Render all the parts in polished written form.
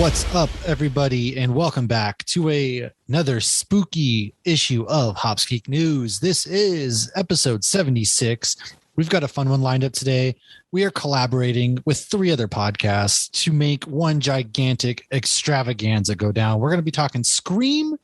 What's up, everybody, and welcome back to another spooky issue of Hops Geek News. This is episode 76. We've got a fun one lined up today. We are collaborating with 3 other podcasts to make one gigantic extravaganza go down. We're going to be talking Scream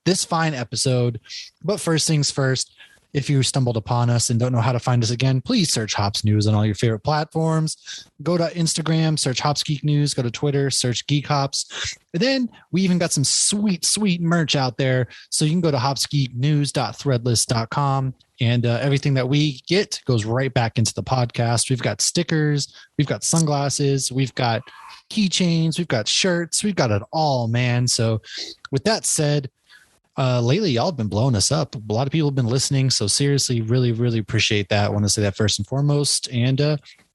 this fine episode. But first things first, if you stumbled upon us and don't know how to find us again, please search Hops News on all your favorite platforms. Go to Instagram, search Hops Geek News. Go to Twitter, search Geek Hops. And then we even got some sweet merch out there. So you can go to hopsgeeknews.threadless.com. And everything that we get goes right back into the podcast. We've got stickers. We've got sunglasses. We've got keychains. We've got shirts. We've got it all, man. So with that said, lately, y'all have been blowing us up. A lot of people have been listening. So seriously, really appreciate that. I want to say that first and foremost. And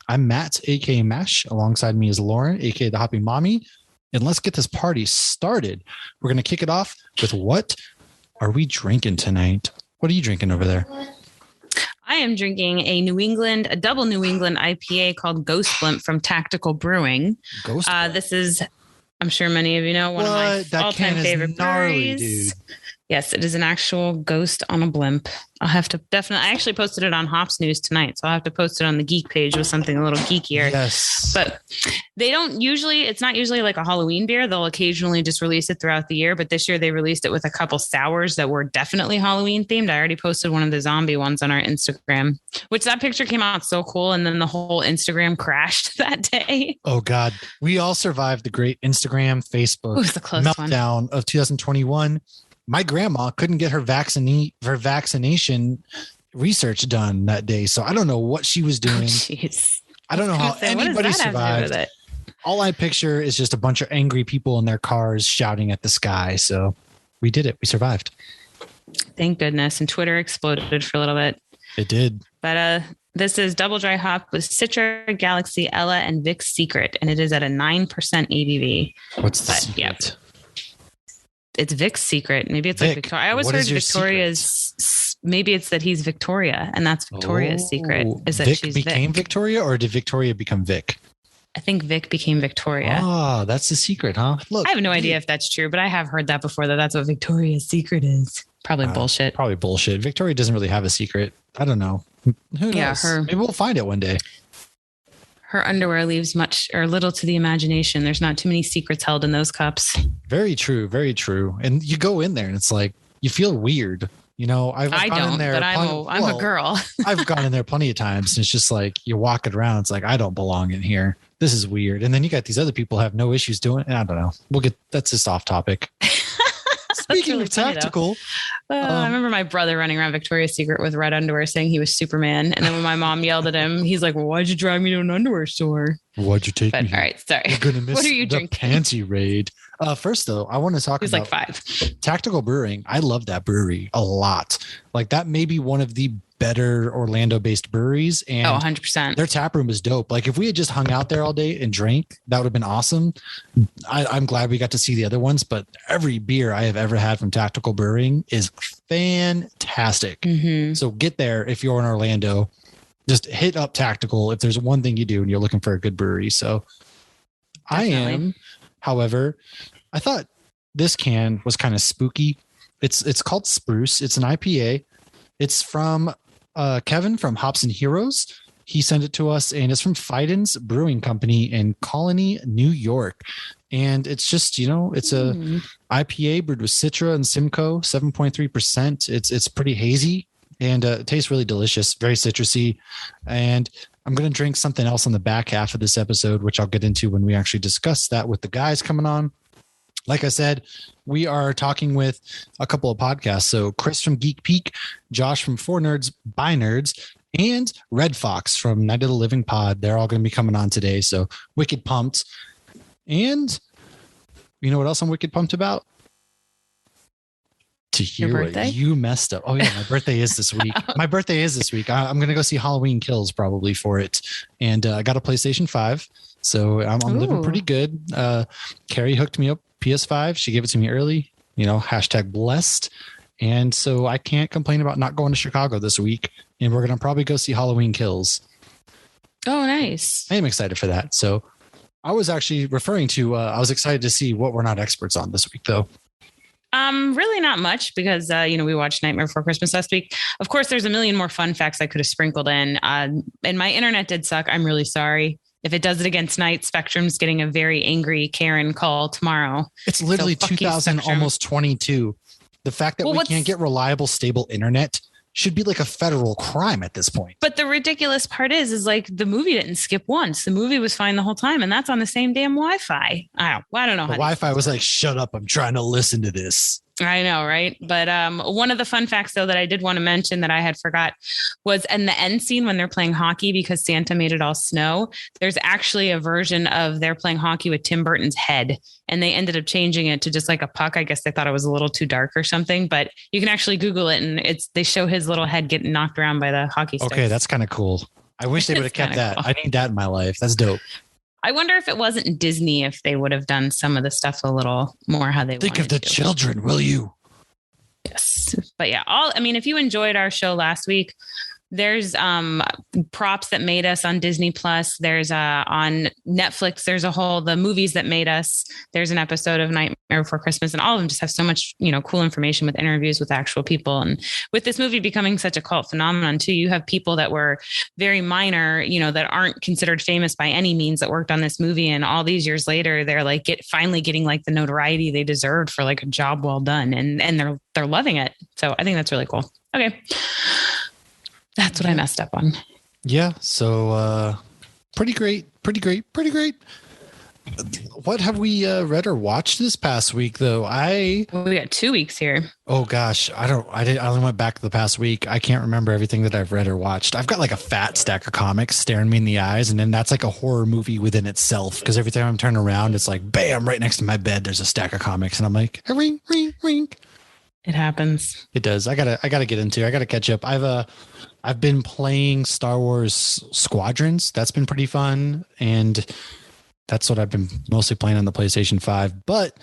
I'm Matt, a.k.a. Mash. Alongside me is Lauren, a.k.a. the Hoppy Mommy. And let's get this party started. We're going to kick it off with what are we drinking tonight? What are you drinking over there? I am drinking a double New England IPA called Ghost Blimp from Tactical Brewing. This is, I'm sure many of you know, one of my all-time favorite breweries. Dude. Yes, it is an actual ghost on a blimp. I'll have to definitely, I actually posted it on Hops News tonight, so I'll have to post it on the Geek page with something a little geekier. Yes. But they don't usually, it's not usually like a Halloween beer. They'll occasionally just release it throughout the year. But this year they released it with a couple sours that were definitely Halloween themed. I already posted one of the zombie ones on our Instagram, which that picture came out so cool. And then the whole Instagram crashed that day. Oh God. We all survived the great Instagram, Facebook meltdown of 2021. My grandma couldn't get her vaccination research done that day. So I don't know what she was doing. I don't know how anybody survived. All I picture is just a bunch of angry people in their cars shouting at the sky. So we did it. We survived. Thank goodness. And Twitter exploded for a little bit. It did. But this is double dry hop with Citra, Galaxy, Ella, and Vic's Secret. And it is at a 9% ABV. What's the secret? Yep. It's Vic's Secret. Maybe it's like Victoria. I always heard Victoria's. Maybe it's that he's Victoria, and that's Victoria's secret. Is that Vic she's became Vic. Victoria, or did Victoria become Vic? I think Vic became Victoria. Oh, that's the secret, huh? Look, I have no idea if that's true, but I have heard that before. That's what Victoria's secret is. Probably bullshit. Probably bullshit. Victoria doesn't really have a secret. I don't know. Who knows? Yeah, maybe we'll find it one day. Her underwear leaves much or little to the imagination. There's not too many secrets held in those cups. Very true. Very true. And you go in there and it's like, you feel weird. You know, I'm a girl. I've gone in there plenty of times. And it's just like, you're walking around. It's like, I don't belong in here. This is weird. And then you got these other people have no issues doing it. I don't know. That's just off topic. Speaking of tactical, I remember my brother running around Victoria's Secret with red underwear saying he was Superman. And then when my mom yelled at him, he's like, well, why'd you drive me to an underwear store? Why'd you take me? All right, sorry. You're going to miss what are you the drinking? Panty raid. First, though, I want to talk about like 5. Tactical Brewing. I love that brewery a lot. Like that may be one of the better Orlando-based breweries. And 100%. Their tap room is dope. Like if we had just hung out there all day and drank, that would have been awesome. I'm glad we got to see the other ones, but every beer I have ever had from Tactical Brewing is fantastic. Mm-hmm. So get there if you're in Orlando. Just hit up Tactical if there's one thing you do and you're looking for a good brewery. So definitely. I am, however, I thought this can was kind of spooky. It's called Spruce. It's an IPA. It's from Kevin from Hops and Heroes. He sent it to us, and it's from Fiden's Brewing Company in Colony, New York. And it's just, it's a IPA brewed with Citra and Simcoe, 7.3%. It's pretty hazy, and it tastes really delicious, very citrusy. And I'm going to drink something else on the back half of this episode, which I'll get into when we actually discuss that with the guys coming on. Like I said, we are talking with a couple of podcasts. So Chris from Geek Peak, Josh from 4 Nerds by Nerds, and Redfox from Night of the Living Pod. They're all going to be coming on today. So wicked pumped. And you know what else I'm wicked pumped about? To hear what you messed up. Oh yeah, my birthday is this week. I'm going to go see Halloween Kills probably for it. And I got a PlayStation 5. So I'm living pretty good. Carrie hooked me up PS5. She gave it to me early, #blessed. And so I can't complain about not going to Chicago this week. And we're going to probably go see Halloween Kills. Oh, nice. I am excited for that. So I was actually referring to, I was excited to see what we're not experts on this week, though. Really not much because, we watched Nightmare Before Christmas last week. Of course, there's a million more fun facts I could have sprinkled in. And my internet did suck. I'm really sorry. If it does it again tonight, Spectrum's getting a very angry Karen call tomorrow. It's literally 2000, almost 22. The fact that we can't get reliable, stable internet should be like a federal crime at this point. But the ridiculous part is like the movie didn't skip once. The movie was fine the whole time, and that's on the same damn Wi-Fi. I don't know. The Wi-Fi was like, shut up, I'm trying to listen to this. I know, right? But one of the fun facts, though, that I did want to mention that I had forgot was in the end scene when they're playing hockey because Santa made it all snow. There's actually a version of they're playing hockey with Tim Burton's head, and they ended up changing it to just like a puck. I guess they thought it was a little too dark or something, but you can actually Google it, and they show his little head getting knocked around by the hockey stick. Okay, that's kind of cool. I wish they would have kept that. Cool. I need that in my life. That's dope. I wonder if it wasn't Disney, if they would have done some of the stuff a little more how they think of the children, will you? Yes. But yeah, if you enjoyed our show last week, there's props that made us on Disney Plus. There's on Netflix. There's the movies that made us. There's an episode of Nightmare Before Christmas, and all of them just have so much, cool information with interviews with actual people. And with this movie becoming such a cult phenomenon too, you have people that were very minor, that aren't considered famous by any means that worked on this movie. And all these years later, they're like finally getting like the notoriety they deserved for like a job well done. And they're loving it. So I think that's really cool. Okay. That's what I messed up on. Yeah. So pretty great. What have we read or watched this past week, though? We got 2 weeks here. Oh gosh, I only went back the past week. I can't remember everything that I've read or watched. I've got like a fat stack of comics staring me in the eyes, and then that's like a horror movie within itself. Because every time I'm turning around, it's like bam, right next to my bed. There's a stack of comics, and I'm like, ring, ring, ring. It happens. It does. I gotta get into. I gotta catch up. I've been playing Star Wars Squadrons. That's been pretty fun. And that's what I've been mostly playing on the PlayStation 5. But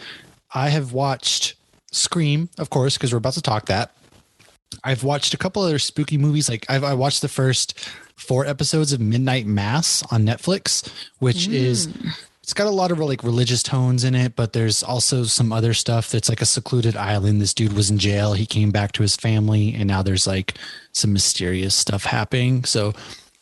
I have watched Scream, of course, because we're about to talk that. I've watched a couple other spooky movies. Like I watched the first 4 episodes of Midnight Mass on Netflix, which is... It's got a lot of like religious tones in it, but there's also some other stuff that's like a secluded island. This dude was in jail. He came back to his family, and now there's like some mysterious stuff happening. So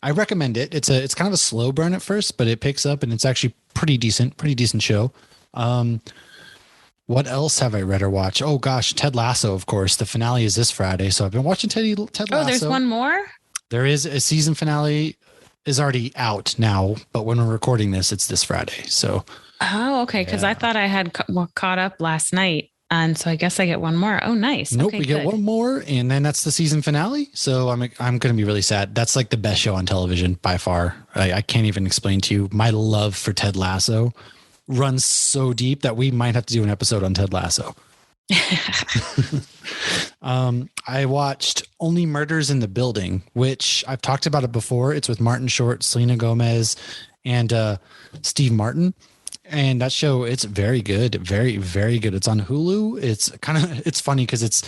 I recommend it. It's kind of a slow burn at first, but it picks up, and it's actually pretty decent show. What else have I read or watched? Oh gosh, Ted Lasso, of course. The finale is this Friday, so I've been watching Ted Lasso. Oh, there's one more? There is a season finale. Is already out now, but when we're recording this, it's this Friday. So, okay, because I thought I had caught up last night, and so I guess I get one more. Oh, nice. Nope, we get one more, and then that's the season finale. So I'm going to be really sad. That's like the best show on television by far. I can't even explain to you. My love for Ted Lasso runs so deep that we might have to do an episode on Ted Lasso. I watched Only Murders in the Building, which I've talked about it before. It's with Martin Short, Selena Gomez, and Steve Martin. And that show, it's very good. Very, very good. It's on Hulu. It's funny because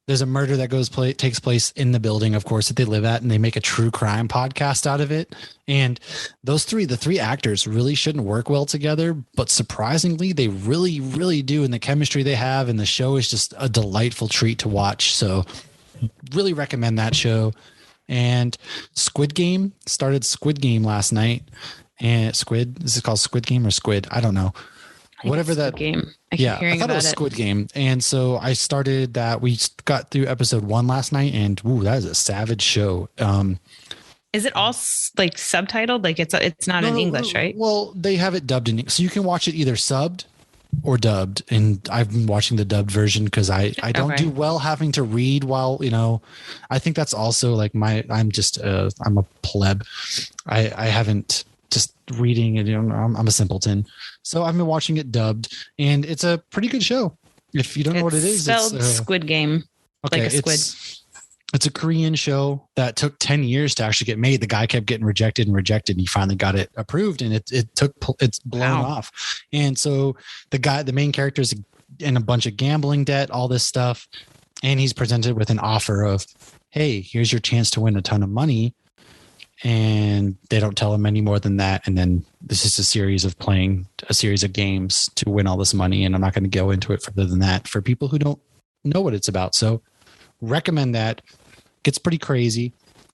there's a murder that takes place in the building, of course, that they live at, and they make a true crime podcast out of it. And the three actors really shouldn't work well together, but surprisingly, they really, really do. And the chemistry they have, and the show is just a delightful treat to watch. So really recommend that show. And Squid Game started Squid Game last night. And is it called Squid Game or Squid? I don't know. Whatever that game. I thought it was Squid Game. And so I started that. We got through episode 1 last night, and that is a savage show. Is it all like subtitled? Like it's not in English, right? Well, they have it dubbed in English, so you can watch it either subbed or dubbed. And I've been watching the dubbed version because I don't do well having to read while, I think that's also like I'm a pleb. I haven't just reading it. I'm a simpleton. So I've been watching it dubbed, and it's a pretty good show. If you don't know what it is, it's spelled Squid Game. Okay, like a squid. It's a Korean show that took 10 years to actually get made. The guy kept getting rejected, and he finally got it approved, and it's blown off. And so the main character is in a bunch of gambling debt, all this stuff. And he's presented with an offer of, hey, here's your chance to win a ton of money. and they don't tell him any more than that. And then this is a series of playing a series of games to win all this money. And I'm not going to go into it further than that for people who don't know what it's about. So recommend that. Gets pretty crazy.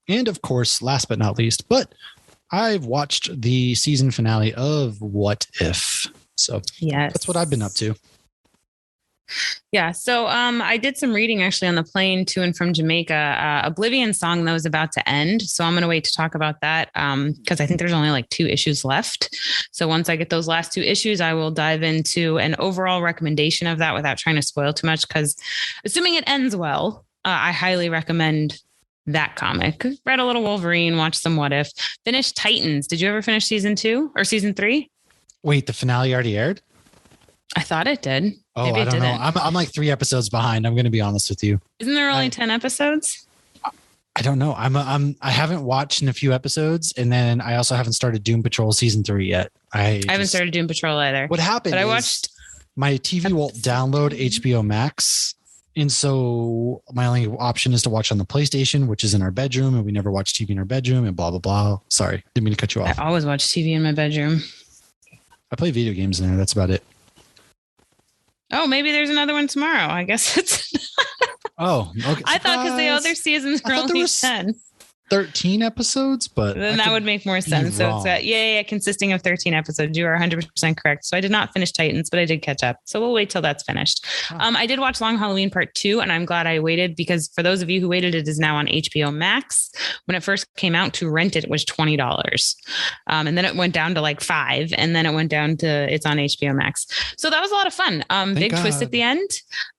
And of course, last but not least, but I've watched the season finale of What If. So yes, that's what I've been up to. Yeah. So I did some reading actually on the plane to and from Jamaica. Oblivion Song, that was about to end. So I'm going to wait to talk about that because I think there's only like 2 issues left. So once I get those last 2 issues, I will dive into an overall recommendation of that without trying to spoil too much, because assuming it ends well, I highly recommend that comic. Read a little Wolverine, watched some What If, finished Titans. Did you ever finish season 2 or season 3? Wait, the finale already aired? I thought it did. Oh, maybe I don't know. I'm like 3 episodes behind. I'm going to be honest with you. Isn't there only 10 episodes? I don't know. I haven't watched in a few episodes, and then I also haven't started Doom Patrol season 3 yet. I haven't started Doom Patrol either. What happened? But I watched. My TV won't download HBO Max, and so my only option is to watch on the PlayStation, which is in our bedroom, and we never watch TV in our bedroom, and blah blah blah. Sorry, didn't mean to cut you off. I always watch TV in my bedroom. I play video games in there. That's about it. Oh, maybe there's another one tomorrow. I guess it's. Oh, okay. I thought because the other seasons were only 10. 13 episodes, but then that would make more sense. So it's consisting of 13 episodes. You are 100% correct. So I did not finish Titans, but I did catch up. So we'll wait till that's finished. I did watch Long Halloween Part 2, and I'm glad I waited, because for those of you who waited, it is now on HBO Max. When it first came out, to rent it was $20. And then it went down to like $5, and then it went down to it's on HBO Max. So that was a lot of fun. Big twist at the end.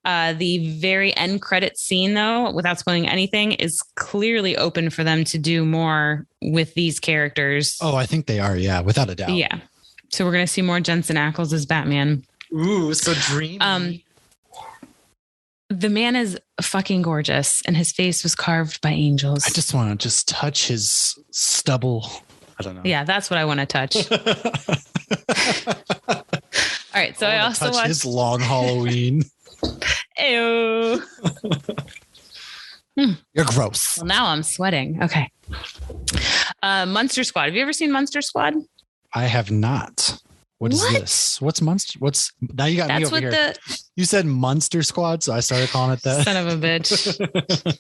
The very end credit scene, though, without spoiling anything, is clearly open for them to do more with these characters. Oh, I think they are. Yeah, without a doubt. Yeah. So we're going to see more Jensen Ackles as Batman. Ooh, so dreamy. The man is fucking gorgeous, and his face was carved by angels. I just want to touch his stubble. I don't know. Yeah, that's what I want to touch. All right. So I also watched his Long Halloween. Ew. You're gross. Well, now I'm sweating. Okay. Monster Squad. Have you ever seen Monster Squad? I have not. What is this? What's Monster? Now you got me over here. You said Monster Squad, so I started calling it that. Son of a bitch.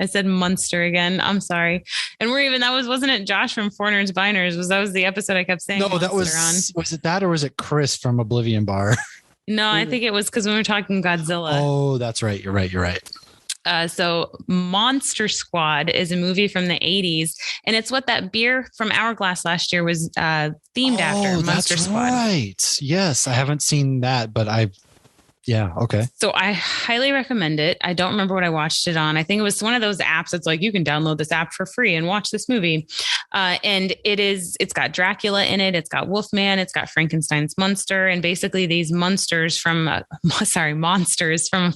I said Munster again. I'm sorry. And wasn't it Josh from Four Nerds Biners? That was the episode I kept saying. No, that was it that, or was it Chris from Oblivion Bar? No, I think it was because we were talking Godzilla. Oh, that's right. You're right. So Monster Squad is a movie from the 80s, and it's what that beer from Hourglass last year was themed after. Monster Squad. Right. Yes, I haven't seen that, but yeah. Okay. So I highly recommend it. I don't remember what I watched it on. I think it was one of those apps that's like, you can download this app for free and watch this movie. And it's got Dracula in it. It's got Wolfman. It's got Frankenstein's monster. And basically these monsters from a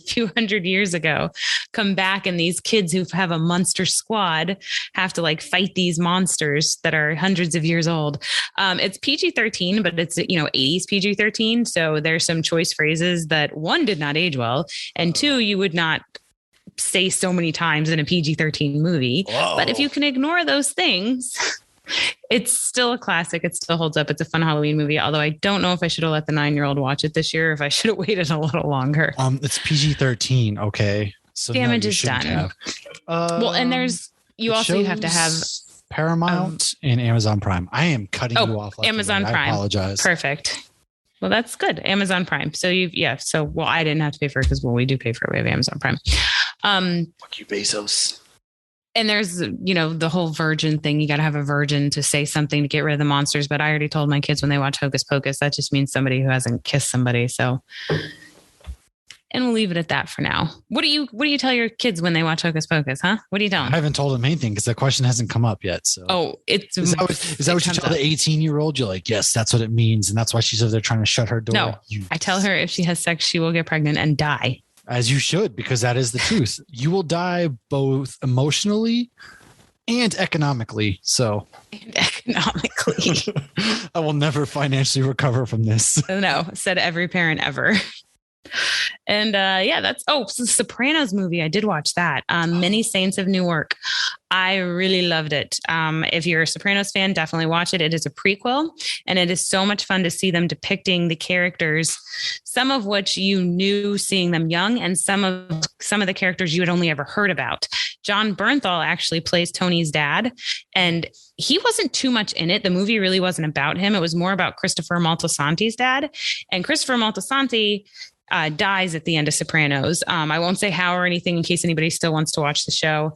few hundred years ago come back, and these kids who have a monster squad have to like fight these monsters that are hundreds of years old. It's PG-13, but it's, 80s PG-13. So there's some choice phrases that, one, did not age well, and two, you would not say so many times in a PG-13 movie. Whoa. But if you can ignore those things, it's still a classic. It still holds up. It's a fun Halloween movie, although I don't know if I should have let the 9-year-old watch it this year, if I should have waited a little longer. It's PG-13. Okay. So damage is done. Well, and you have to have Paramount and Amazon Prime. I am cutting you off. Amazon Prime. I apologize. Perfect. Well, that's good. Amazon Prime. So I didn't have to pay for it because we do pay for it. We have Amazon Prime. Fuck you, Bezos. And there's, the whole virgin thing. You got to have a virgin to say something to get rid of the monsters. But I already told my kids when they watch Hocus Pocus, that just means somebody who hasn't kissed somebody. So, and we'll leave it at that for now. What do you tell your kids when they watch Hocus Pocus, huh? What do you tell them? I haven't told them anything because the question hasn't come up yet. So, is that what you tell the 18-year-old? You're like, yes, that's what it means, and that's why she's over there trying to shut her door. No, I tell her if she has sex, she will get pregnant and die. As you should, because that is the truth. You will die both emotionally and economically. So, I will never financially recover from this. No, said every parent ever. And that's the Sopranos movie. I did watch that. Many Saints of Newark. I really loved it. If you're a Sopranos fan, definitely watch it. It is a prequel, and it is so much fun to see them depicting the characters, some of which you knew seeing them young, and some of the characters you had only ever heard about. John Bernthal actually plays Tony's dad, and he wasn't too much in it. The movie really wasn't about him. It was more about Christopher Moltisanti's dad, and Christopher Moltisanti dies at the end of Sopranos. I won't say how or anything in case anybody still wants to watch the show.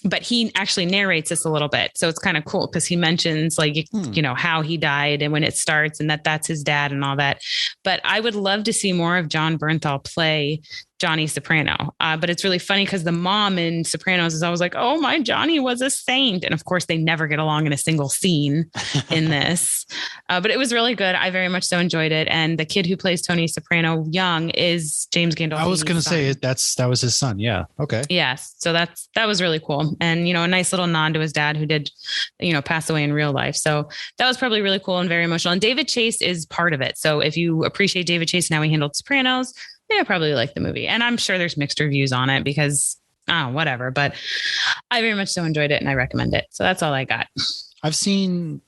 But he actually narrates this a little bit. So it's kind of cool because he mentions how he died and when it starts and that's his dad and all that. But I would love to see more of John Bernthal play Johnny Soprano. But it's really funny because the mom in Sopranos is always like, oh, my Johnny was a saint. And of course, they never get along in a single scene in this. But it was really good. I very much so enjoyed it. And the kid who plays Tony Soprano young is James Gandolfini. I was going to say that was his son. Yeah. Okay. Yes. So that was really cool. And, a nice little nod to his dad who did, pass away in real life. So that was probably really cool and very emotional. And David Chase is part of it. So if you appreciate David Chase and how he handled Sopranos, I probably like the movie. And I'm sure there's mixed reviews on it because, whatever. But I very much so enjoyed it and I recommend it. So that's all I got. I've seen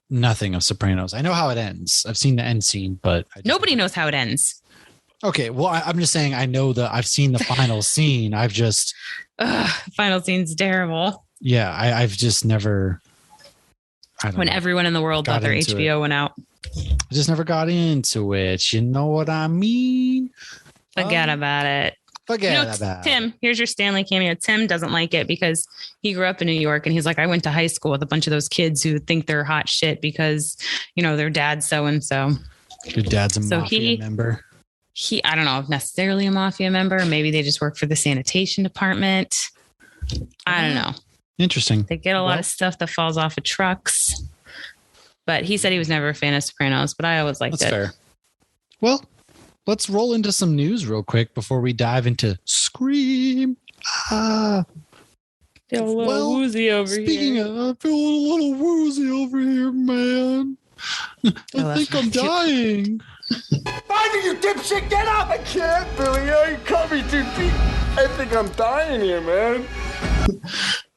nothing of Sopranos. I know how it ends. I've seen the end scene, but nobody knows how it ends. Okay. Well, I'm just saying I've seen the final scene. I've just... final scene's terrible. Yeah. I've just never... When everyone in the world thought their HBO went out. I just never got into it. You know what I mean? Forget about it. Tim, here's your Stanley cameo. Tim doesn't like it because he grew up in New York and he's like, I went to high school with a bunch of those kids who think they're hot shit because, their dad's so-and-so. Your dad's a mafia member? I don't know if necessarily a mafia member. Maybe they just work for the sanitation department. I don't know. Interesting. They get a lot of stuff that falls off of trucks. But he said he was never a fan of Sopranos, but I always liked it. That's fair. Well, let's roll into some news real quick before we dive into Scream. Feel a little woozy over here. Speaking of, I feel a little woozy over here, man. I think I'm dying. Finally, you dipshit, get up! I can't, Billy. You caught me too deep. I think I'm dying here, man.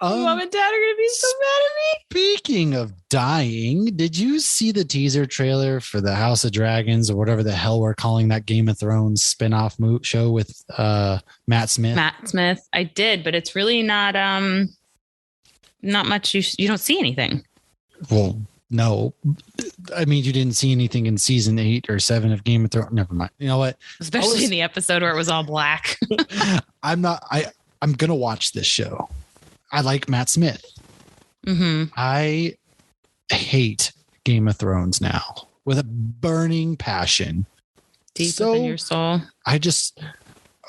Mom and Dad are going to be so mad at me. Speaking of dying, did you see the teaser trailer for the House of Dragons or whatever the hell we're calling that Game of Thrones spinoff show with Matt Smith? Matt Smith. I did, but it's really not much. You don't see anything. Well, no. I mean, you didn't see anything in season 8 or 7 of Game of Thrones. Never mind. You know what? Especially in the episode where it was all black. I'm going to watch this show. I like Matt Smith. Mm-hmm. I hate Game of Thrones now with a burning passion. Deep within your soul. I just,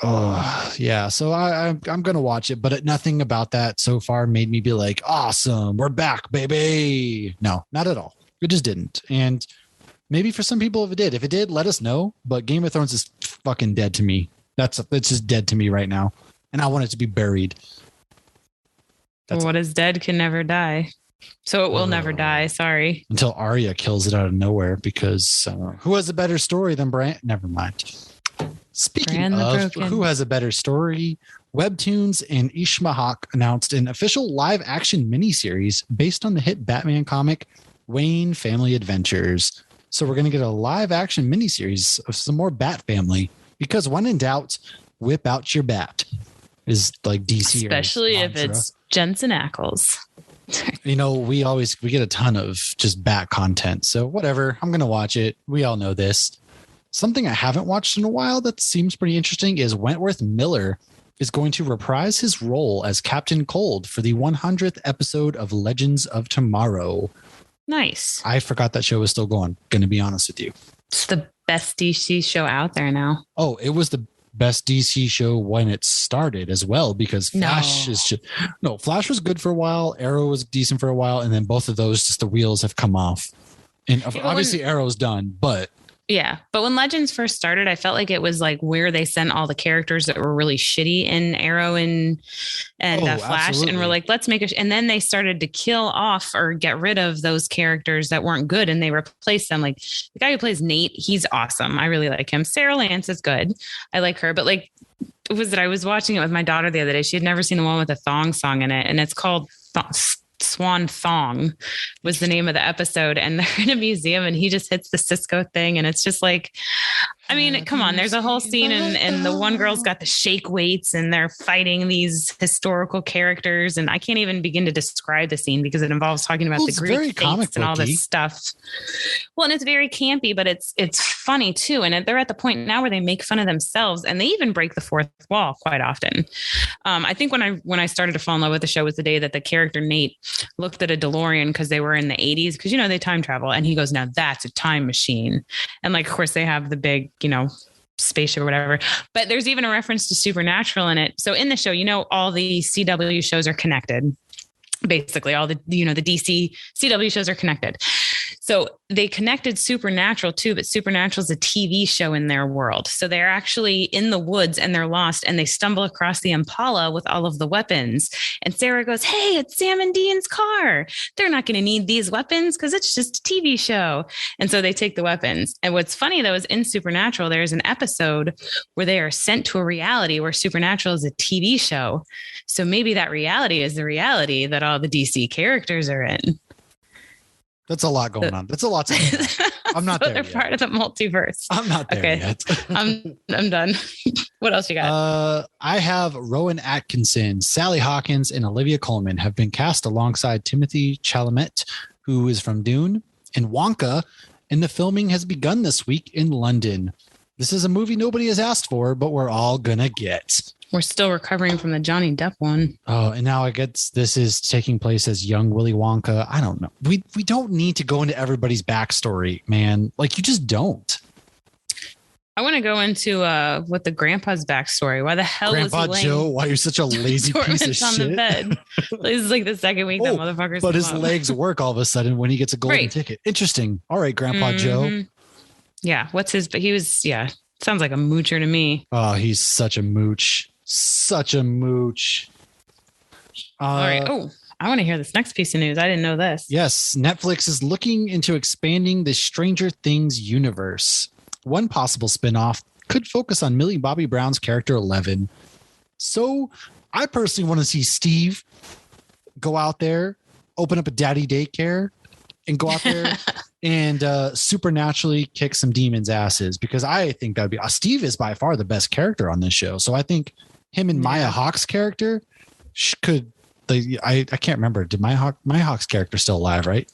yeah. So I'm going to watch it, but nothing about that so far made me be like, awesome, we're back, baby. No, not at all. It just didn't. And maybe for some people, if it did, let us know. But Game of Thrones is fucking dead to me. It's just dead to me right now. And I want it to be buried. What is dead can never die. So it will never die. Sorry. Until Arya kills it out of nowhere because who has a better story than Bran? Never mind. Speaking of who has a better story, Webtoons and Ishmahawk announced an official live action miniseries based on the hit Batman comic Wayne Family Adventures. So we're going to get a live action miniseries of some more Bat Family because when in doubt, whip out your bat is like DC. Especially if it's Jensen Ackles. We get a ton of just Bat content. So whatever, I'm going to watch it. We all know this. Something I haven't watched in a while that seems pretty interesting is Wentworth Miller is going to reprise his role as Captain Cold for the 100th episode of Legends of Tomorrow. Nice. I forgot that show was still going to be honest with you. It's the best DC show out there now. Oh, it was the best DC show when it started as well, because Flash Flash was good for a while. Arrow was decent for a while. And then both of those, just the wheels have come off. And obviously Arrow's done, but Yeah. But when Legends first started, I felt like it was like where they sent all the characters that were really shitty in Arrow and Flash. Absolutely. And we're like, let's make and then they started to kill off or get rid of those characters that weren't good. And they replaced them. Like the guy who plays Nate, he's awesome. I really like him. Sarah Lance is good. I like her. But like, I was watching it with my daughter the other day. She had never seen the one with the thong song in it. And it's called Swan Thong was the name of the episode. And they're in a museum and he just hits the Cisco thing. And it's just like, I mean, come on, there's a whole scene and the one girl's got the shake weights and they're fighting these historical characters. And I can't even begin to describe the scene because it involves talking about the Greek faiths and all this stuff. Well, and it's very campy, but it's funny too. And they're at the point now where they make fun of themselves and they even break the fourth wall quite often. I think when I started to fall in love with the show was the day that the character Nate looked at a DeLorean because they were in the 80s, because, you know, they time travel. And he goes, now that's a time machine. And like, of course, they have the big, you know, spaceship or whatever. But there's even a reference to Supernatural in it. So in the show, you know, all the CW shows are connected. Basically, all the, you know, the DC CW shows are connected. So they connected Supernatural too, but Supernatural is a TV show in their world. So they're actually in the woods and they're lost and they stumble across the Impala with all of the weapons. And Sarah goes, hey, it's Sam and Dean's car. They're not going to need these weapons because it's just a TV show. And so they take the weapons. And what's funny though, is in Supernatural, there's an episode where they are sent to a reality where Supernatural is a TV show. So maybe that reality is the reality that all the DC characters are in. That's a lot going on. That's a lot to I'm not there they're yet. Part of the multiverse. I'm not there yet. I'm done. What else you got? I have Rowan Atkinson, Sally Hawkins, and Olivia Colman have been cast alongside Timothée Chalamet, who is from Dune, and Wonka, and the filming has begun this week in London. This is a movie nobody has asked for, but we're all gonna get. We're still recovering from the Johnny Depp one. Oh, and now I guess this is taking place as young Willy Wonka. I don't know. We don't need to go into everybody's backstory, man. Like, you just don't. I want to go into what the grandpa's backstory. Why the hell Grandpa was he Joe? Why you're such a lazy piece of shit? On the bed. This is like the second week that motherfucker's. But his legs work all of a sudden when he gets a golden ticket. Interesting. All right, Grandpa Joe. Yeah. What's his? But he was. Yeah. Sounds like a moocher to me. Oh, he's such a mooch. Such a mooch. All right. Oh, I want to hear this next piece of news. I didn't know this. Yes. Netflix is looking into expanding the Stranger Things universe. One possible spinoff could focus on Millie Bobby Brown's character 11. So I personally want to see Steve go out there, open up a daddy daycare, and go out there and supernaturally kick some demons' asses, because I think that'd be Steve is by far the best character on this show. So I think him and Maya Hawke's character could. I can't remember. Did Maya Hawke's character still alive? Right?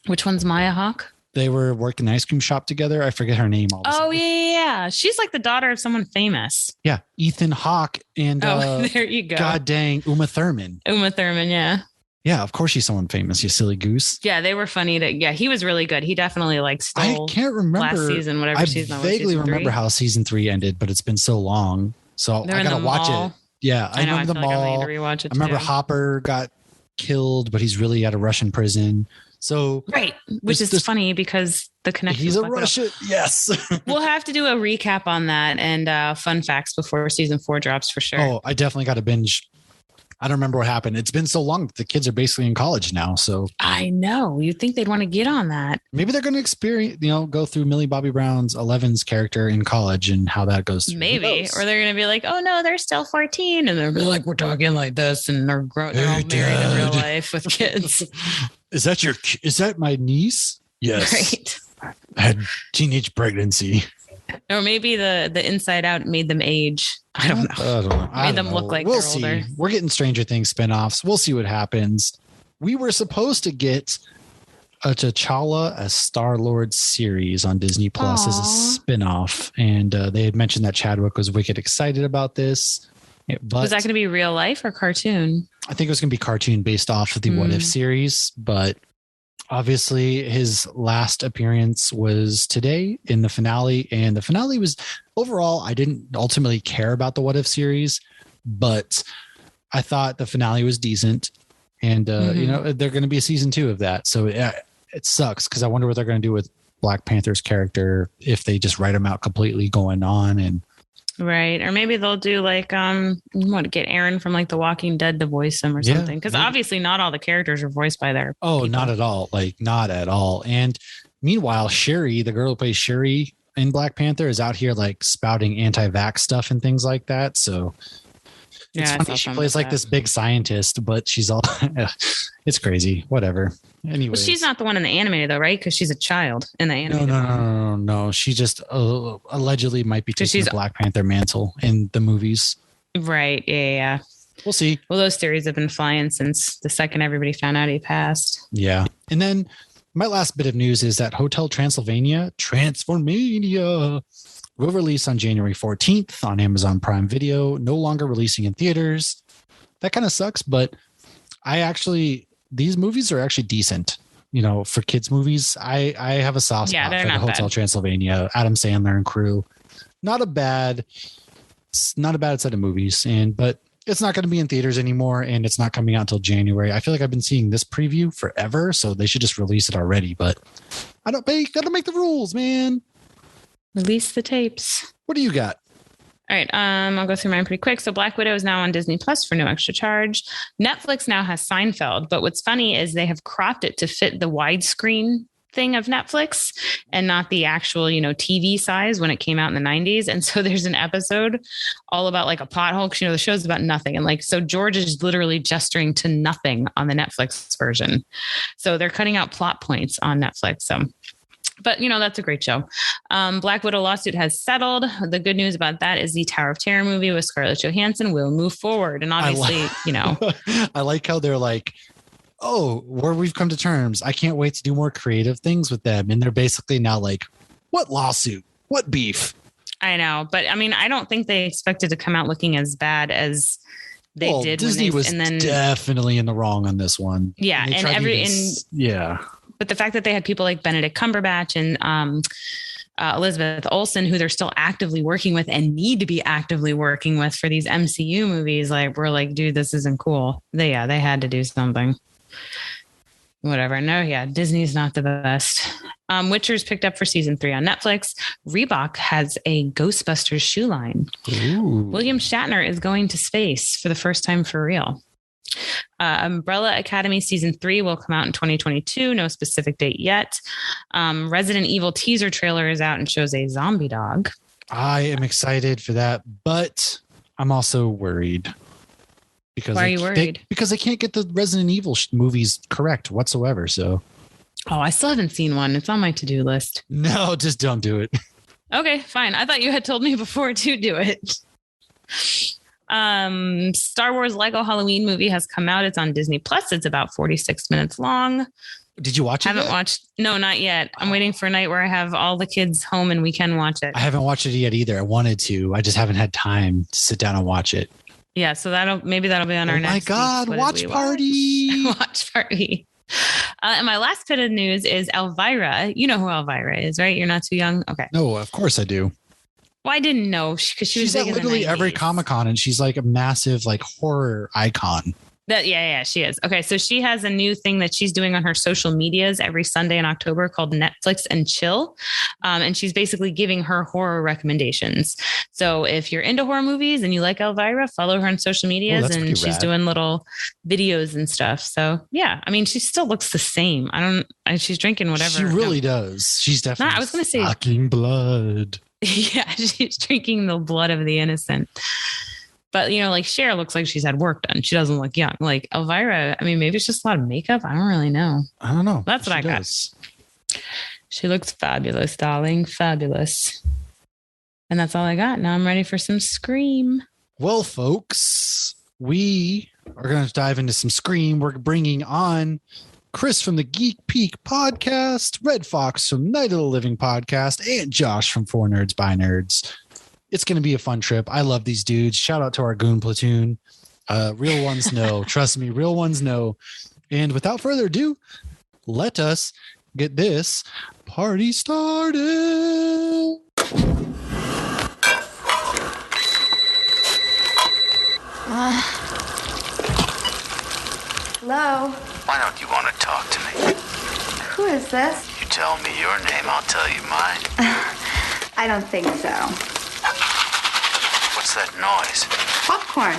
Which one's Maya Hawke? They were working an ice cream shop together. I forget her name. Yeah. She's like the daughter of someone famous. Yeah, Ethan Hawke and there you go. God dang, Uma Thurman. Yeah. Yeah, of course she's someone famous, you silly goose. Yeah, they were funny. He was really good. He definitely stole. I can't remember last season, whatever season. I vaguely remember how season 3 ended, but it's been so long, so I gotta watch it. Yeah, I remember the mall. I remember Hopper got killed, but he's really at a Russian prison. So right, which is funny because the connection. He's a Russian. Yes, we'll have to do a recap on that and fun facts before season 4 drops for sure. Oh, I definitely got to binge. I don't remember what happened. It's been so long. The kids are basically in college now. So I know you'd think they'd want to get on that. Maybe they're going to experience, go through Millie Bobby Brown's 11's character in college and how that goes through. Maybe, or they're going to be like, oh no, they're still 14. And they're like, we're talking like this. And they're all married in real life with kids. Is that my niece? Yes. Right. I had teenage pregnancy. Or maybe the Inside Out made them age. I don't know. Made them look like they're older. We're getting Stranger Things spinoffs. We'll see what happens. We were supposed to get a T'Challa as Star-Lord series on Disney Plus as a spinoff. And they had mentioned that Chadwick was wicked excited about this. But was that going to be real life or cartoon? I think it was going to be cartoon based off of the What If series, but obviously his last appearance was today in the finale, and the finale was overall, I didn't ultimately care about the What If series, but I thought the finale was decent, and they're going to be a season 2 of that. So it sucks because I wonder what they're going to do with Black Panther's character if they just write him out completely going on. And right. Or maybe they'll do like, get Aaron from like The Walking Dead to voice him or something. Because obviously not all the characters are voiced by their people. Not at all. Like not at all. And meanwhile, Sherry, the girl who plays Sherry in Black Panther, is out here like spouting anti-vax stuff and things like that. So it's funny. She plays like this big scientist, but she's all, it's crazy. Whatever. Anyway, she's not the one in the animated though, right? Because she's a child in the animated. No. She just allegedly might be taking the Black Panther mantle in the movies. Right. Yeah. We'll see. Well, those theories have been flying since the second everybody found out he passed. Yeah. And then my last bit of news is that Hotel Transylvania will release on January 14th on Amazon Prime Video, no longer releasing in theaters. That kind of sucks, but these movies are actually decent. You know, for kids movies, I have a soft spot for the Hotel Transylvania, Adam Sandler and crew. Not a bad set of movies, but it's not going to be in theaters anymore, and it's not coming out until January. I feel like I've been seeing this preview forever, so they should just release it already. But got to make the rules, man. Release the tapes. What do you got? All right. I'll go through mine pretty quick. So Black Widow is now on Disney Plus for no extra charge. Netflix now has Seinfeld, but what's funny is they have cropped it to fit the widescreen thing of Netflix and not the actual, TV size when it came out in the 90s. And so there's an episode all about like a pothole because, the show's about nothing. And so George is literally gesturing to nothing on the Netflix version. So they're cutting out plot points on Netflix. But, that's a great show. Black Widow lawsuit has settled. The good news about that is the Tower of Terror movie with Scarlett Johansson will move forward. And obviously, I like how they're like, where we've come to terms. I can't wait to do more creative things with them. And they're basically now like, what lawsuit? What beef? I know. But I don't think they expected to come out looking as bad as they did. Disney was definitely in the wrong on this one. Yeah. But the fact that they had people like Benedict Cumberbatch and Elizabeth Olsen, who they're still actively working with and need to be actively working with for these MCU movies, we're like, dude, this isn't cool. They had to do something. Whatever. No, Disney's not the best. Witcher's picked up for season 3 on Netflix. Reebok has a Ghostbusters shoe line. Ooh. William Shatner is going to space for the first time for real. Umbrella Academy season 3 will come out in 2022. No specific date yet. Resident Evil teaser trailer is out and shows a zombie dog. I am excited for that, but I'm also worried. Why are you worried? Because I can't get the Resident Evil movies correct whatsoever. So, I still haven't seen one. It's on my to-do list. No, just don't do it. Okay, fine. I thought you had told me before to do it. Star Wars Lego Halloween movie has come out. It's on Disney Plus. It's about 46 minutes long. Did you watch it? I haven't watched. No, not yet. I'm waiting for a night where I have all the kids home and we can watch it. I haven't watched it yet either. I wanted to. I just haven't had time to sit down and watch it. Yeah, so that'll be on our next. Oh my God! Watch party. Watch party. And my last bit of news is Elvira. You know who Elvira is, right? You're not too young. Okay. No, of course I do. Well, I didn't know because she's at literally every Comic-Con and she's like a massive horror icon. Yeah, she is. Okay, so she has a new thing that she's doing on her social medias every Sunday in October called Netflix and Chill. And she's basically giving her horror recommendations. So if you're into horror movies and you like Elvira, follow her on social medias and she's doing little videos and stuff. So yeah, she still looks the same. She's drinking whatever. She really does. She's definitely I was going to say sucking blood. Yeah, she's drinking the blood of the innocent. But, Cher looks like she's had work done. She doesn't look young. Like Elvira, maybe it's just a lot of makeup. I don't really know. I don't know. That's what I got. She looks fabulous, darling. Fabulous. And that's all I got. Now I'm ready for some Scream. Well, folks, we are going to dive into some Scream. We're bringing on Chris from the Geek Peak Podcast, Redfox from Night of the Living Podcast, and Josh from 4 Nerds by Nerds. It's going to be a fun trip. I love these dudes. Shout out to our goon platoon. Real ones know. Trust me, real ones know. And without further ado, let us get this party started. Hello? Why don't you want to talk to me? Who is this? You tell me your name, I'll tell you mine. I don't think so. What's that noise? Popcorn.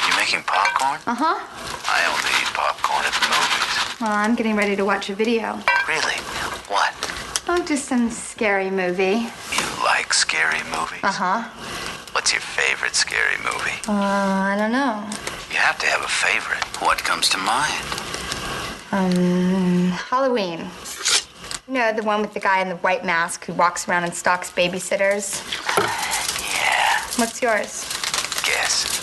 You making popcorn? Uh-huh. I only eat popcorn at the movies. Well, I'm getting ready to watch a video. Really? What? Oh, just some scary movie. You like scary movies? Uh-huh. What's your favorite scary movie? I don't know. You have to have a favorite. What comes to mind? Halloween. You know, the one with the guy in the white mask who walks around and stalks babysitters? Yeah. What's yours? Guess.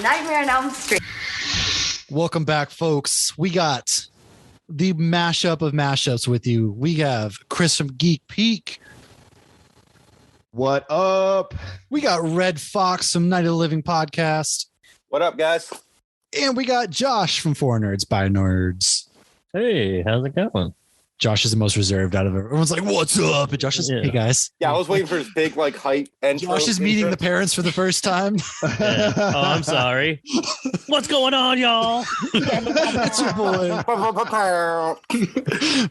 Nightmare on Elm Street. Welcome back, folks. We got the mashup of mashups with you. We have Chris from Geek Peak. What up? We got Redfox from Night of the Living Podcast. What up, guys? And we got Josh from Four Nerds by Nerds. Hey, how's it going? Josh is the most reserved out of everyone. Everyone's like, what's up? And Josh is, hey, guys. Yeah, I was waiting for his big, hype. And Josh is meeting the parents for the first time. Yeah. Oh, I'm sorry. What's going on, y'all? It's your boy.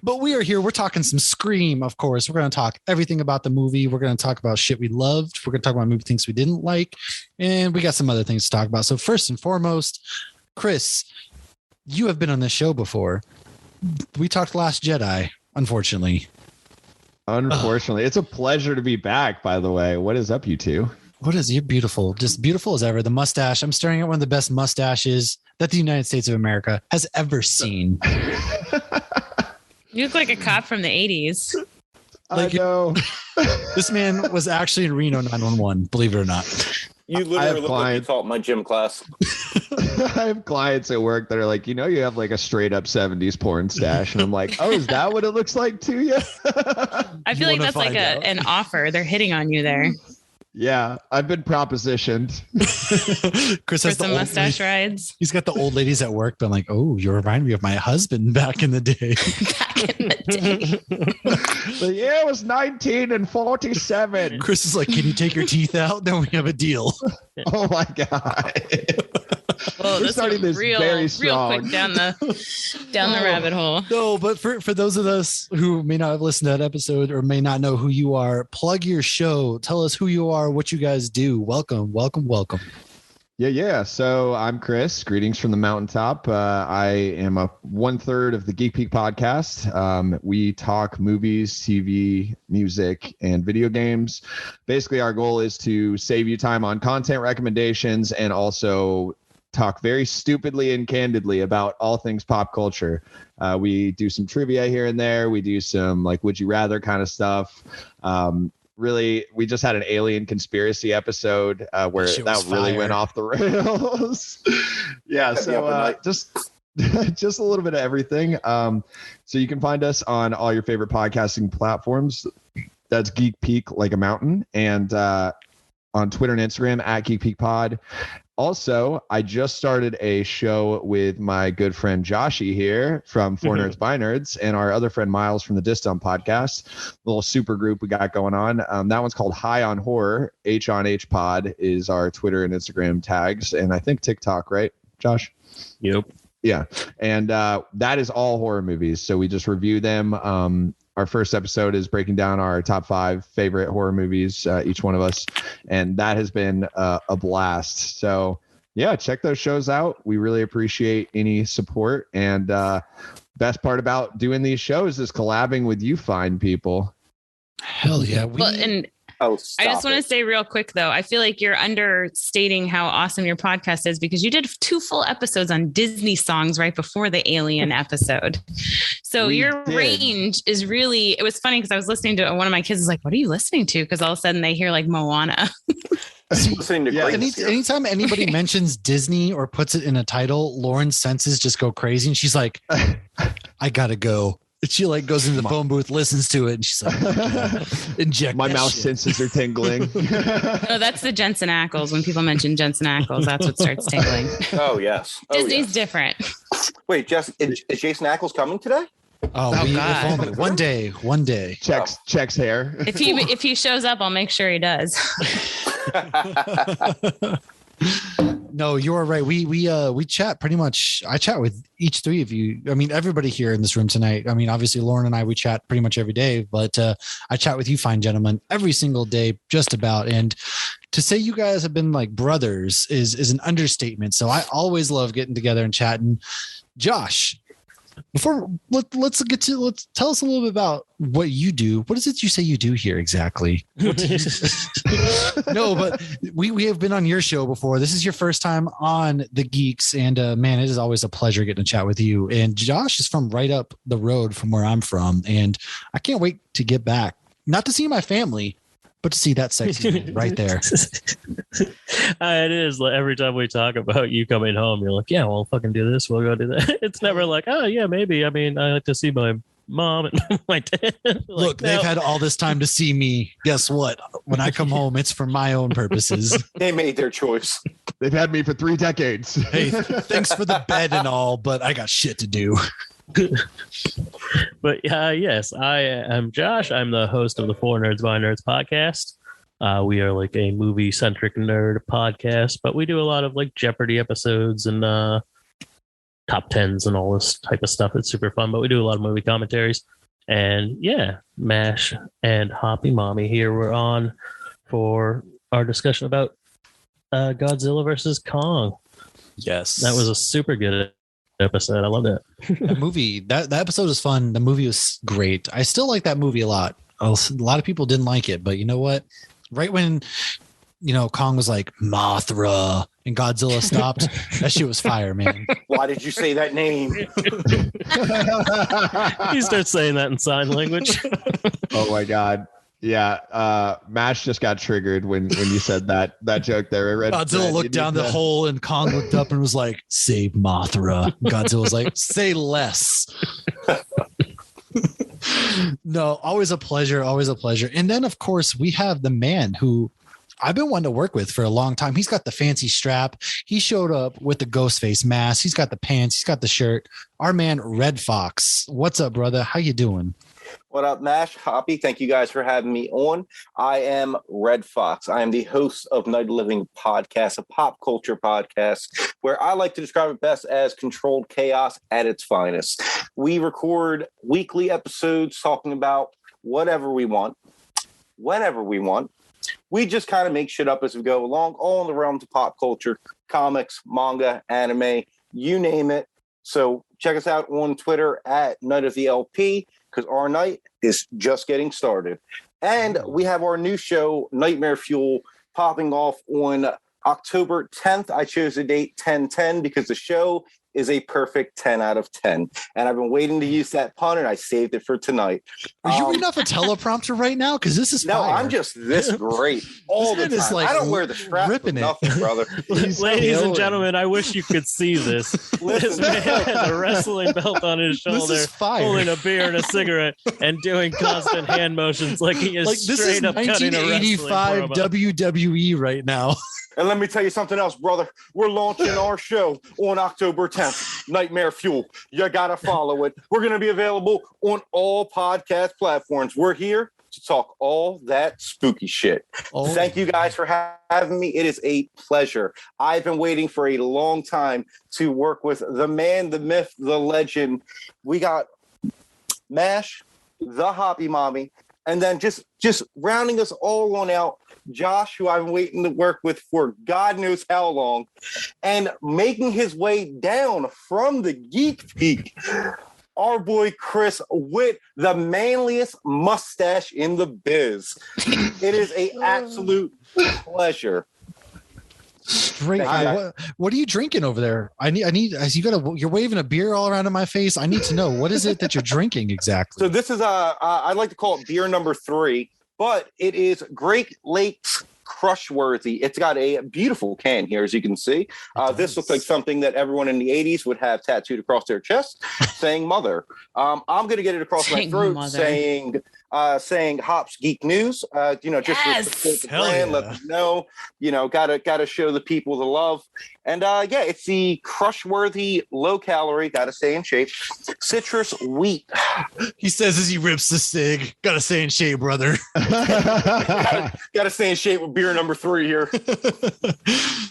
But we are here. We're talking some Scream, of course. We're going to talk everything about the movie. We're going to talk about shit we loved. We're going to talk about movie things we didn't like. And we got some other things to talk about. So first and foremost, Chris, you have been on this show before. We talked Last Jedi, unfortunately. It's a pleasure to be back, by the way. What is up, you two? What is, you're beautiful, just beautiful as ever. The mustache, I'm staring at one of the best mustaches that the United States of America has ever seen. You look like a cop from the 80s. I know. This man was actually in Reno 911, believe it or not. You literally look like you taught my gym class. I have clients at work that are like, you have like a straight up 70s porn stash. And I'm like, oh, is that what it looks like to you? I feel like that's like an offer. They're hitting on you there. Yeah, I've been propositioned. Chris has some mustache rides. He's got the old ladies at work, but I'm like, oh, you remind me of my husband back in the day. Back in the day. The year was 1947. Chris is like, can you take your teeth out? Then we have a deal. Oh my God. Well, we're starting this very strong. Real quick down the rabbit hole. No, but for those of us who may not have listened to that episode or may not know who you are, plug your show. Tell us who you are, what you guys do. Welcome. Yeah. So I'm Chris. Greetings from the mountaintop. I am a 1/3 of the Geek Peak Podcast. We talk movies, TV, music, and video games. Basically, our goal is to save you time on content recommendations and also talk very stupidly and candidly about all things pop culture. We do some trivia here and there. We do some would you rather kind of stuff. Really, we just had an alien conspiracy episode where that really went off the rails. Yeah, so just a little bit of everything. So you can find us on all your favorite podcasting platforms. That's Geek Peak like a mountain, and on Twitter and Instagram at Geek Peak Pod. Also, I just started a show with my good friend Joshy here from Four Nerds by Nerds and our other friend Miles from the Distum Podcast, little super group we got going on. That one's called High on Horror. H on H Pod is our Twitter and Instagram tags, and I think TikTok, right, Josh? Yep. Yeah, and that is all horror movies. So we just review them. Our first episode is breaking down our top 5 favorite horror movies, each one of us. And that has been a blast. So, yeah, check those shows out. We really appreciate any support. And best part about doing these shows is collabing with you fine people. Hell yeah. I just want to say real quick, though, I feel like you're understating how awesome your podcast is because you did 2 full episodes on Disney songs right before the Alien episode. So your range is really, it was funny because I was listening to one of my kids is like, what are you listening to? Because all of a sudden they hear like Moana. Anytime anybody mentions Disney or puts it in a title, Lauren's senses just go crazy. And she's like, I got to go. She goes into the phone booth, listens to it, and she's like, inject. My mouse senses are tingling. No, that's the Jensen Ackles. When people mention Jensen Ackles, that's what starts tingling. Oh, yes. Disney's different. Wait, is Jason Ackles coming today? Oh God. One day. Checks hair. If he shows up, I'll make sure he does. No, you're right. We chat pretty much. I chat with each three of you. I mean, everybody here in this room tonight. I mean, obviously Lauren and I, we chat pretty much every day, but I chat with you fine gentlemen every single day, just about. And to say you guys have been like brothers is an understatement. So I always love getting together and chatting. Josh, before let's tell us a little bit about what you do. What is it you say you do here exactly? No, but we have been on your show before. This is your first time on the Geeks, and man, it is always a pleasure getting to chat with you. And Josh is from right up the road from where I'm from, and I can't wait to get back, not to see my family, but to see that sexy man right there. It is like every time we talk about you coming home, you're like, yeah, we'll fucking do this. We'll go do that. It's never like, oh yeah, maybe. I mean, I like to see my mom and my dad. Look, they've had all this time to see me. Guess what? When I come home, it's for my own purposes. They made their choice. They've had me for 3 decades. Hey, thanks for the bed and all, but I got shit to do. But yes, I am Josh. I'm the host of the Four Nerds by Nerds podcast. We are like a movie centric nerd podcast, but we do a lot of like Jeopardy episodes and top 10s and all this type of stuff. It's super fun, but we do a lot of movie commentaries. And yeah, Mash and Hoppy Mommy here. We're on for our discussion about Godzilla versus Kong. Yes, that was a super good episode. I loved it. The movie, that episode was fun. The movie was great. I still like that movie a lot. A lot of people didn't like it, but you know what? Right when Kong was like Mothra and Godzilla stopped, that shit was fire, man. Why did you say that name? He starts saying that in sign language. Oh my god. Yeah, Mash just got triggered when you said that joke there. Godzilla looked down the hole and Kong looked up and was like, "Save Mothra." Godzilla was like, "Say less." No, always a pleasure. Always a pleasure. And then, of course, we have the man who I've been wanting to work with for a long time. He's got the fancy strap. He showed up with the ghost face mask. He's got the pants. He's got the shirt. Our man, Redfox. What's up, brother? How you doing? What up, Mash? Hoppy, thank you guys for having me on. I am Redfox. I am the host of Night of Living Podcast, a pop culture podcast where I like to describe it best as controlled chaos at its finest. We record weekly episodes talking about whatever we want, whenever we want. We just kind of make shit up as we go along, all in the realms of pop culture, comics, manga, anime, you name it. So check us out on Twitter at Night of the LP, because our night is just getting started. And we have our new show, Nightmare Fuel, popping off on October 10th. I chose the date 10/10 because the show is a perfect 10 out of 10. And I've been waiting to use that pun, and I saved it for tonight. Are you reading off a teleprompter right now? Because this is no, fire. I'm just this great all the time. Like I don't wear the strap for nothing, brother. Ladies and gentlemen, I wish you could see this. This man had a wrestling belt on his shoulder, holding a beer and a cigarette, and doing constant hand motions like he is straight up cutting a wrestling promo. WWE right now. And let me tell you something else, brother. We're launching our show on October 10th, Nightmare Fuel. You got to follow it. We're going to be available on all podcast platforms. We're here to talk all that spooky shit. Oh. Thank you guys for having me. It is a pleasure. I've been waiting for a long time to work with the man, the myth, the legend. We got Mash, the Hoppy Mommy, and then just rounding us all on out, Josh, who I've been waiting to work with for God knows how long, and making his way down from the Geek Peak, our boy Chris with the manliest mustache in the biz. It is an absolute pleasure. Straight. What are you drinking over there? I need. You're waving a beer all around in my face. I need to know, what is it that you're drinking exactly? So this is I like to call it beer number 3. But it is Great Lakes Crushworthy. It's got a beautiful can here, as you can see. This looks like something that everyone in the 80s would have tattooed across their chest, saying mother. I'm going to get it across my throat saying saying Hops Geek News. Just to support the brand, let them know. Gotta show the people the love. And it's the crush-worthy, low-calorie, gotta stay in shape, citrus wheat. He says as he rips the cig, gotta stay in shape, brother. gotta stay in shape with beer number 3 here.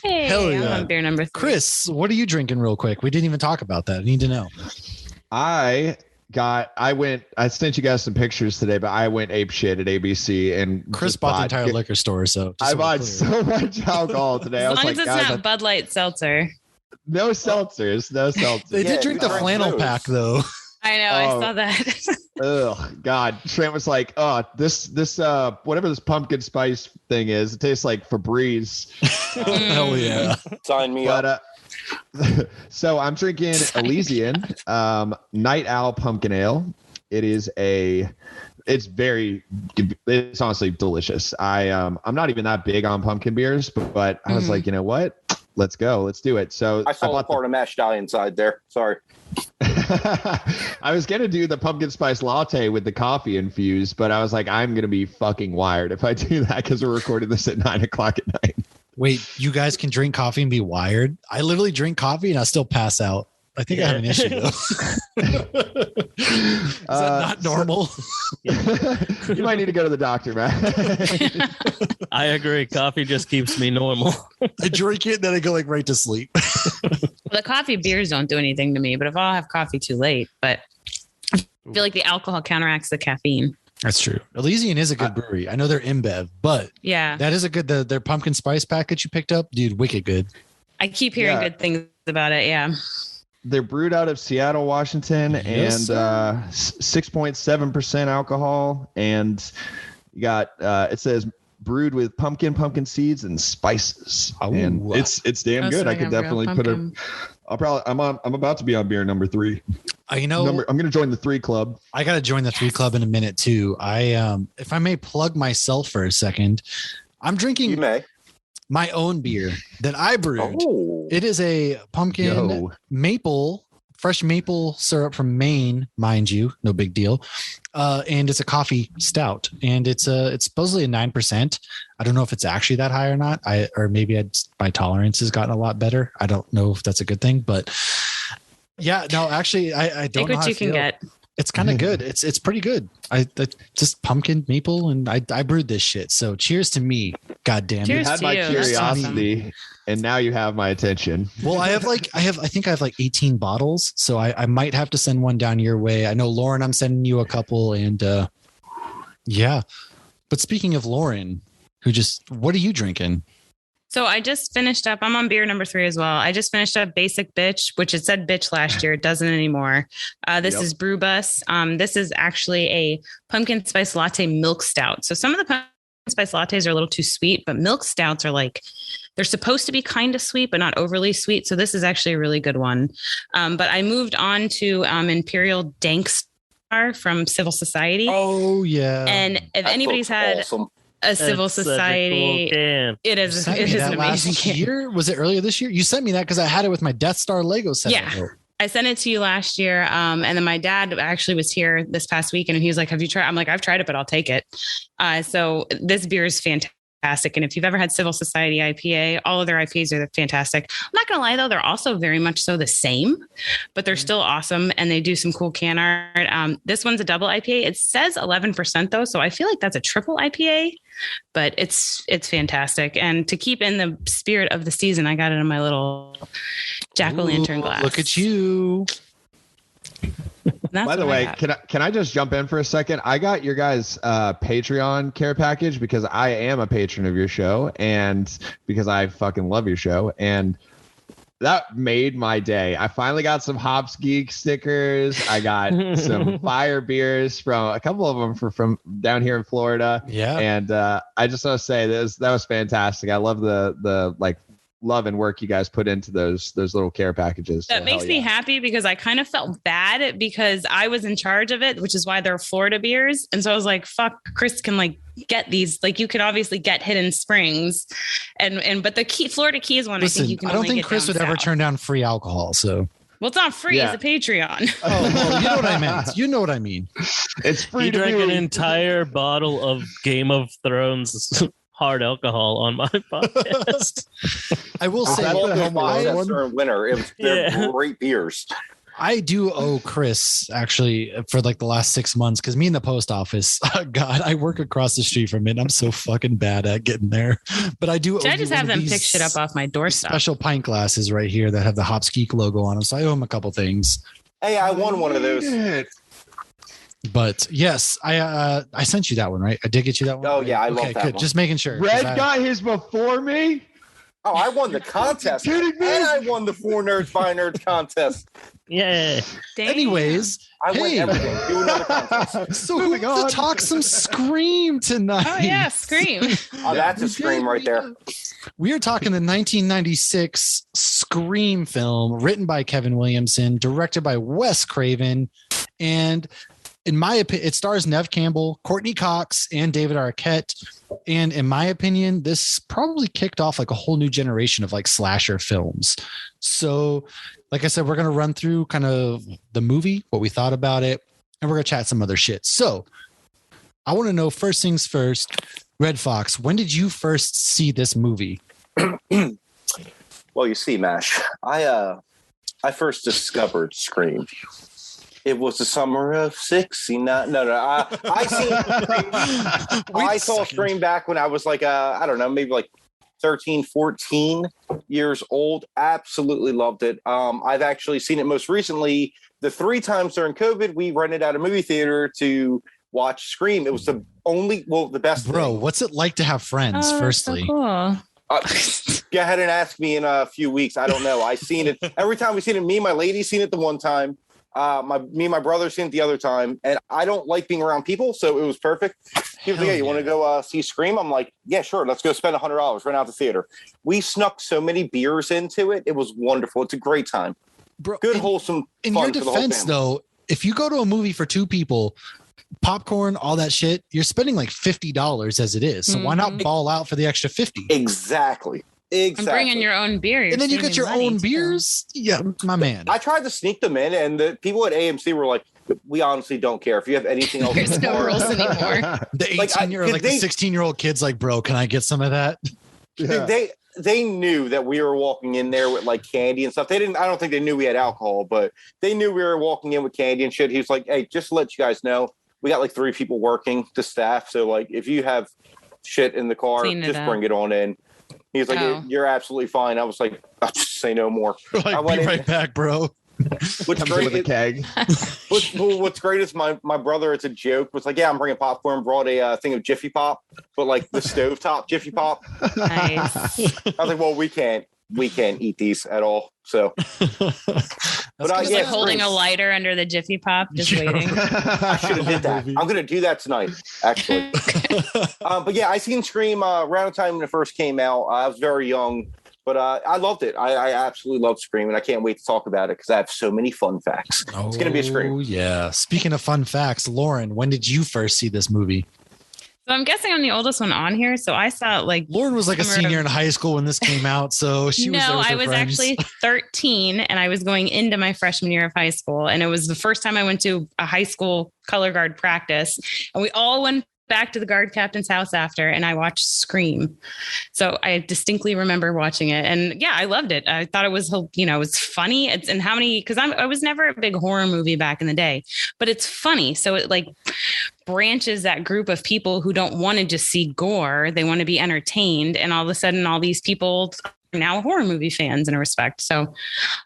Hey, hell yeah. I'm on beer number 3. Chris, what are you drinking real quick? We didn't even talk about that. I need to know. I sent you guys some pictures today, but I went ape shit at ABC and Chris bought the entire liquor store. So I bought so much alcohol today. As long as it's not Bud Light seltzer. No seltzers. They did drink the flannel pack though. I know. I saw that. Oh God. Trent was like, oh, this whatever this pumpkin spice thing is, it tastes like Febreze. Hell yeah. Sign me up. So I'm drinking Elysian Night Owl Pumpkin Ale. It's honestly delicious. I'm not even that big on pumpkin beers, but I was like, you know what? Let's go. Let's do it. So I saw part of mashed dye inside there. Sorry. I was going to do the pumpkin spice latte with the coffee infused, but I was like, I'm going to be fucking wired if I do that because we're recording this at 9:00 at night. Wait, you guys can drink coffee and be wired? I literally drink coffee and I still pass out. I think I have an issue though. Is that not normal? You might need to go to the doctor, man. I agree. Coffee just keeps me normal. I drink it, then I go like right to sleep. The coffee beers don't do anything to me, but if I'll have coffee too late, but I feel like the alcohol counteracts the caffeine. That's true. Elysian is a good brewery. I know they're InBev, but yeah, that is a good, their pumpkin spice pack that you picked up, dude, wicked good. I keep hearing good things about it. Yeah. They're brewed out of Seattle, Washington, and 6.7% alcohol. And you got, it says brewed with pumpkin seeds and spices. Oh, and it's damn good. I could definitely put a, I'm about to be on beer number 3. I'm going to join the 3 club. I got to join the 3 club in a minute too. If I may plug myself for a second, I'm drinking. You may. My own beer that I brewed. Oh. It is a pumpkin fresh maple syrup from Maine, mind you, no big deal. And it's a coffee stout, and it's supposedly a 9%. I don't know if it's actually that high or not. Or maybe my tolerance has gotten a lot better. I don't know if that's a good thing, but yeah, no, actually, I don't know how you can get. It's kind of good. It's pretty good. I just pumpkin maple, and I brewed this shit. So cheers to me. God damn it. You had my curiosity, and now you have my attention. Well, I think I have like 18 bottles, so I might have to send one down your way. I know Lauren, I'm sending you a couple, and yeah. But speaking of Lauren, what are you drinking? So I just finished up. I'm on beer number 3 as well. I just finished up Basic Bitch, which it said bitch last year. It doesn't anymore. This is Brew Bus. This is actually a pumpkin spice latte milk stout. So some of the pumpkin spice lattes are a little too sweet, but milk stouts are they're supposed to be kind of sweet, but not overly sweet. So this is actually a really good one. But I moved on to Imperial Dank Star from Civil Society. Oh yeah. And if anybody's had a Civil Society, it is an amazing year. Was it earlier this year? You sent me that because I had it with my Death Star Lego set. Yeah, I sent it to you last year, and then my dad actually was here this past weekend, and he was like, "Have you tried?" I'm like, "I've tried it, but I'll take it." So this beer is fantastic. And if you've ever had Civil Society IPA, all of their IPAs are fantastic. I'm not going to lie, though, they're also very much so the same, but they're still awesome. And they do some cool can art. This one's a double IPA. It says 11%, though. So I feel like that's a triple IPA, but it's fantastic. And to keep in the spirit of the season, I got it in my little jack-o'-lantern glass. Look at you. By the way, can I just jump in for a second? I got your guys' Patreon care package because I am a patron of your show and because I fucking love your show, and that made my day. I finally got some Hops Geek stickers. I got some fire beers from a couple of them from down here in Florida. Yeah, and I just want to say that was fantastic. I love the love and work you guys put into those little care packages. That makes me happy because I kind of felt bad because I was in charge of it, which is why they're Florida beers. And so I was like, fuck, Chris can get these. You can obviously get Hidden Springs but the Florida Keys one, listen, I think you can I don't think Chris would ever turn down free alcohol. So Well, it's not free. It's a Patreon. Oh, well, you know what I meant. You know what I mean. It's free. He drank an entire bottle of Game of Thrones hard alcohol on my podcast. I will say, winner. They're great beers. I do owe Chris actually for like the last 6 months because me in the post office, God, I work across the street from it. And I'm so fucking bad at getting there, but I do. Should I just have them pick shit up off my doorstep? Special pint glasses right here that have the Hops Geek logo on them, so I owe him a couple things. Hey, I won one of those. But yes, I sent you that one, right? I did get you that one. Oh yeah, I love that good. one. Just making sure. Red got his before me. Oh, I won the contest, and I won the 4 Nerds by Nerds contest. Yeah. Dang. Anyways, I win everything. Do another contest. So who wants to talk some Scream tonight? Oh yeah, Scream. Oh, that's a Scream right there. We are talking the 1996 Scream film written by Kevin Williamson, directed by Wes Craven, and in my opinion, it stars Neve Campbell, Courtney Cox, and David Arquette. And in my opinion, this probably kicked off like a whole new generation of like slasher films. So, like I said, we're going to run through kind of the movie, what we thought about it, and we're going to chat some other shit. So, I want to know first things first, Redfox, when did you first see this movie? Well, you see, Mash, I first discovered Scream. It was the summer of 69. No. I saw Scream back when I was like, I don't know, maybe like 13, 14 years old. Absolutely loved it. I've actually seen it most recently. The 3 times during COVID, we rented out a movie theater to watch Scream. It was the best Bro, thing. What's it like to have friends, firstly? So cool. Go ahead and ask me in a few weeks. I don't know. I seen it. Every time we've seen it, me and my lady seen it the one time. Me and my brother seen it the other time, and I don't like being around people, so it was perfect. He was like, "Hey, you want to go see Scream?" I'm like, "Yeah, sure. Let's go spend $100, rent out the theater." We snuck so many beers into it; it was wonderful. It's a great time. Bro, good, wholesome. In your defense, though, if you go to a movie for 2 people, popcorn, all that shit, you're spending like $50 as it is. So why not ball out for the extra 50? Exactly. And bring in your own beer. And then you get your own beers. Yeah, my man. I tried to sneak them in, and the people at AMC were like, "We honestly don't care if you have anything else." There's no rules anymore. The 16-year-old kid's like, "Bro, can I get some of that?" Yeah. They knew that we were walking in there with like candy and stuff. I don't think they knew we had alcohol, but they knew we were walking in with candy and shit. He was like, "Hey, just to let you guys know, we got like 3 people working, the staff. So like, if you have shit in the car, just bring it on in." He's like, "You're absolutely fine." I was like, "I'll just say no more." Like, I went right back, bro. What's great with a keg. What's great is my brother, it's a joke, was like, "Yeah, I'm bringing popcorn." Brought a thing of Jiffy Pop, but like the stovetop Jiffy Pop. Nice. I was like, "Well, we can't eat these at all." So, but like holding a lighter under the Jiffy Pop, just waiting. I should have did that. I'm gonna do that tonight, actually. But yeah, I seen Scream around the time when it first came out. I was very young, but I loved it. I absolutely love Scream, and I can't wait to talk about it because I have so many fun facts. It's gonna be a Scream. Oh yeah. Speaking of fun facts, Lauren, when did you first see this movie? So I'm guessing I'm the oldest one on here. So I saw it like Lauren was like a senior in high school when this came out. So she was there with her friends. Actually 13 and I was going into my freshman year of high school. And it was the first time I went to a high school color guard practice. And we all went back to the guard captain's house after, and I watched Scream. So I distinctly remember watching it, and yeah, I loved it. I thought it was, it was funny. Because I was never a big horror movie back in the day, but it's funny. So it like branches that group of people who don't want to just see gore. They want to be entertained. And all of a sudden, all these people are now horror movie fans in a respect. So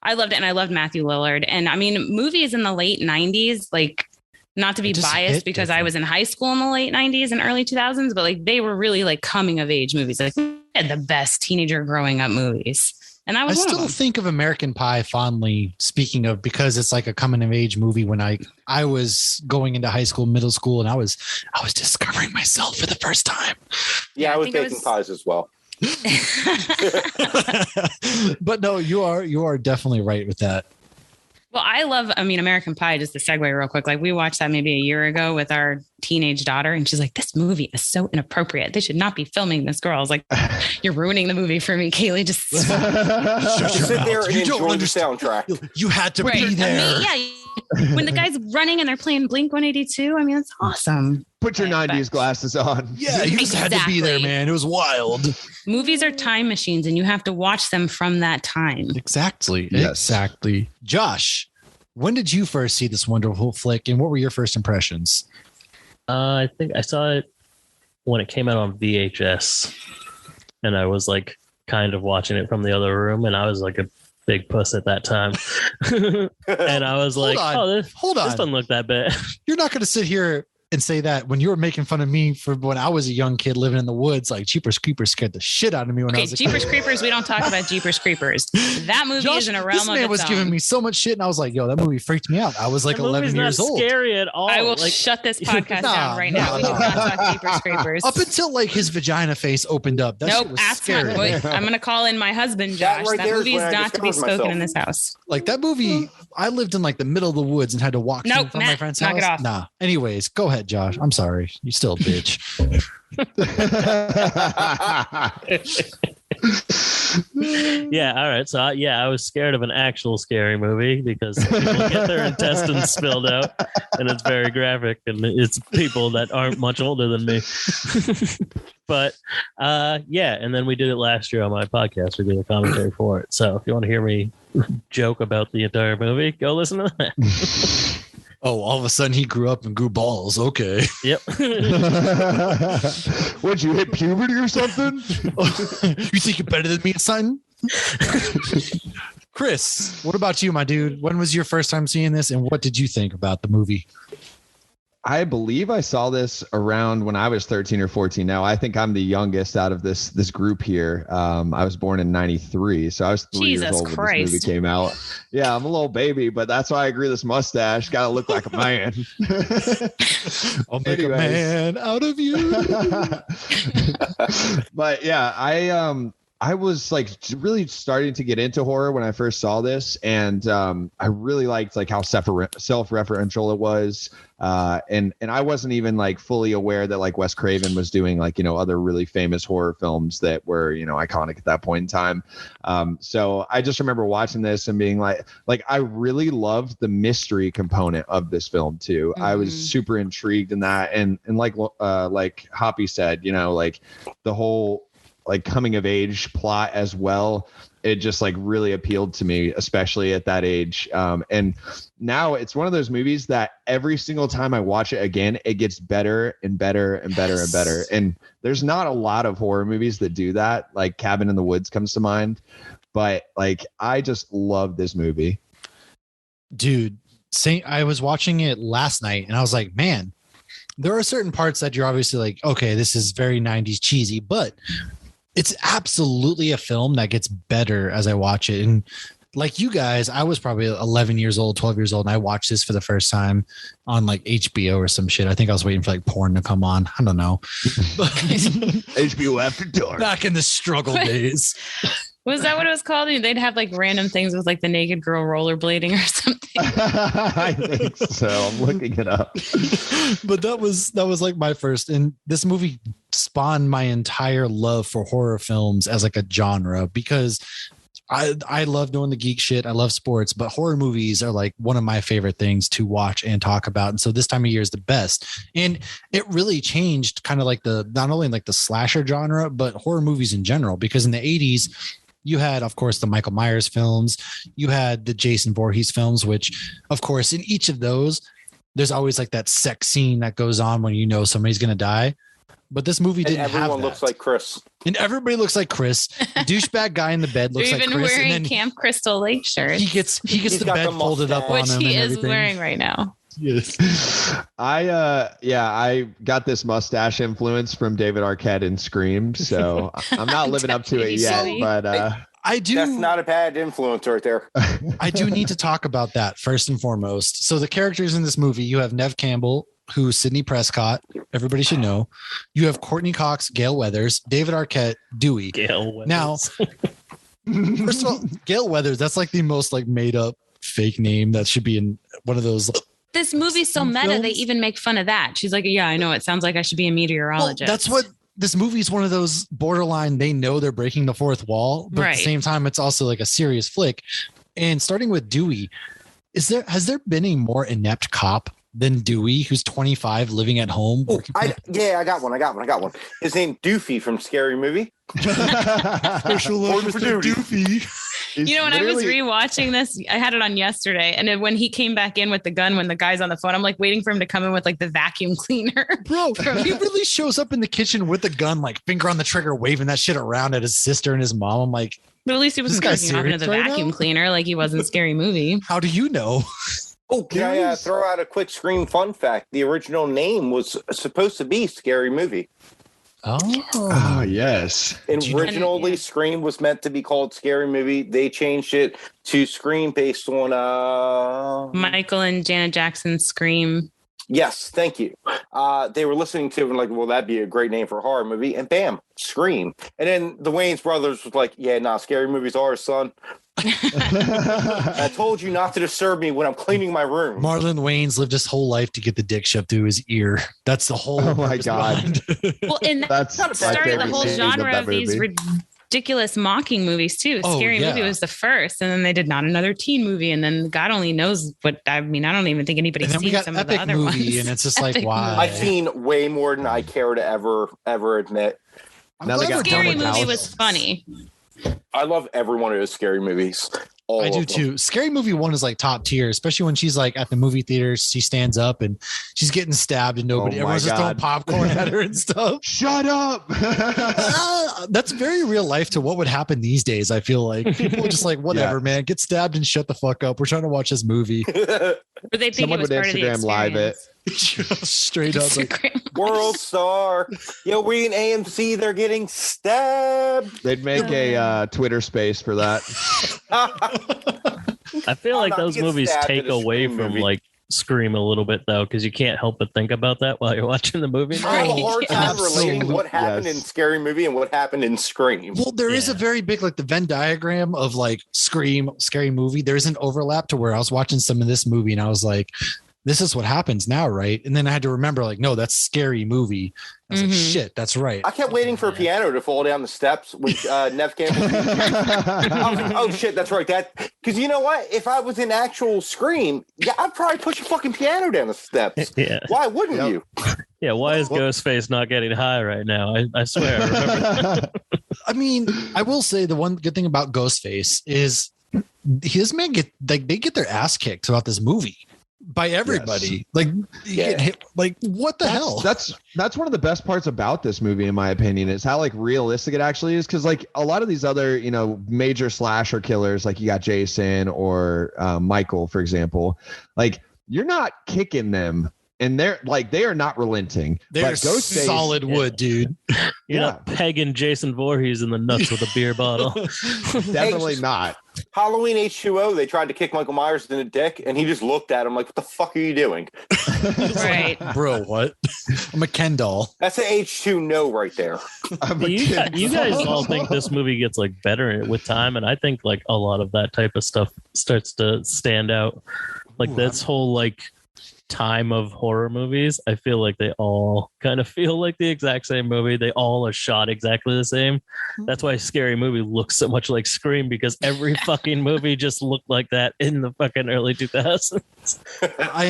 I loved it. And I loved Matthew Lillard. And I mean, movies in the late 90s, like, not to be biased because I was in high school in the late 90s and early 2000s, but like they were really like coming of age movies, like the best teenager growing up movies. And I still think of American Pie fondly, speaking of, because it's like a coming of age movie when I was going into high school, middle school, and I was discovering myself for the first time. Yeah, I was baking pies as well. But no, you are definitely right with that. Well, I mean, American Pie, just to segue real quick. Like we watched that maybe a year ago with our teenage daughter and she's like, this movie is so inappropriate. They should not be filming this girl. I was like, you're ruining the movie for me, Kaylee. Just sit there and enjoy the soundtrack. You had to be there. When the guy's running and they're playing Blink 182, I mean, that's awesome. Put your 90s glasses on. Yeah, you just had to be there, man. It was wild. Movies are time machines and you have to watch them from that time. Exactly. Yes. Exactly. Josh, when did you first see this wonderful flick and what were your first impressions? I think I saw it when it came out on VHS and I was like kind of watching it from the other room and I was like a big puss at that time. And I was like, this doesn't look that bad. You're not going to sit here and say that when you were making fun of me for when I was a young kid living in the woods, like Jeepers Creepers scared the shit out of me when I was a kid. Jeepers Creepers, we don't talk about Jeepers Creepers. That movie is in a realm of its own. This man was giving me so much shit and I was like, yo, that movie freaked me out. I was like 11 years old. Scary at all. I will shut this podcast down right now. We do not talk Jeepers Creepers. Up until like his vagina face opened up. That shit was scary. I'm going to call in my husband, Josh. That movie is not to be spoken in this house. Like that movie, I lived in like the middle of the woods and had to walk from my friend's house. Knock it off. Nah. Anyways, go ahead, Josh. I'm sorry. You still a bitch. Yeah, all right. So I was scared of an actual scary movie because people get their intestines spilled out and it's very graphic and it's people that aren't much older than me. But and then we did it last year on my podcast. We did a commentary for it. So if you want to hear me joke about the entire movie, go listen to that. Oh, all of a sudden he grew up and grew balls. Okay. Yep. Would you hit puberty or something? You think you're better than me at something? Chris, what about you, my dude? When was your first time seeing this and what did you think about the movie? I believe I saw this around when I was 13 or 14. Now, I think I'm the youngest out of this group here. I was born in 93, so I was 3 years old when this movie came out. Yeah, I'm a little baby, but that's why I grew this mustache. Got to look like a man. I'll make a man out of you. But yeah, I was like really starting to get into horror when I first saw this. And I really liked like how self-referential it was. And I wasn't even like fully aware that like Wes Craven was doing like, other really famous horror films that were, iconic at that point in time. So I just remember watching this and being like I really loved the mystery component of this film too. Mm-hmm. I was super intrigued in that. And like Hoppy said, like the whole like coming of age plot as well. It just like really appealed to me, especially at that age. And now it's one of those movies that every single time I watch it again, it gets better and better and better and better. And there's not a lot of horror movies that do that. Like Cabin in the Woods comes to mind, but like, I just love this movie. Dude, I was watching it last night and I was like, man, there are certain parts that you're obviously like, okay, this is very 90s cheesy, but it's absolutely a film that gets better as I watch it. And like you guys, I was probably 11 years old, 12 years old. And I watched this for the first time on like HBO or some shit. I think I was waiting for like porn to come on. I don't know. HBO After Dark. Back in the struggle days. Was that what it was called? They'd have like random things with like the naked girl rollerblading or something. I think so. I'm looking it up. But that was like my first. And this movie spawned my entire love for horror films as like a genre because I love doing the geek shit. I love sports, but horror movies are like one of my favorite things to watch and talk about. And so this time of year is the best. And it really changed kind of like not only like the slasher genre, but horror movies in general, because in the 80s, you had, of course, the Michael Myers films. You had the Jason Voorhees films, which, of course, in each of those, there's always like that sex scene that goes on when somebody's going to die. But this movie didn't have that. Everyone looks like Chris. And everybody looks like Chris. The douchebag guy in the bed looks like Chris. They're even wearing Camp Crystal Lake shirts. He gets the bed folded up on him. Which he is wearing right now. Yes. I got this mustache influence from David Arquette in Scream, so I'm not living up to it yet, but I do. That's not a bad influence right there. I do need to talk about that first and foremost. So the characters in this movie, you have Neve Campbell, who's Sidney Prescott. Everybody should know. You have Courtney Cox, Gale Weathers, David Arquette, Dewey. Gale Weathers. Now, first of all, Gale Weathers, that's like the most like made up fake name that should be in one of those. This movie's so meta, films. They even make fun of that. She's like, yeah, I know. It sounds like I should be a meteorologist. Well, that's what this movie's one of those borderline. They know they're breaking the fourth wall, but at the same time, it's also like a serious flick. And starting with Dewey, has there been a more inept cop than Dewey, who's 25, living at home? I got one. His name Doofy from Scary Movie. Special order for Doofy. You know, when I was rewatching this, I had it on yesterday, and then when he came back in with the gun, when the guy's on the phone, I'm like waiting for him to come in with like the vacuum cleaner. Bro, he really shows up in the kitchen with the gun, like finger on the trigger, waving that shit around at his sister and his mom. I'm like, but at least he wasn't jerking off into the vacuum cleaner like he was in Scary Movie. How do you know? Oh, can I throw out a quick Scream fun fact? The original name was supposed to be Scary Movie. Oh, yes. And originally, Scream was meant to be called Scary Movie. They changed it to Scream based on Michael and Janet Jackson's Scream. Yes, thank you. They were listening to it and like, well, that'd be a great name for a horror movie. And bam, Scream. And then the Wayans brothers was like, yeah, nah, Scary Movie's ours, son. I told you not to disturb me when I'm cleaning my room. Marlon Wayans lived his whole life to get the dick shoved through his ear. That's the whole. Oh my god! Well, and that started the whole genre of these ridiculous mocking movies too. Scary Movie was the first, and then they did Not Another Teen Movie, and then God only knows what I mean. I don't even think anybody's seen some of the other movie, ones. And it's just like, wow. I've seen way more than I care to ever admit. Now Scary Movie was funny. I love every one of those Scary Movies. I do too. Scary Movie 1 is like top tier, especially when she's like at the movie theater. She stands up and she's getting stabbed, and everyone's just throwing popcorn at her and stuff. Shut up! That's very real life to what would happen these days. I feel like people are just like, whatever, man, get stabbed and shut the fuck up. We're trying to watch this movie. But they think someone would Instagram live it. Straight up, like, World Star. Yo, we in AMC, they're getting stabbed. They'd make a Twitter space for that. I feel like those movies take away from like Scream a little bit though, because you can't help but think about that while you're watching the movie. I have a hard time relating what happened in Scary Movie and what happened in Scream. Well, there is a very big, like the Venn diagram of like Scream, Scary Movie. There is an overlap to where I was watching some of this movie and I was like, this is what happens now, right? And then I had to remember, like, no, that's Scary Movie. I was like, shit, that's right. I kept waiting for a piano to fall down the steps, which Nev Campbell. I was like, oh shit, that's right. That because you know what? If I was in actual Scream, I'd probably push a fucking piano down the steps. Yeah. Why wouldn't you? Yeah, why is Ghostface not getting high right now? I swear. I remember. I mean, I will say the one good thing about Ghostface is his man they get their ass kicked throughout this movie. By everybody. Yes. Like what the hell? That's one of the best parts about this movie, in my opinion, is how like realistic it actually is. Because like a lot of these other, major slasher killers, like you got Jason or Michael, for example, like you're not kicking them. And they are not relenting. They're solid wood, dude. You're not pegging Jason Voorhees in the nuts with a beer bottle. Definitely not. Halloween H2O, they tried to kick Michael Myers in the dick, and he just looked at him like, what the fuck are you doing? Right. Bro, what? I'm a Ken doll. That's an H2 no right there. You guys all think this movie gets like better with time, and I think like a lot of that type of stuff starts to stand out. Like this whole like time of horror movies, I feel like they all kind of feel like the exact same movie. They all are shot exactly the same. That's why Scary Movie looks so much like Scream, because every fucking movie just looked like that in the fucking early 2000s. I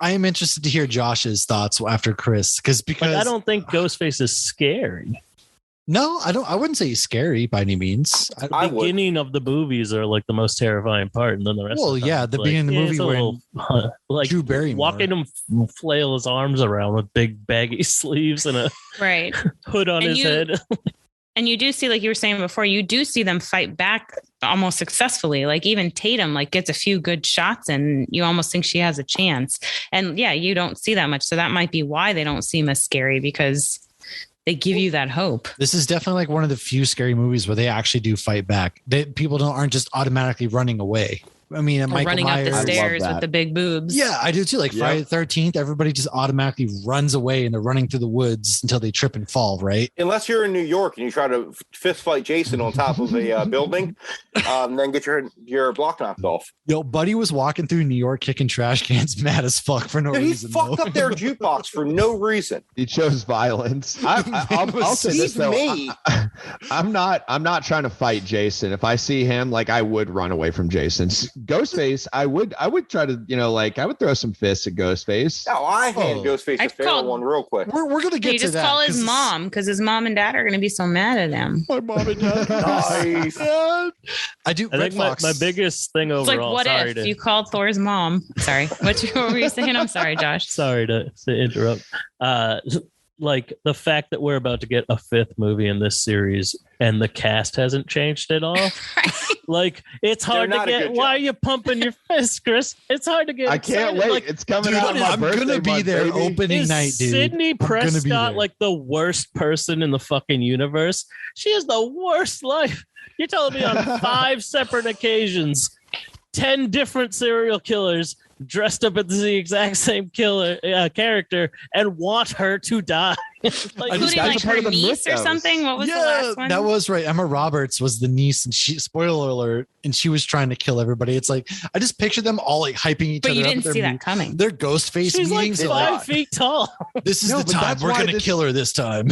am interested to hear Josh's thoughts after Chris, because I don't think Ghostface is scary. No, I wouldn't say he's scary by any means. The beginning of the movies are like the most terrifying part, and then the rest. Well, the beginning of the movie where like Drew Barrymore walking him flail his arms around with big baggy sleeves and a hood on his head. And you do see, like you were saying before, you do see them fight back almost successfully. Like even Tatum like gets a few good shots and you almost think she has a chance. And you don't see that much. So that might be why they don't seem as scary, because they give you that hope. This is definitely like one of the few scary movies where they actually do fight back. People aren't just automatically running away. I mean, and Michael running Myers, up the stairs with the big boobs. Yeah, I do too. Like Friday the 13th, everybody just automatically runs away and they're running through the woods until they trip and fall, right? Unless you're in New York and you try to fist fight Jason on top of a building, then get your block knocked off. Yo, Buddy was walking through New York kicking trash cans mad as fuck for no reason. He fucked up their jukebox for no reason. He chose violence. I'll say this though. I'm not trying to fight Jason. If I see him, like, I would run away from Jason. Ghostface, I would try to, I would throw some fists at Ghostface. Oh, I hand Ghostface a fair one real quick. We're gonna get to that. Just call his mom, because his mom and dad are gonna be so mad at him. My mom and dad. Nice. I do. I think my biggest thing overall. It's like, what if you called Thor's mom? Sorry, what were you saying? I'm sorry, Josh. Sorry to interrupt. Like the fact that we're about to get a 5th movie in this series and the cast hasn't changed at all. Right. Like, it's hard to get. Why are you pumping your fist, Chris? It's hard to get. I can't wait. Like, it's coming out. I'm gonna be there opening night, dude. Sidney Prescott, like the worst person in the fucking universe. She has the worst life. You're telling me on 5 separate occasions, 10 different serial killers dressed up as the exact same character and want her to die. Like, including like her niece or something. What was the last one? That was right. Emma Roberts was the niece, and she, spoiler alert, and she was trying to kill everybody. It's like, I just picture them all like hyping each other up. But you didn't see that coming. Their ghost face meetings. She's like 5 feet tall. This is the time we're going to kill her this time.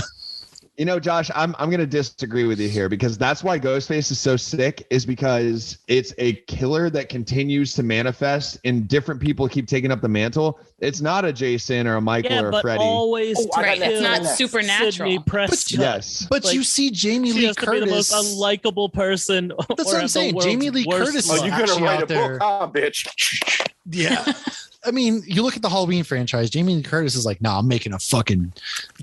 Josh, I'm going to disagree with you here, because that's why Ghostface is so sick, is because it's a killer that continues to manifest and different people keep taking up the mantle. It's not a Jason or a Michael or a Freddy. Always right. It's not supernatural. Yes. But you see Jamie Lee Curtis. To be the most unlikable person. That's what I'm saying. Jamie Lee Curtis is actually out there. Bitch. Yeah. I mean, you look at the Halloween franchise, Jamie Lee Curtis is like, nah, I'm making a fucking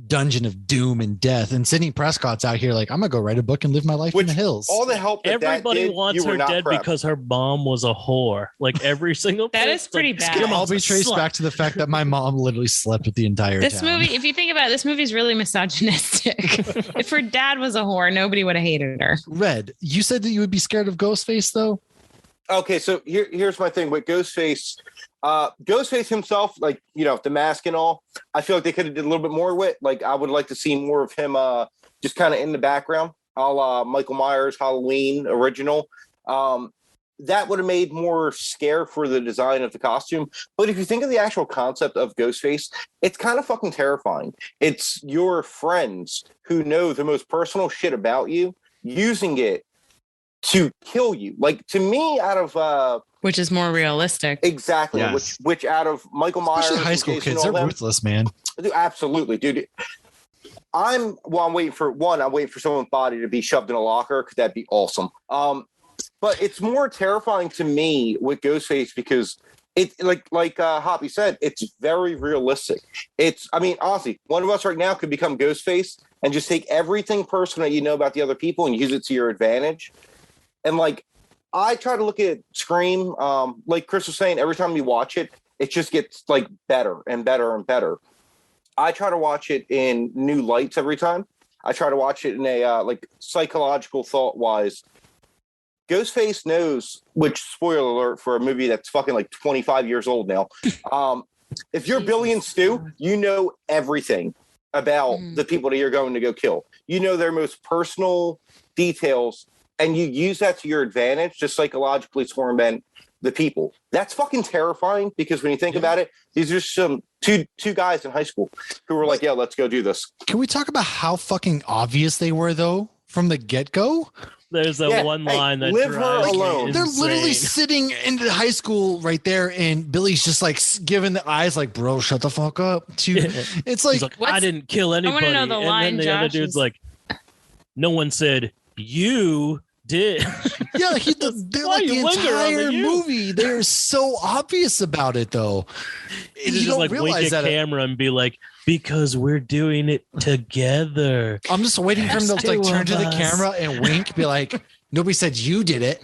dungeon of doom and death. And Sidney Prescott's out here like, I'm going to go write a book and live my life in the hills. All the help that everybody wants her dead because her mom was a whore. Like every single That is pretty bad. It all be traced back to the fact that my mom literally slept with the entire This town. movie, if you think about it, this movie is really misogynistic. If her dad was a whore, nobody would have hated her. Red, you said that you would be scared of Ghostface, though? Okay, so here's my thing with Ghostface. Ghostface himself, like, the mask and all, I feel like they could have did a little bit more with. Like, I would like to see more of him just kind of in the background, a la Michael Myers, Halloween original. That would have made more scare for the design of the costume. But if you think of the actual concept of Ghostface, it's kind of fucking terrifying. It's your friends who know the most personal shit about you using it to kill you. Like, to me, out of which is more realistic. Exactly. Yes. Which out of Michael Myers, especially high school kids, they're ruthless, man. Dude, absolutely, dude. I'm waiting for someone's body to be shoved in a locker, because that'd be awesome. But it's more terrifying to me with Ghostface because it, like Hoppy said, it's very realistic. Honestly, one of us right now could become Ghostface and just take everything personal that you know about the other people and use it to your advantage. And like, I try to look at Scream, like Chris was saying, every time you watch it, it just gets like better and better and better. I try to watch it in new lights every time. I try to watch it in a like psychological thought wise. Ghostface knows, which, spoiler alert for a movie that's fucking like 25 years old now. If you're Billy and Stu, you know everything about the people that you're going to go kill. You know their most personal details, and you use that to your advantage to psychologically torment the people. That's fucking terrifying, because when you think about it, these are some two guys in high school who were like, yeah, let's go do this. Can we talk about how fucking obvious they were, though, from the get-go? There's one line that live her alone. They're literally sitting in the high school right there, and Billy's just like giving the eyes like, bro, shut the fuck up. It's like, I didn't kill anybody. I want to know the line, and then the Josh, other dude's like, no one said you did. Yeah, they're like the entire movie. They're so obvious about it, though. You just like wink at camera and be like, because we're doing it together. I'm just waiting for him to like turn to the camera and wink, be like, nobody said you did it.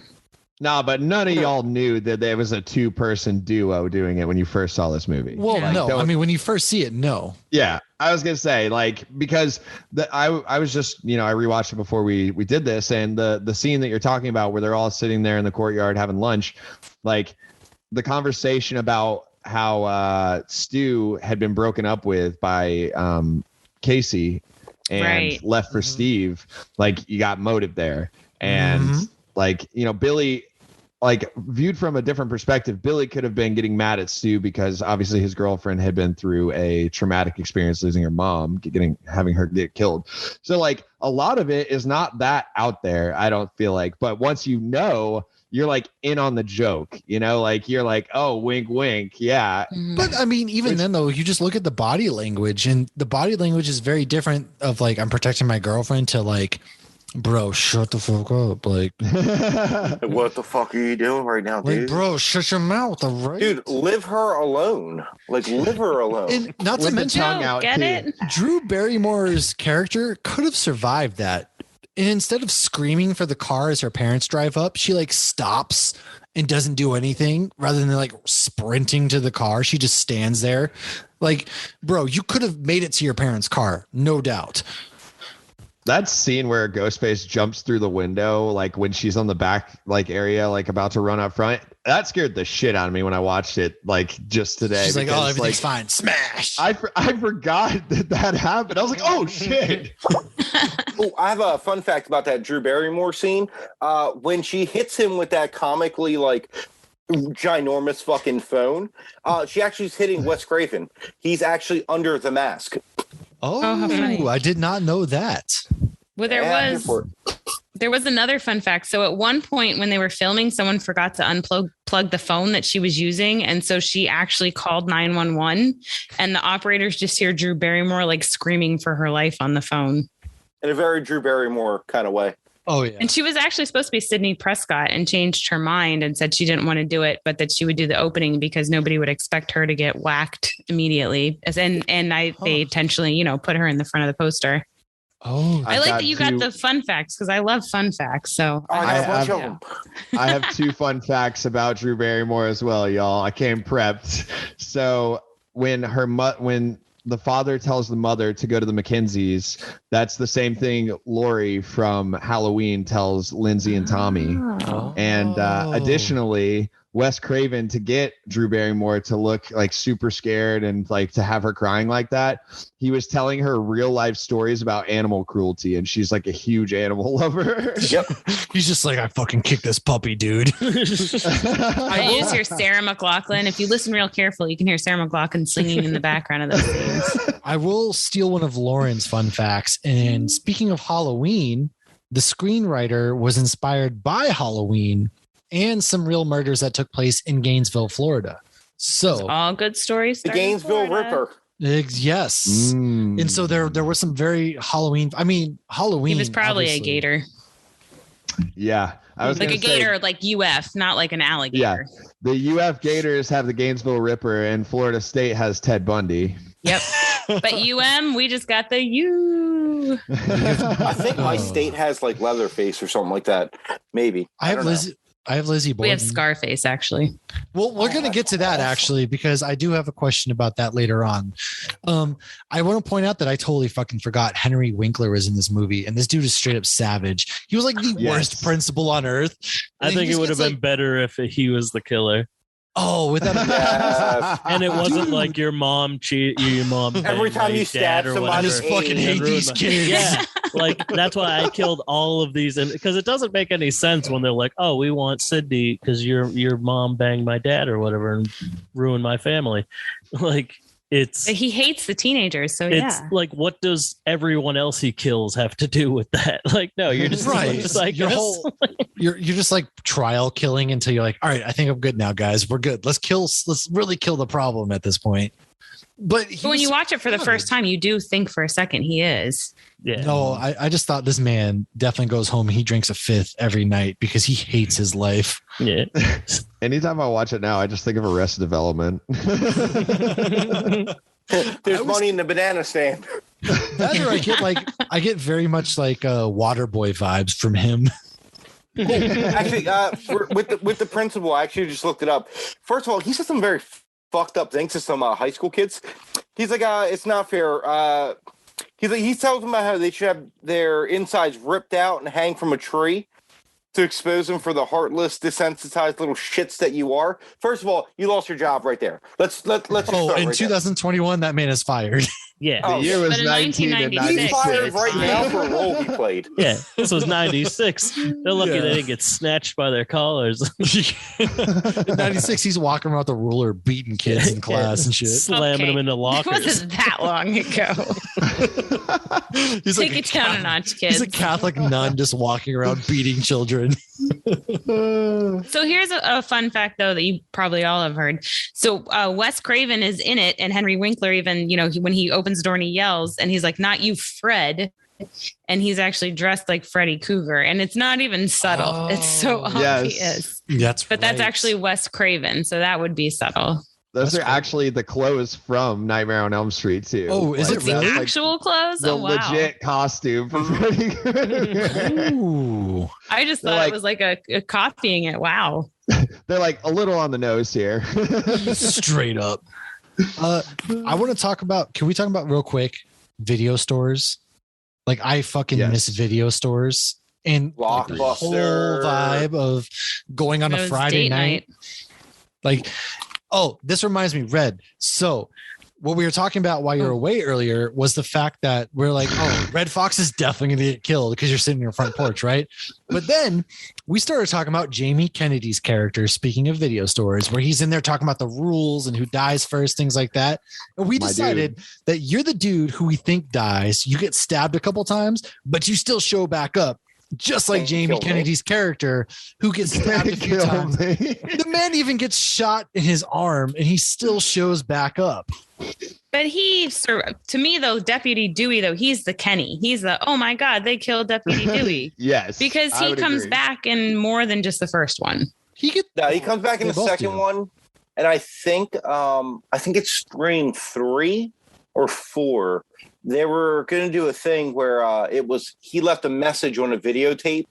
Nah, but none of y'all knew that there was a 2-person duo doing it when you first saw this movie. Well, no. I mean, when you first see it, no. Yeah. I was gonna say, like, because I was just, I rewatched it before we did this, and the scene that you're talking about where they're all sitting there in the courtyard having lunch, like the conversation about how Stu had been broken up with by Casey and left for Steve, like you got motive there. And like, Billy, like viewed from a different perspective, Billy could have been getting mad at Stu because obviously his girlfriend had been through a traumatic experience, losing her mom, having her get killed. So like a lot of it is not that out there, I don't feel like. But once you're like in on the joke, like you're like, oh, wink, wink. Yeah. But I mean, even then though, you just look at the body language, and the body language is very different of like, I'm protecting my girlfriend to like, bro, shut the fuck up. Like, what the fuck are you doing right now, dude? Like, bro, shut your mouth, all right? Dude, leave her alone. Like, leave her alone. And not to mention, Drew Barrymore's character could have survived that. And instead of screaming for the car as her parents drive up, she like stops and doesn't do anything rather than like sprinting to the car. She just stands there. Like, bro, you could have made it to your parents' car, no doubt. That scene where Ghostface jumps through the window, like when she's on the back like area, like about to run up front, that scared the shit out of me when I watched it like just today. She's like, oh, everything's fine. Smash. I forgot that happened. I was like, oh shit. Oh, I have a fun fact about that Drew Barrymore scene. When she hits him with that comically like ginormous fucking phone, she actually is hitting Wes Craven. He's actually under the mask. Oh, I did not know that. Well, there was another fun fact. So at one point when they were filming, someone forgot to unplug the phone that she was using. And so she actually called 911, and the operators just hear Drew Barrymore like screaming for her life on the phone. In a very Drew Barrymore kind of way. Oh, yeah. And she was actually supposed to be Sidney Prescott and changed her mind and said she didn't want to do it, but that she would do the opening because nobody would expect her to get whacked immediately. And they intentionally, put her in the front of the poster. Oh, I like that you got the fun facts because I love fun facts. So I have two fun facts about Drew Barrymore as well, y'all. I came prepped. So when the father tells the mother to go to the Mackenzies, that's the same thing Laurie from Halloween tells Lindsay and Tommy. Oh. And additionally, Wes Craven, to get Drew Barrymore to look like super scared and like to have her crying like that, he was telling her real life stories about animal cruelty, and she's like a huge animal lover. Yep. He's just like, I fucking kicked this puppy, dude. I just hear Sarah McLachlan. If you listen real careful, you can hear Sarah McLachlan singing in the background of those scenes. I will steal one of Lauren's fun facts. And speaking of Halloween, the screenwriter was inspired by Halloween and some real murders that took place in Gainesville, Florida. So all good stories. The Gainesville Ripper. Yes. And so there were some very Halloween. He was probably obviously a gator. Yeah. I was like a gator, like UF, not like an alligator. Yeah. The UF Gators have the Gainesville Ripper, and Florida State has Ted Bundy. Yep. But we just got the U. I think my state has like Leatherface or something like that. Maybe. I have Lizzie Borden. We have Scarface, actually. Well, we're going to get to that, actually, because I do have a question about that later on. I want to point out that I totally fucking forgot Henry Winkler was in this movie, and this dude is straight up savage. He was like the worst principal on earth. I think it would have been better if he was the killer. Oh, without yes. And it wasn't like your mom every time you stab somebody. I just fucking hate these kids. Yeah, like that's why I killed all of these, and because it doesn't make any sense when they're like, "Oh, we want Sidney because your mom banged my dad or whatever and ruined my family." Like he hates the teenagers, so it's like, what does everyone else he kills have to do with that? Like, no, you're just right. Just like you're just like trial killing until you're like, all right, I think I'm good now, guys. We're good. Let's really kill the problem at this point. But when you watch it for the first time, you do think for a second he is. Yeah. No, I just thought this man definitely goes home and he drinks a fifth every night because he hates his life. Yeah. Anytime I watch it now, I just think of Arrested Development. There's money in the banana stand. That's where I get very much like Waterboy vibes from him. Actually, with the principal, I actually just looked it up. First of all, he said some very fucked up things to some high school kids. He's like, it's not fair. He tells them about how they should have their insides ripped out and hang from a tree to expose them for the heartless, desensitized little shits that you are. First of all, you lost your job right there. Let's. In 2021, that man is fired. Yeah, the year was 1996. He's fired right now for a role he played. Yeah, this was 96. They're lucky they didn't get snatched by their collars. In 96, he's walking around with a ruler, beating kids in class and shit, slamming them into lockers. It wasn't that long ago. Take it down a notch, kids. He's a Catholic nun just walking around beating children. So here's a fun fact, though, that you probably all have heard. So Wes Craven is in it, and Henry Winkler even, when he opens the door and he yells, and he's like, "Not you, Fred." And he's actually dressed like Freddy Krueger, and it's not even subtle. Oh, it's so obvious. But that's actually Wes Craven, so that would be subtle. Those are actually the clothes from Nightmare on Elm Street too. Oh, is it really? The actual clothes? The legit costume for Freddy Krueger. Ooh. I just thought it was like a copying it. Wow. They're like a little on the nose here. Straight up. I want to talk about, can we talk about real quick video stores? Like, I fucking miss video stores and like, the whole vibe of going on a Friday night. Like, oh, this reminds me, Red. So what we were talking about while you were away earlier was the fact that we're like, oh, Redfox is definitely going to get killed because you're sitting in your front porch, right? But then we started talking about Jamie Kennedy's character, speaking of video stores, where he's in there talking about the rules and who dies first, things like that. And we decided that you're the dude who we think dies. You get stabbed a couple times, but you still show back up. Just like Jamie Kennedy's character, who gets stabbed a few times. The man even gets shot in his arm, and he still shows back up. But to me, though, Deputy Dewey, though, he's the Kenny. He's the, oh my God, they killed Deputy Dewey. Yes. Because he comes back in more than just the first one. He comes back in the second one. And I think it's Scream 3 or 4. They were going to do a thing where he left a message on a videotape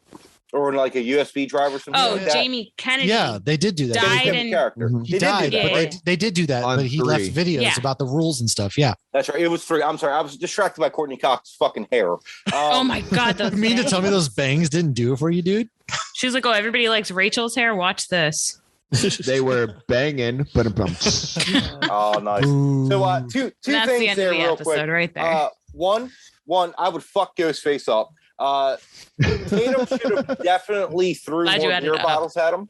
or on like a USB drive or something. Oh, like that. Jamie Kennedy. Yeah, they did do that. Died in character. He died, but they did do that. But he left videos about the rules and stuff. Yeah, that's right. It was 3. I'm sorry, I was distracted by Courtney Cox's fucking hair. Oh my God! You mean to tell me those bangs didn't do it for you, dude? She's like, oh, everybody likes Rachel's hair. Watch this. They were banging, but oh, nice. Ooh. So, two that's things the end there, of the real episode, quick. Right there. One, I would fuck Ghostface up. Tatum should have definitely threw more beer bottles at him.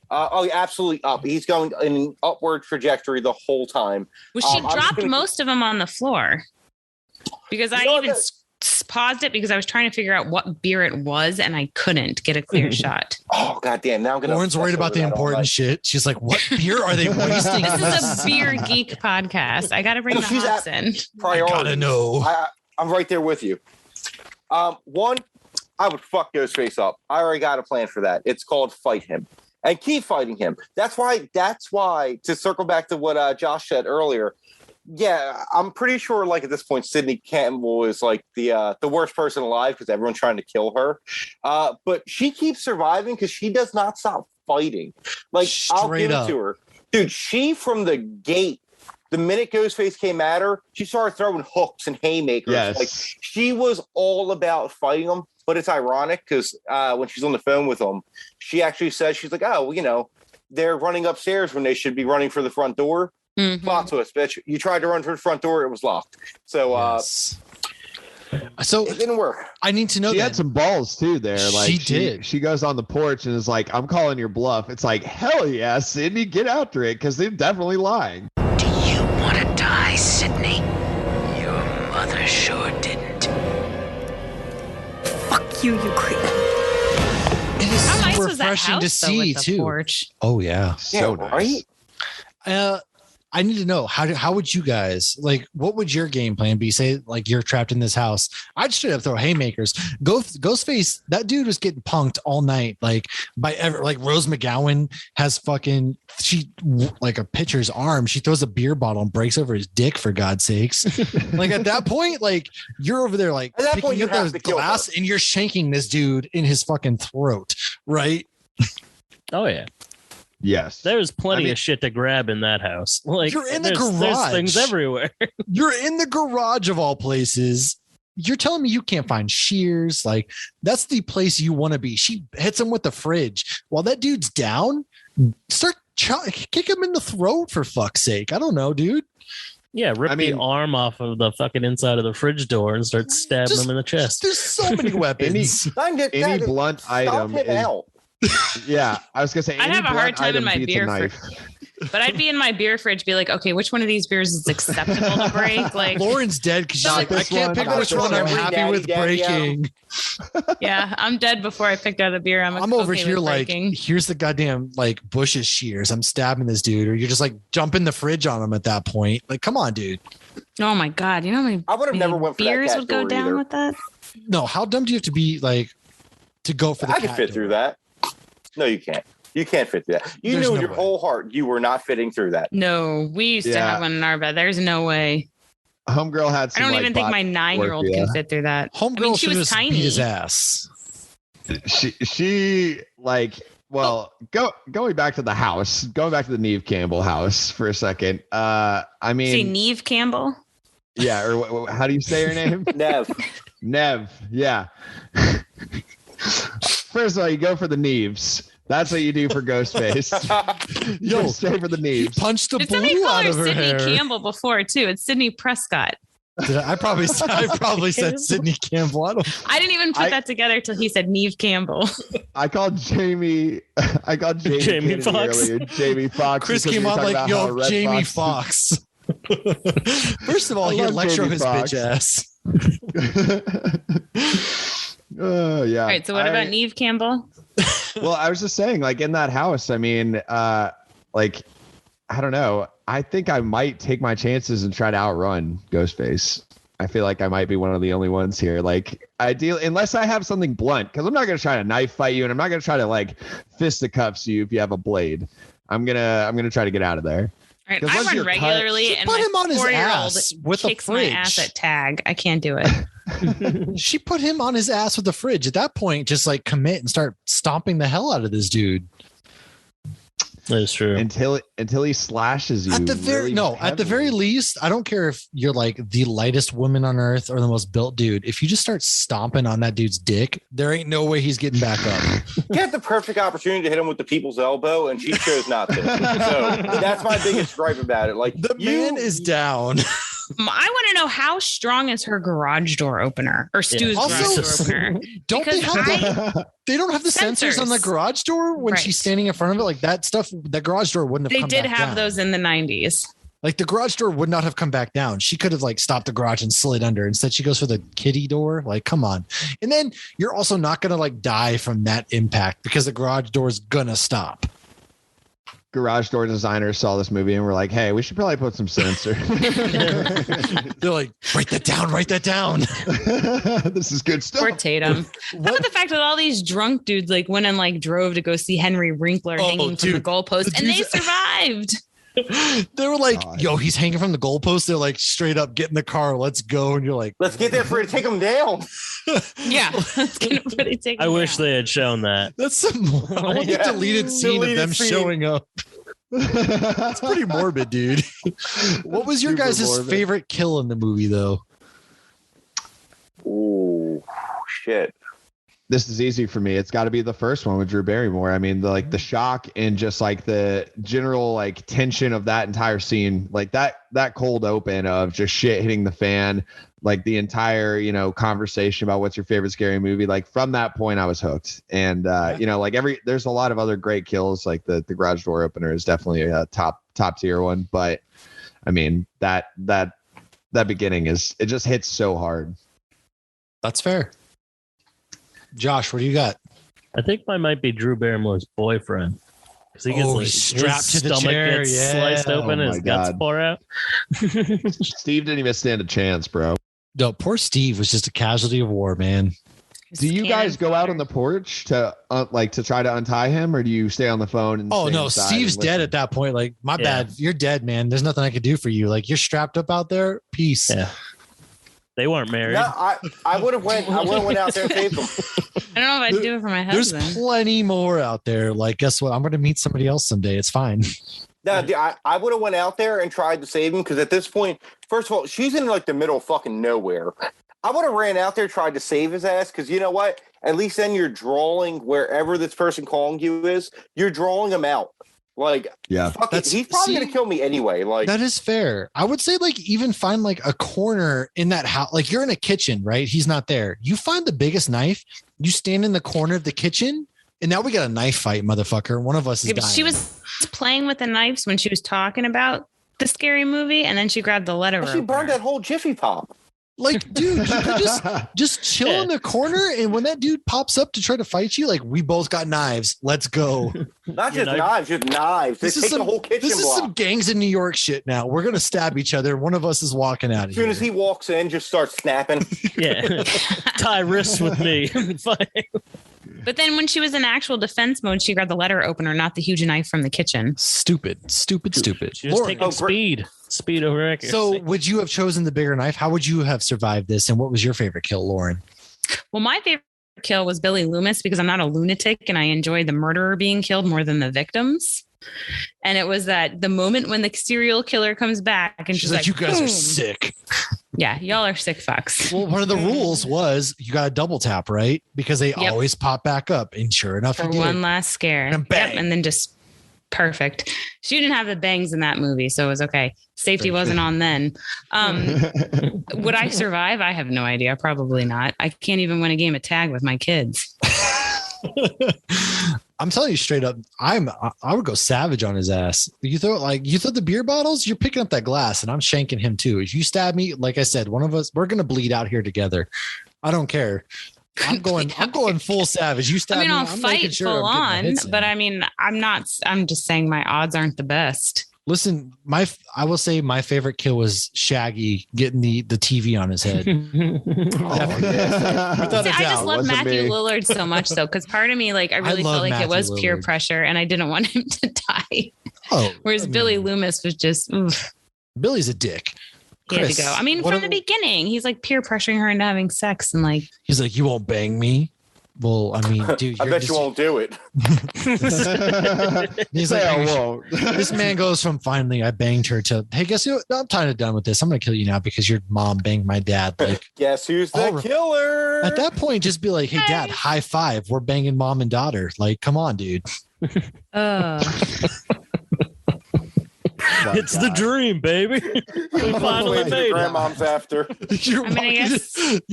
Absolutely up. He's going in an upward trajectory the whole time. Well, she dropped most of them on the floor because I even paused it because I was trying to figure out what beer it was and I couldn't get a clear shot. Oh goddamn! Now I'm gonna. Lauren's worried about the important shit. She's like, "What beer are they wasting?" This is a beer geek podcast. I got to bring the hops in. I gotta know. I'm right there with you. One, I would fuck Ghostface up. I already got a plan for that. It's called fight him and keep fighting him. That's why. To circle back to what Josh said earlier. Yeah, I'm pretty sure, like, at this point, Sidney Campbell is like the worst person alive because everyone's trying to kill her. But she keeps surviving because she does not stop fighting. Like, I'll give it to her. Dude, she from the gate, the minute Ghostface came at her, she started throwing hooks and haymakers. Yes. Like, she was all about fighting them. But it's ironic because when she's on the phone with them, she actually says, she's like, oh, well, they're running upstairs when they should be running for the front door. Plot twist, bitch. You tried to run to the front door, it was locked. So so it didn't work. I need to know. She had some balls too there. Like she did. She goes on the porch and is like, I'm calling your bluff. It's like, hell yeah, Sidney, get after it, because they're definitely lying. Do you want to die, Sidney? Your mother sure didn't. Fuck you, you creep. It is How nice super was that refreshing house, to see with the too. Porch? Oh yeah, so nice. Right? I need to know how would you guys, like, what would your game plan be? Say, like, you're trapped in this house. I'd straight up throw haymakers. Ghostface, that dude was getting punked all night. Like, like Rose McGowan has like a pitcher's arm. She throws a beer bottle and breaks over his dick, for God's sakes. Like, at that point, like, you're over there, like, picking up the glass and you're shanking this dude in his fucking throat, right? Oh yeah. Yes. There's plenty of shit to grab in that house. Like, you're in the garage. There's things everywhere. You're in the garage of all places. You're telling me you can't find shears? Like, that's the place you want to be. She hits him with the fridge. While that dude's down, kick him in the throat, for fuck's sake. I don't know, dude. Yeah, rip the arm off of the fucking inside of the fridge door and start stabbing him in the chest. There's so many weapons. any blunt item is... Yeah, I was gonna say I'd have a hard time in my beer fridge, but I'd be in my beer fridge, be like, okay, which one of these beers is acceptable to break? Like, Lauren's dead because she's like, I can't pick which one I'm happy with breaking. Yeah, I'm dead before I picked out a beer. I'm over here like, here's the goddamn like Bush's shears. I'm stabbing this dude, or you're just like jumping the fridge on him at that point. Like, come on, dude. Oh my god, you know how many I would have never went for beers that would go down either. with that? No, how dumb do you have to be like to go for the I could fit through that. No, you can't. You can't fit through that. You knew in your whole heart you were not fitting through that. No, we used to have one in our bed. There's no way. Homegirl had some, I don't even think my 9-year-old can fit through that. Homegirl she was tiny. Beat his ass. She like, well, going back to the house, going back to the Neve Campbell house for a second. I mean, see Neve Campbell. Yeah, or how do you say her name? Nev. Yeah. First of all, you go for the Neves. That's what you do for Ghostface. You stay for the Neves. Punch the blue out of her hair. Sidney Campbell before too. It's Sidney Prescott. I probably said Sidney Campbell. I didn't even put that together till he said Neve Campbell. I called Jamie Foxx earlier. Jamie Foxx. Chris came on like, yo, Jamie Foxx. First of all, he electro his bitch ass. Oh yeah. All right. So what about Neve Campbell? Well, I was just saying, like, in that house, I mean, like, I don't know. I think I might take my chances and try to outrun Ghostface. I feel like I might be one of the only ones here. Like, unless I have something blunt, because I'm not going to try to knife fight you, and I'm not going to try to like fisticuffs you if you have a blade. I'm gonna try to get out of there. All right, I run regularly, and my 4-year-old kicks my ass at tag. I can't do it. She put him on his ass with the fridge. At that point, just like commit and start stomping the hell out of this dude. That is true. Until he slashes you. At the very least, I don't care if you're like the lightest woman on earth or the most built dude. If you just start stomping on that dude's dick, there ain't no way he's getting back up. You had the perfect opportunity to hit him with the people's elbow, and she chose not to. So that's my biggest gripe about it. Like, the man is down. I want to know, how strong is her garage door opener or Stu's garage door opener? They don't have the sensors on the garage door when she's standing in front of it. Like that stuff, that garage door wouldn't have. They did have those in the 90s. Like the garage door would not have come back down. She could have like stopped the garage and slid under. Instead, she goes for the kiddie door. Like, come on. And then you're also not going to like die from that impact because the garage door is going to stop. Garage door designers saw this movie and were like, hey, we should probably put some sensor. They're like, write that down. This is good stuff. Poor Tatum. How about the fact that all these drunk dudes like went and like drove to go see Henry Winkler hanging from the goalpost, and they survived. They were like, yo, he's hanging from the goalpost. They're like, straight up, get in the car, let's go. And you're like, let's get there for you to take him down. Yeah, let's get it for you to take him I down. wish they had shown that. That's some I want the deleted scene of them showing up. It's pretty morbid, dude. What was your guys' favorite kill in the movie, though? Oh, shit. This is easy for me. It's got to be the first one with Drew Barrymore. I mean, the shock and just like the general like tension of that entire scene, like that cold open of just shit hitting the fan, like the entire, conversation about what's your favorite scary movie. Like from that point, I was hooked. And, like there's a lot of other great kills. Like the garage door opener is definitely a top tier one. But I mean, that beginning it just hits so hard. That's fair. Josh, what do you got? I think mine might be Drew Barrymore's boyfriend. Because he gets strapped to the chair, sliced open and his guts pour out. Steve didn't even stand a chance, bro. No, poor Steve was just a casualty of war, man. Do you guys go out on the porch to to try to untie him, or do you stay on the phone? And no, Steve's dead at that point. Like, my bad, you're dead, man. There's nothing I could do for you. Like, you're strapped up out there. Peace. Yeah. They weren't married. No, I would have went out there and saved them. I don't know if I'd do it for my husband. There's plenty more out there. Like, guess what? I'm going to meet somebody else someday. It's fine. No, I would have went out there and tried to save him because at this point, first of all, she's in like the middle of fucking nowhere. I would have ran out there, tried to save his ass because you know what? At least then you're drawing wherever this person calling you is. You're drawing him out. Like, yeah, he's probably gonna kill me anyway. Like, that is fair. I would say, like, even find like a corner in that house. Like, you're in a kitchen, right? He's not there. You find the biggest knife. You stand in the corner of the kitchen, and now we got a knife fight, motherfucker. One of us is dying. She was playing with the knives when she was talking about the scary movie, and then she grabbed the letter. She burned that whole Jiffy Pop. Like, dude, you could just chill in the corner, and when that dude pops up to try to fight you, like, we both got knives. Let's go. Not just knives, just knives. This is the whole kitchen block. This is some gangs in New York shit now. We're gonna stab each other. One of us is walking out of here. As soon as he walks in, just start snapping. Yeah. Tie wrists with me. But then when she was in actual defense mode, she grabbed the letter opener, not the huge knife from the kitchen. Stupid. She was taking speed over accuracy. So would you have chosen the bigger knife? How would you have survived this? And what was your favorite kill, Lauren? Well, my favorite kill was Billy Loomis because I'm not a lunatic and I enjoy the murderer being killed more than the victims. And it was that the moment when the serial killer comes back and she's like, you guys boom. are sick. Yeah, y'all are sick fucks. Well, one of the rules was you got to double tap, right? Because they always pop back up. And sure enough, for one last scare. And bang. And then just perfect. She didn't have the bangs in that movie, so it was okay. Safety wasn't on then. Would I survive? I have no idea. Probably not. I can't even win a game of tag with my kids. I'm telling you straight up, I would go savage on his ass. You throw the beer bottles, you're picking up that glass, and I'm shanking him too. If you stab me, like I said, one of us, we're gonna bleed out here together. I don't care. I'm going full savage. You stab me, I'll I'm fight sure full on, but I mean, I'm just saying my odds aren't the best. Listen, I will say my favorite kill was Shaggy getting the TV on his head. I just love Matthew Lillard so much, though, because part of me, like, I really felt like Matthew it was Lillard. Peer pressure, and I didn't want him to die. Whereas Billy Loomis was just, oof. Billy's a dick. He had to go. I mean, from the beginning, he's like peer pressuring her into having sex, and like he's like, "You won't bang me." Well, I mean, dude, I bet you won't do it. He's like, I won't. This man goes from finally I banged her to, hey, guess what? I'm kind of done with this. I'm gonna kill you now because your mom banged my dad. Like, guess who's the killer? At that point, just be like, hey, dad, high five. We're banging mom and daughter. Like, come on, dude. It's the dream, baby. We finally made it. Grandmom's after. You're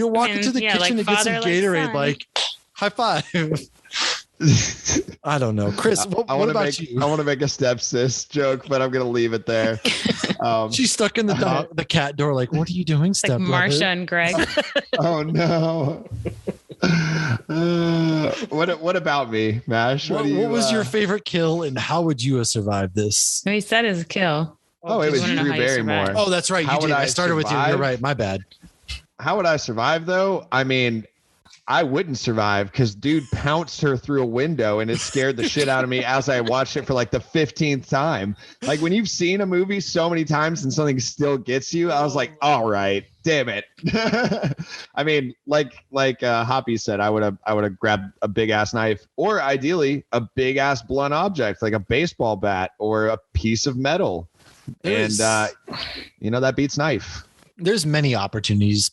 walking to the kitchen to get some Gatorade, like high five. I don't know, Chris. What about you? I want to make a stepsis joke, but I'm gonna leave it there. She's stuck in the cat door. Like, what are you doing, step? Like Marsha and Greg. Oh no. What about me, Mash? What was your favorite kill, and how would you have survived this? He said his kill. Oh, it was Drew Barrymore. Oh, that's right. You did. I started with you. You're right. My bad. How would I survive, though? I mean, I wouldn't survive because dude pounced her through a window, and it scared the shit out of me as I watched it for like the 15th time. Like when you've seen a movie so many times and something still gets you, I was like, all right, damn it. I mean, like Hoppy said, I would have grabbed a big ass knife, or ideally a big ass blunt object like a baseball bat or a piece of metal. And that beats knife. There's many opportunities.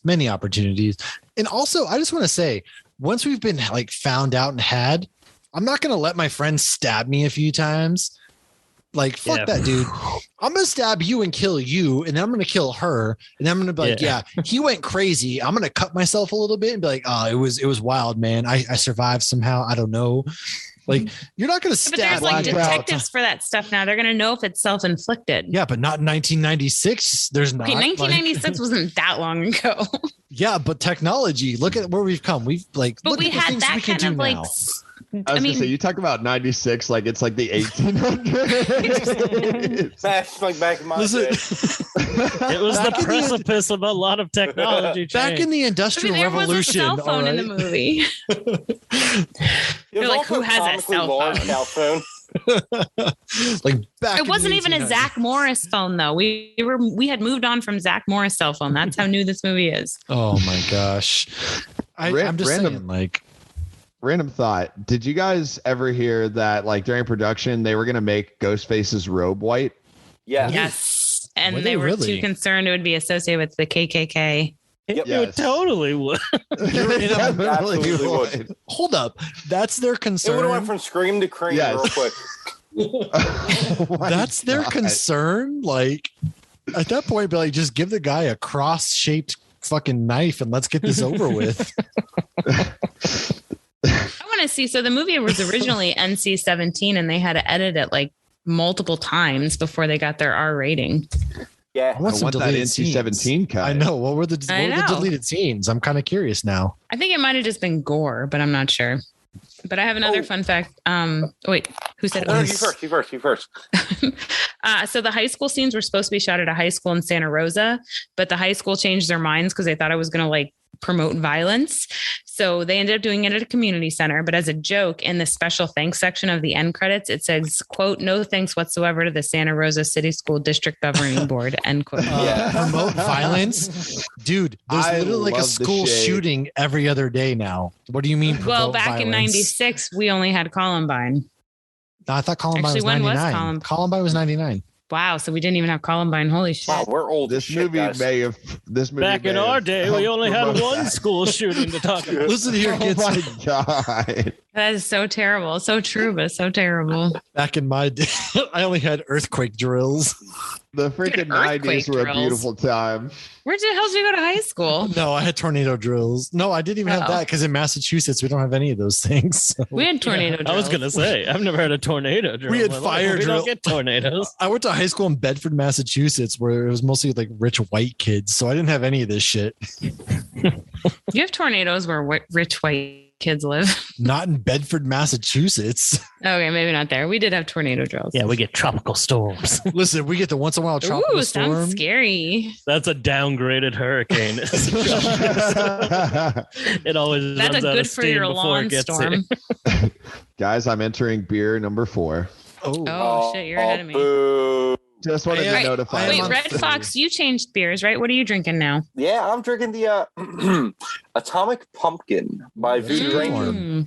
And also, I just want to say, once we've been like found out and had, I'm not going to let my friend stab me a few times. Like, fuck that, dude. I'm going to stab you and kill you. And then I'm going to kill her. And then I'm going to be like, yeah, he went crazy. I'm going to cut myself a little bit and be like, oh, it was wild, man. I survived somehow. I don't know. Like, you're not going to stab. But there's like detectives for that stuff now. They're going to know if it's self-inflicted. Yeah, but not in 1996. There's not. Okay, 1996 wasn't that long ago. Yeah, but technology. Look at where we've come. We've like. But we had that kind of like. I was gonna say, you talk about 96 like it's like the 1800s. That's like back in my day. It was the precipice of a lot of technology change. Back in the Industrial Revolution. There was a cell phone in the movie. You're like, who has a cell phone? Like back. It wasn't even a Zach Morris phone though. We had moved on from Zach Morris cell phone. That's how new this movie is. Oh my gosh! I'm just saying, like. random thought. Did you guys ever hear that, like, during production, they were going to make Ghostface's robe white? Yes. And they were too concerned it would be associated with the KKK. It totally would. Absolutely would. Hold up. That's their concern. It would have went from Scream to Cream real quick. That's their concern? Like, at that point, be like, just give the guy a cross-shaped fucking knife and let's get this over with. I want to see. So the movie was originally NC-17 and they had to edit it like multiple times before they got their R rating. Yeah, I want that NC-17 cut. I know. What were the deleted scenes? I'm kind of curious now. I think it might have just been gore, but I'm not sure. But I have another fun fact. Wait, who said it? No, you first. So the high school scenes were supposed to be shot at a high school in Santa Rosa, but the high school changed their minds because they thought it was going to like promote violence. So they ended up doing it at a community center. But as a joke, in the special thanks section of the end credits, it says, quote, "No thanks whatsoever to the Santa Rosa City School District Governing Board," end quote. Promote violence? Dude, there's literally like a school shooting every other day now. What do you mean? Well, back in 96, we only had Columbine. No, I thought Columbine was 99. Columbine was 99. Wow, so we didn't even have Columbine. Holy shit! Wow, we're old. This movie back in our day, we only had one school shooting to talk about. Listen here, kids. Oh my god, that is so terrible. So true, but so terrible. Back in my day, I only had earthquake drills. The freaking 90s were a beautiful time. Where the hell did you go to high school? No, I had tornado drills. No, I didn't even have that because in Massachusetts, we don't have any of those things. So. We had tornado drills. I was going to say, I've never had a tornado drill. We had fire drills. We don't get tornadoes. I went to high school in Bedford, Massachusetts, where it was mostly like rich white kids. So I didn't have any of this shit. You have tornadoes where rich white kids live. Not in Bedford, Massachusetts. Okay, maybe not there. We did have tornado drills. Yeah, we get tropical storms. Listen, we get the once in a while tropical storm. Sounds scary. That's a downgraded hurricane. It always That's runs a out good of for steam your before lawn it gets storm. here. Guys, I'm entering beer number 4. Oh shit, you're ahead of me. Boo. Just wanted to notify. Wait, Redfox, you changed beers, right? What are you drinking now? Yeah, I'm drinking the Atomic Pumpkin by Voodoo Ranger.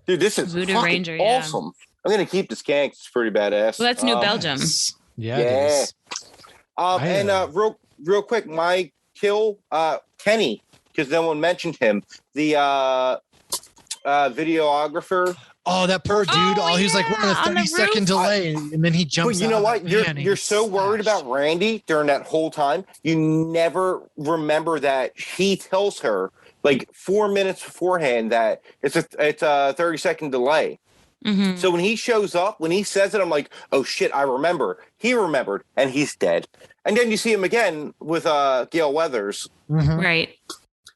Dude, this is Voodoo fucking Ranger, awesome. I'm gonna keep this can. It's pretty badass. Well, that's New Belgium. Yeah. It is. And real quick, my kill, Kenny, because no one mentioned him. The videographer. Oh, that poor dude. He was like, we're on a 30-second delay. And then he jumps But you know what? Man, you're so worried about Randy during that whole time. You never remember that he tells her like 4 minutes beforehand that it's a 30-second delay. Mm-hmm. So when he shows up, when he says it, I'm like, oh shit, I remember. He remembered and he's dead. And then you see him again with Gail Weathers. Mm-hmm. Right.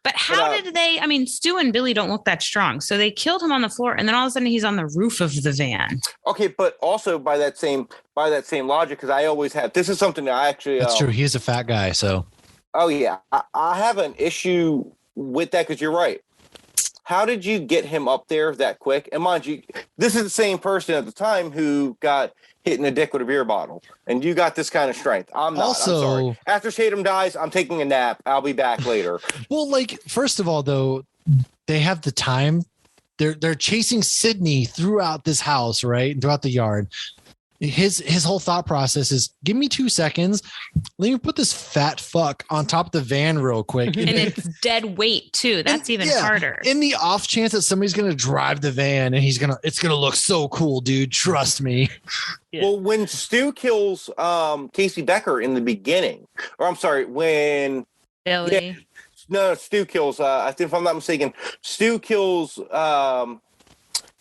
But how did they? I mean, Stu and Billy don't look that strong. So they killed him on the floor, and then all of a sudden he's on the roof of the van. Okay, but also by that same logic, because I always have. This is something that I actually. That's true. He is a fat guy, so. Oh yeah, I have an issue with that because you're right. How did you get him up there that quick? And mind you, this is the same person at the time who got hit in the dick with a beer bottle, and you got this kind of strength. I'm not. Also, I'm sorry. After Tatum dies, I'm taking a nap. I'll be back later. Well, like, first of all, though, they have the time. They're chasing Sidney throughout this house, right? And throughout the yard. His whole thought process is, give me 2 seconds. Let me put this fat fuck on top of the van real quick. And it's dead weight too. That's even harder. In the off chance that somebody's going to drive the van and it's going to look so cool, dude. Trust me. Yeah. Well, when Stu kills Casey Becker in the beginning, or I'm sorry, when Billy. Yeah, no, Stu kills, I think if I'm not mistaken, Stu kills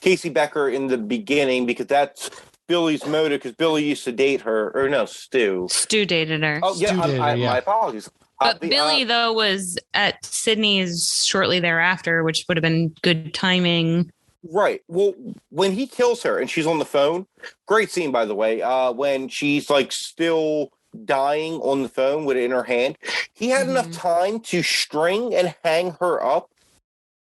Casey Becker in the beginning because that's Billy's motive, because Billy used to date her, or no, Stu. Stu dated her. Oh, yeah, my apologies. But Billy, though, was at Sidney's shortly thereafter, which would have been good timing. Right. Well, when he kills her and she's on the phone, great scene, by the way, when she's like still dying on the phone with it in her hand, he had enough time to string and hang her up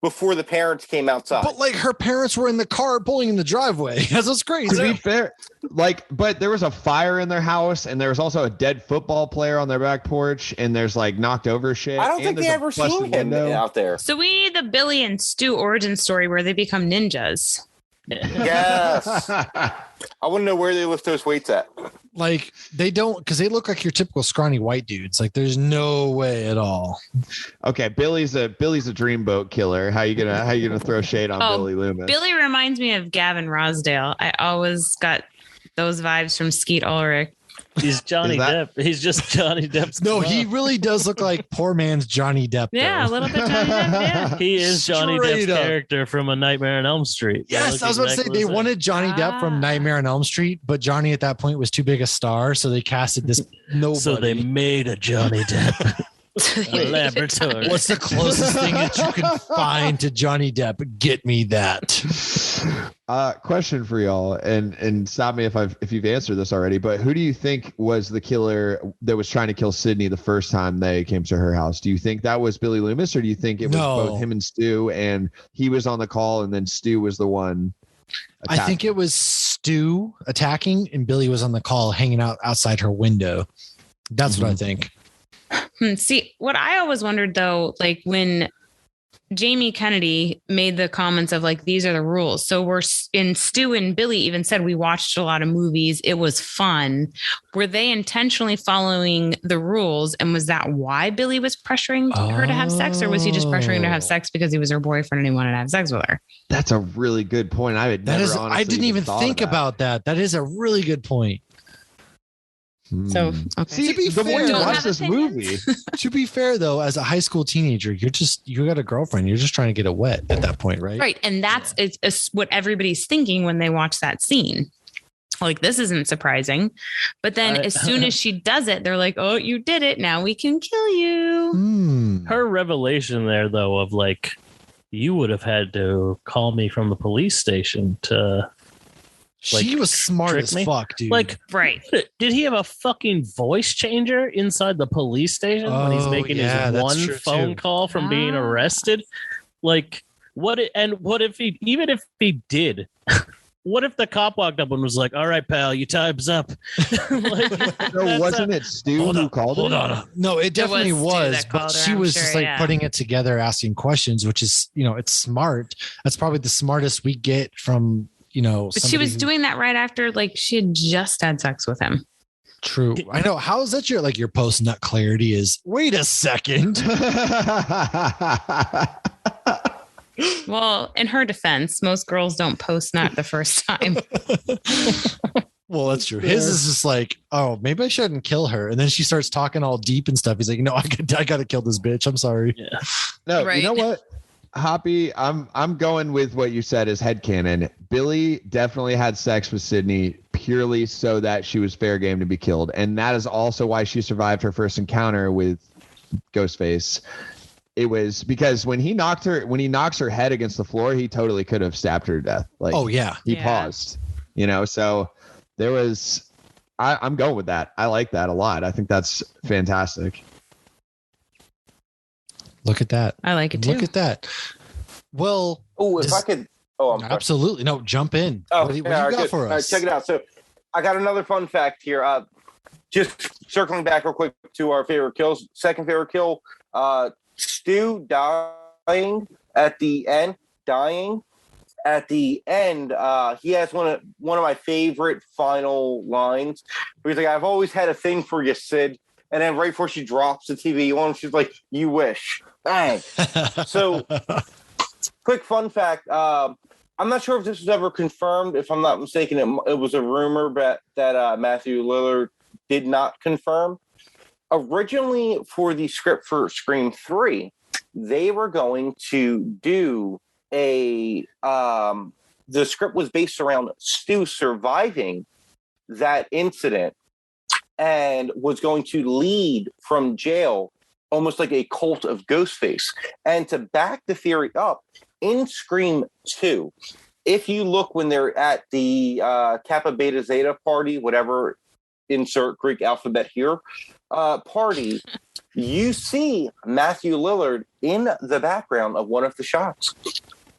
before the parents came outside. But like her parents were in the car pulling in the driveway. That's what's crazy. To be fair, but there was a fire in their house, and there was also a dead football player on their back porch, and there's like knocked over shit. I don't think they ever seen him out there. So we need the Billy and Stu origin story where they become ninjas. Yes. I want to know where they lift those weights at. Like they don't, because they look like your typical scrawny white dudes. Like there's no way at all. Okay, Billy's a dreamboat killer. How you gonna throw shade on Billy Loomis? Billy reminds me of Gavin Rossdale. I always got those vibes from Skeet Ulrich. He's Johnny Depp. He's just Johnny Depp. No, he really does look like poor man's Johnny Depp. Yeah, a little bit Johnny Depp. Yeah. He is Johnny Depp's character from A Nightmare on Elm Street. Yes, I was about to say they wanted Johnny Depp from Nightmare on Elm Street, but Johnny at that point was too big a star, so they casted this nobody. So they made a Johnny Depp. A laboratory. What's the closest thing that you can find to Johnny Depp? Get me that. Question for y'all, and stop me if you've answered this already, but who do you think was the killer that was trying to kill Sidney the first time they came to her house? Do you think that was Billy Loomis, or do you think it was both him and Stu, and he was on the call and then Stu was the one attacking? I think it was Stu attacking and Billy was on the call hanging out outside her window. That's what I think. See, what I always wondered though, like when Jamie Kennedy made the comments of like, these are the rules. So we're in Stu and Billy even said, we watched a lot of movies. It was fun. Were they intentionally following the rules? And was that why Billy was pressuring her to have sex? Or was he just pressuring her to have sex because he was her boyfriend and he wanted to have sex with her? That's a really good point. I didn't even think about that. That is a really good point. So, okay. See, to be fair, more you watch this movie. To be fair, though, as a high school teenager, you got a girlfriend. You're just trying to get it wet at that point, right? Right, and that's it's what everybody's thinking when they watch that scene. Like, this isn't surprising, but then as soon as she does it, they're like, "Oh, you did it! Now we can kill you." Her revelation there, though, of like, you would have had to call me from the police station to. Like, she was smart as fuck, dude. Like, right? Did he have a fucking voice changer inside the police station when he's making his one phone call from being arrested? Like, what if he, even if he did, what if the cop walked up and was like, "All right, pal, your time's up"? Wasn't it Stu who called him? No, it definitely was, but she was just like putting it together, asking questions, which is, it's smart. That's probably the smartest we get from. But she was doing that right after, like, she had just had sex with him. True. I know. How is that your post nut clarity is? Wait a second. Well, in her defense, most girls don't post nut the first time. Well, that's true. His is just like, oh, maybe I shouldn't kill her. And then she starts talking all deep and stuff. He's like, I got to kill this bitch. I'm sorry. Yeah. No, right. You know what? Hoppy, I'm going with what you said as headcanon. Billy definitely had sex with Sidney purely so that she was fair game to be killed. And that is also why she survived her first encounter with Ghostface. It was because when he knocks her head against the floor, he totally could have stabbed her to death. Like, oh yeah. He paused, so there was, I'm going with that. I like that a lot. I think that's fantastic. Look at that. I like it too. Look at that. Well, if I could. I'm absolutely. No, jump in. Oh, what do you got for us? Check it out. So I got another fun fact here. Just circling back real quick to our favorite kills. Second favorite kill, Stu dying at the end. He has one of my favorite final lines. He's like, "I've always had a thing for you, Sid." And then right before she drops the TV on, she's like, "You wish." Bang. So, quick fun fact. I'm not sure if this was ever confirmed. If I'm not mistaken, it was a rumor that Matthew Lillard did not confirm. Originally, for the script for Scream 3, they were going to do the script was based around Stu surviving that incident and was going to lead from jail almost like a cult of Ghostface. And to back the theory up, in Scream 2, if you look when they're at the Kappa Beta Zeta party, whatever, insert Greek alphabet here, party, you see Matthew Lillard in the background of one of the shots.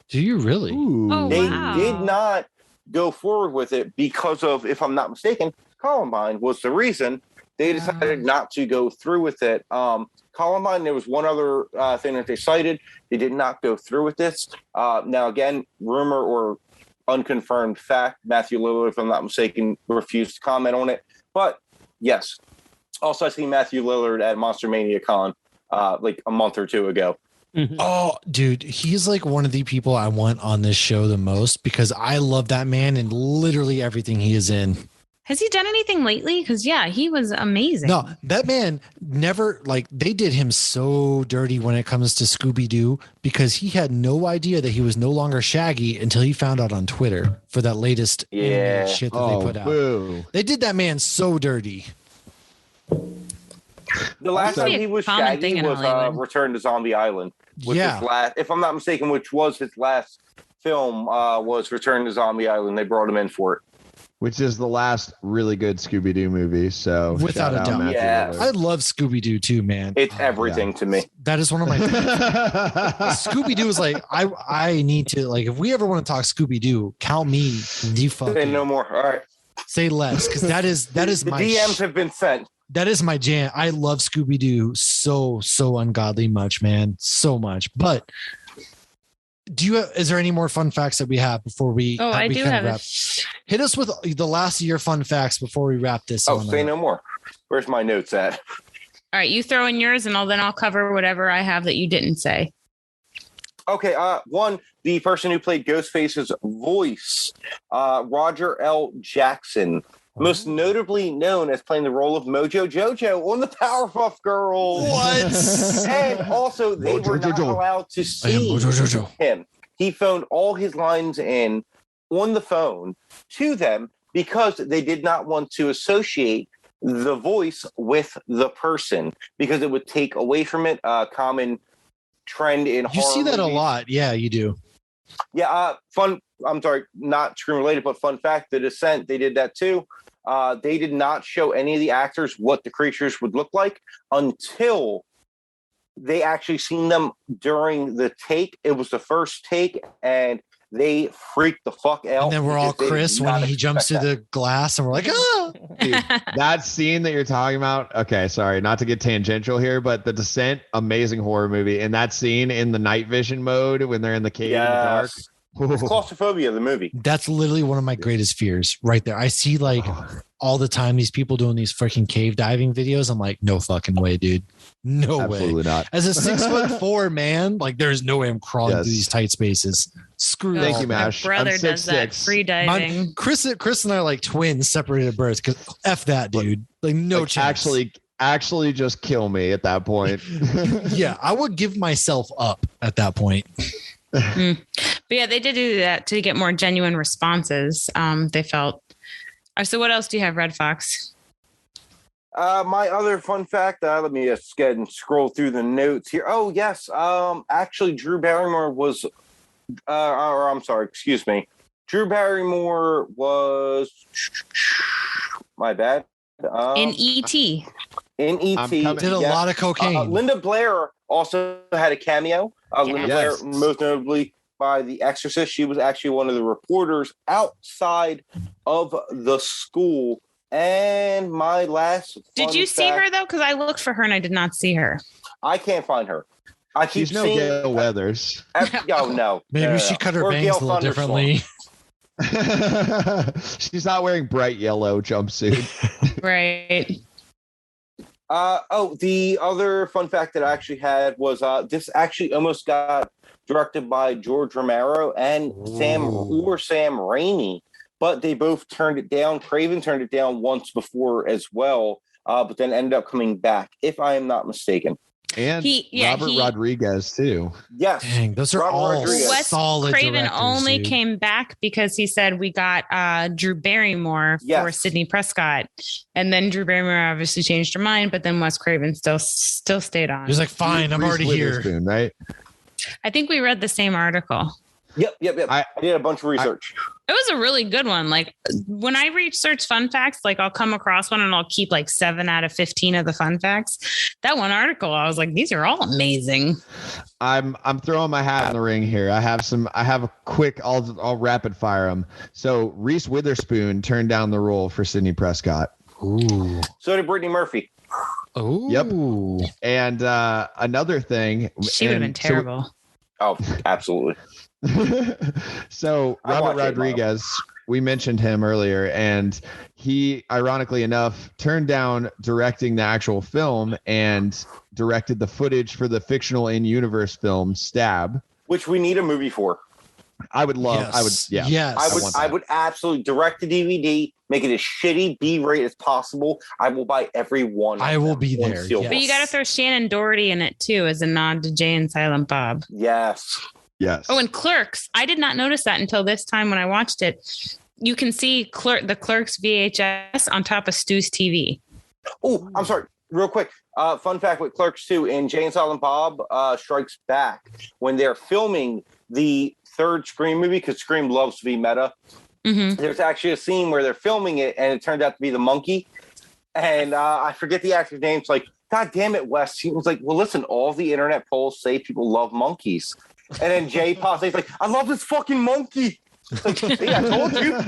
Do you really? Oh, They wow. did not go forward with it because of, if I'm not mistaken, Columbine was the reason they decided not to go through with it. Columbine, there was one other thing that they cited. They did not go through with this. Now, again, rumor or unconfirmed fact, Matthew Lillard, if I'm not mistaken, refused to comment on it. But yes, also I seen Matthew Lillard at Monster Mania Con like a month or two ago. Mm-hmm. Oh, dude, he's like one of the people I want on this show the most because I love that man and literally everything he is in. Has he done anything lately? Because, yeah, he was amazing. No, that man never, like, they did him so dirty when it comes to Scooby-Doo because he had no idea that he was no longer Shaggy until he found out on Twitter for that latest animated shit that they put out. Boo. They did that man so dirty. The last time he was Shaggy was Return to Zombie Island. His last, if I'm not mistaken, which was his last film, was Return to Zombie Island. They brought him in for it. Which is the last really good Scooby-Doo movie. So without a doubt. Yeah. I love Scooby-Doo too, man. It's everything to me. That is one of my Scooby-Doo is like, I need to, like, if we ever want to talk Scooby-Doo, count me the fuck. Say no more. All right. Say less. Cause that is the my DMs have been sent. That is my jam. I love Scooby-Doo so ungodly much, man. So much. But is there any more fun facts that we have before we? Oh, I do have Hit us with the last of your fun facts before we wrap this. Say no more. Where's my notes at? All right, you throw in yours, and I'll cover whatever I have that you didn't say. Okay. One, the person who played Ghostface's voice, Roger L. Jackson, most notably known as playing the role of Mojo Jojo on the Powerpuff Girls. What? And also, they were not allowed to see him. He phoned all his lines in on the phone to them because they did not want to associate the voice with the person because it would take away from it. Common trend in horror. You see that movies. A lot. Yeah, you do. Yeah. I'm sorry, not screen related, but fun fact, The Descent, they did that too. They did not show any of the actors what the creatures would look like until they actually seen them during the take. It was the first take, and they freaked the fuck out. And then we're all Chris when he jumps through the glass, and we're like, ah! Dude, that scene that you're talking about. Okay, sorry, not to get tangential here, but The Descent, amazing horror movie. And that scene in the night vision mode when they're in the cave in the dark. It's claustrophobia, the movie. That's literally one of my greatest fears right there. I see like all the time these people doing these freaking cave diving videos. I'm like, no fucking way, dude. No Absolutely way. Not. As a 6'4" man, like there's no way I'm crawling through these tight spaces. Screw Thank you, Mash. My brother does that free diving. Chris and I are like twins separated at birth because F that, dude. Like no chance. Actually just kill me at that point. Yeah, I would give myself up at that point. But yeah, they did do that to get more genuine responses. They felt. So what else do you have, Redfox? My other fun fact, let me just go ahead and scroll through the notes here. Oh, yes. Actually, Drew Barrymore was, Drew Barrymore was, my bad. In E.T. In E.T. Did a lot of cocaine. Linda Blair also had a cameo. Linda Blair, most notably by The Exorcist. She was actually one of the reporters outside of the school. And my last. Did you see her though? Because I looked for her and I did not see her. I can't find her. She's no Gail Weathers. Oh no. Maybe she cut her bangs a little differently. She's not wearing bright yellow jumpsuit. Right. The other fun fact that I actually had was this actually almost got directed by George Romero and Sam Raimi, but they both turned it down. Craven turned it down once before as well, but then ended up coming back, if I am not mistaken. And Robert Rodriguez too. Yes. Dang, those are all solid. Wes Craven only dude. came back because he said we got Drew Barrymore for Sidney Prescott, and then Drew Barrymore obviously changed her mind, but then Wes Craven still stayed on. He was like, "Fine, I'm already here." Right? I think we read the same article. Yep. I did a bunch of research. It was a really good one. Like when I search fun facts, like I'll come across one and I'll keep like 7 out of 15 of the fun facts. That one article, I was like, these are all amazing. I'm throwing my hat in the ring here. I have a quick, I'll rapid fire them. So Reese Witherspoon turned down the role for Sidney Prescott. Ooh. So did Brittany Murphy. Oh. Yep. And another thing. She would have been terrible. Absolutely. So Robert Rodriguez, we mentioned him earlier, and he, ironically enough, turned down directing the actual film and directed the footage for the fictional in-universe film Stab, which we need a movie for. I would love. Yes. I would absolutely direct the DVD, make it as shitty B-rate as possible. I will buy every one. I will be there. Yes. But you got to throw Shannon Doherty in it too, as a nod to Jay and Silent Bob. Yes. Oh, and Clerks. I did not notice that until this time when I watched it. You can see the Clerks VHS on top of Stu's TV. Oh, I'm sorry. Real quick. Fun fact with Clerks 2 in Jay and Silent Bob Strikes Back, when they're filming the third Scream movie, because Scream loves to be meta. Mm-hmm. There's actually a scene where they're filming it and it turned out to be the monkey. And I forget the actor's name. It's like, God damn it, Wes. He was like, well, listen, all the internet polls say people love monkeys. And then Jay pops, he's like, I love this fucking monkey. Like, see, I told you.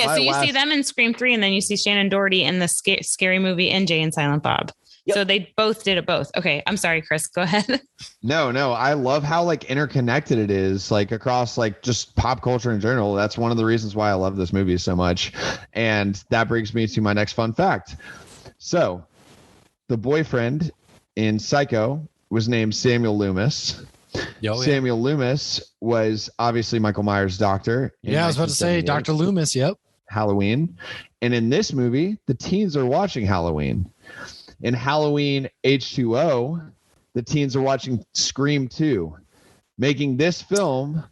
So you see them in Scream 3, and then you see Shannon Doherty in the scary movie in Jay and Silent Bob. Yep. So they both did it both. Okay, I'm sorry, Chris. Go ahead. No. I love how like interconnected it is, like across like just pop culture in general. That's one of the reasons why I love this movie so much. And that brings me to my next fun fact. So the boyfriend in Psycho was named Samuel Loomis. Samuel Loomis was obviously Michael Myers' doctor. Yeah, I was about to say Dr. Loomis. Yep. Halloween. And in this movie, the teens are watching Halloween. In Halloween H2O, the teens are watching Scream 2, making this film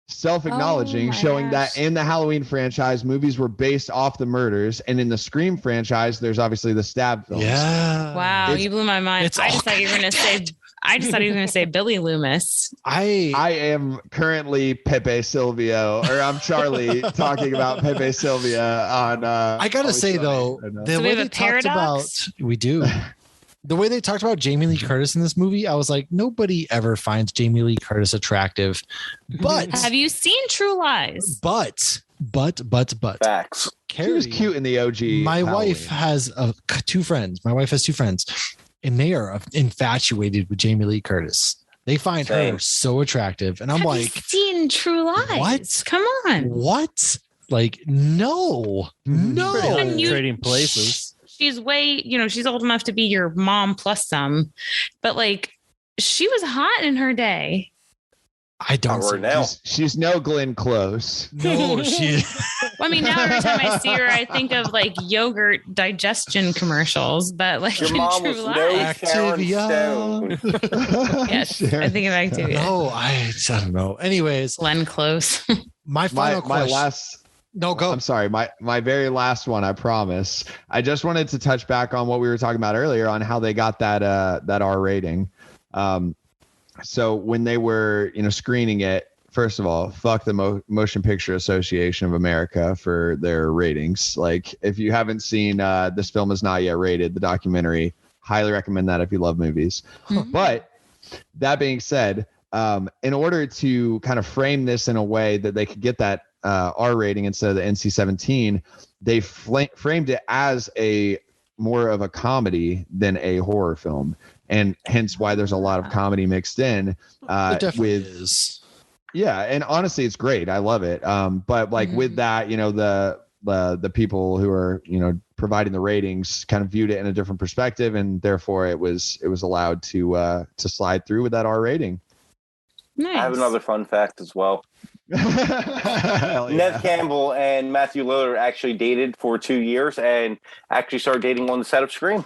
self-acknowledging, showing that in the Halloween franchise, movies were based off the murders, and in the Scream franchise, there's obviously the Stab films. Yeah. Wow, you blew my mind. I just thought you were going to say Billy Loomis. I am currently Pepe Silvio, or I'm Charlie talking about Pepe Silvia on. I gotta say though, the way they talked about, we do. The way they talked about Jamie Lee Curtis in this movie, I was like, nobody ever finds Jamie Lee Curtis attractive. But have you seen True Lies? But facts. Carrie, she was cute in the OG. My wife has two friends. My wife has two friends, and they are infatuated with Jamie Lee Curtis. They find her so attractive, and I'm have like, you seen True Lies? What? Come on. What? Like, no. Trading places. She's she's old enough to be your mom plus some, but like she was hot in her day. I don't see now. She's no Glenn Close. No, she. Well, I mean, now every time I see her, I think of like yogurt digestion commercials, but like your mom was no Sharon Stone. Yes, I think of Activia. No, I don't know. Anyways, Glenn Close. My final question. No, go. I'm sorry. My very last one, I promise. I just wanted to touch back on what we were talking about earlier on how they got that R rating. So when they were, screening it, first of all, fuck the Motion Picture Association of America for their ratings. Like, if you haven't seen This Film Is Not Yet Rated, the documentary, highly recommend that if you love movies. Mm-hmm. But that being said, in order to kind of frame this in a way that they could get that R rating instead of the NC-17, they framed it as a more of a comedy than a horror film, and hence why there's a lot of comedy mixed in. It definitely is. Yeah, and honestly, it's great. I love it. But like with that, the people who are providing the ratings kind of viewed it in a different perspective, and therefore it was allowed to slide through with that R rating. Nice. I have another fun fact as well. Neve Campbell and Matthew Lillard actually dated for 2 years and actually started dating on the set of Scream.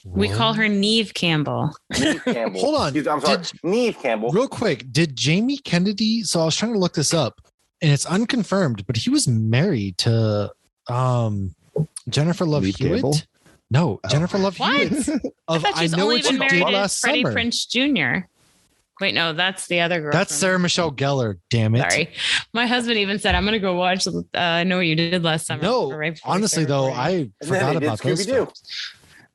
We call her Neve Campbell. Neve Campbell. Hold on. I'm sorry. Neve Campbell. Real quick. Did Jamie Kennedy? So I was trying to look this up, and it's unconfirmed, but he was married to Jennifer Love Neve Hewitt. Campbell? No, Jennifer Love What? Hewitt. I thought she's only been married to Freddie Prinze Jr. Wait, no, that's the other girl. That's Sarah Michelle Gellar. Damn it. Sorry. My husband even said, I'm going to go watch I Know What You Did Last Summer. No, honestly, though, I forgot about those films.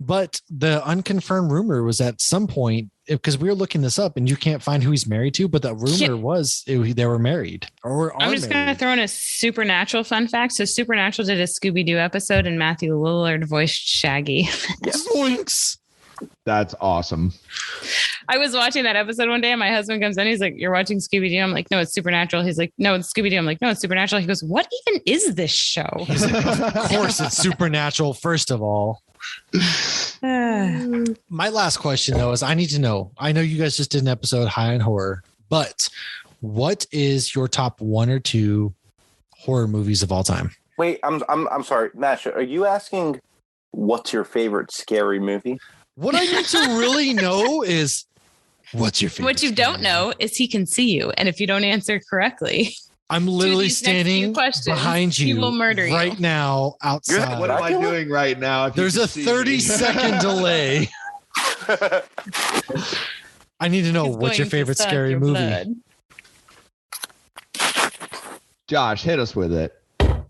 But the unconfirmed rumor was at some point, because we were looking this up and you can't find who he's married to, but the rumor was they were married or I'm just going to throw in a Supernatural fun fact. So Supernatural did a Scooby-Doo episode and Matthew Lillard voiced Shaggy. Zoinks. That's awesome. I was watching that episode one day and my husband comes in. He's like, you're watching Scooby-Doo? I'm like, no, it's Supernatural. He's like, no, it's Scooby-Doo. I'm like, no, it's Supernatural. He goes, what even is this show? He's like, of course it's Supernatural, first of all. My last question, though, is I need to know. I know you guys just did an episode high on horror, but what is your top 1 or 2 horror movies of all time? Wait, I'm sorry, Masha. Are you asking what's your favorite scary movie? What I need to really know is what's your favorite. What you don't know is he can see you, and if you don't answer correctly, I'm literally standing behind you, he will murder right you. Now outside. What am I doing right now? There's a 30-second delay. I need to know what's your favorite scary movie. Blood. Josh, hit us with it.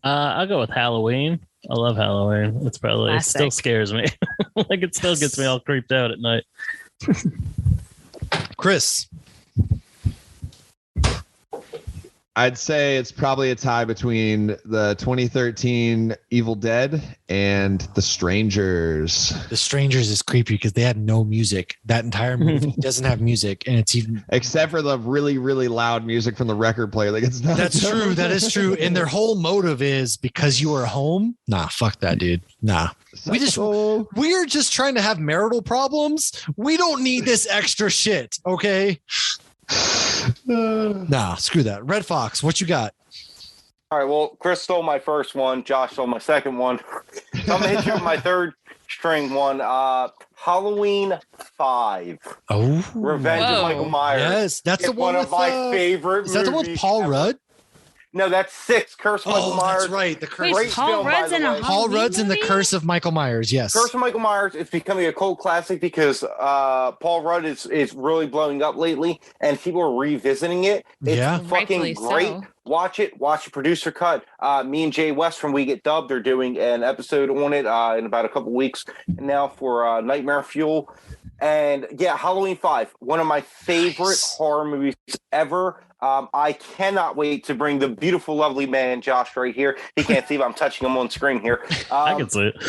I'll go with Halloween. I love Halloween. It's probably It still scares me. Like it still gets me all creeped out at night. Chris. I'd say it's probably a tie between the 2013 Evil Dead and The Strangers. The Strangers is creepy because they had no music. That entire movie doesn't have music, and it's even except for the really, really loud music from the record player. Like it's not. That's true. That is true. And their whole motive is because you are home. Nah, fuck that, dude. Nah. We're just trying to have marital problems. We don't need this extra shit. Okay. Nah, screw that. Redfox, what you got? All right, well, Chris stole my first one. Josh stole my second one. So I'm going to hit you with my third string one. Halloween 5. Oh. Revenge of Michael Myers. Yes, that's the one with my favorite Is that the one with Paul Rudd? No, that's 6. Curse of Michael Myers. That's right. The Curse. Wait, Paul Rudd's in a Paul Rudd's in the Curse of Michael Myers. Yes. Curse of Michael Myers is becoming a cult classic because Paul Rudd is really blowing up lately, and people are revisiting it. It's fucking great. So. Watch it. Watch the producer cut. Me and Jay West from We Get Dubbed are doing an episode on it in about a couple weeks now for Nightmare Fuel. And yeah, Halloween 5, one of my favorite horror movies ever. I cannot wait to bring the beautiful, lovely man, Josh, right here. He can't see, but I'm touching him on screen here. I can see it.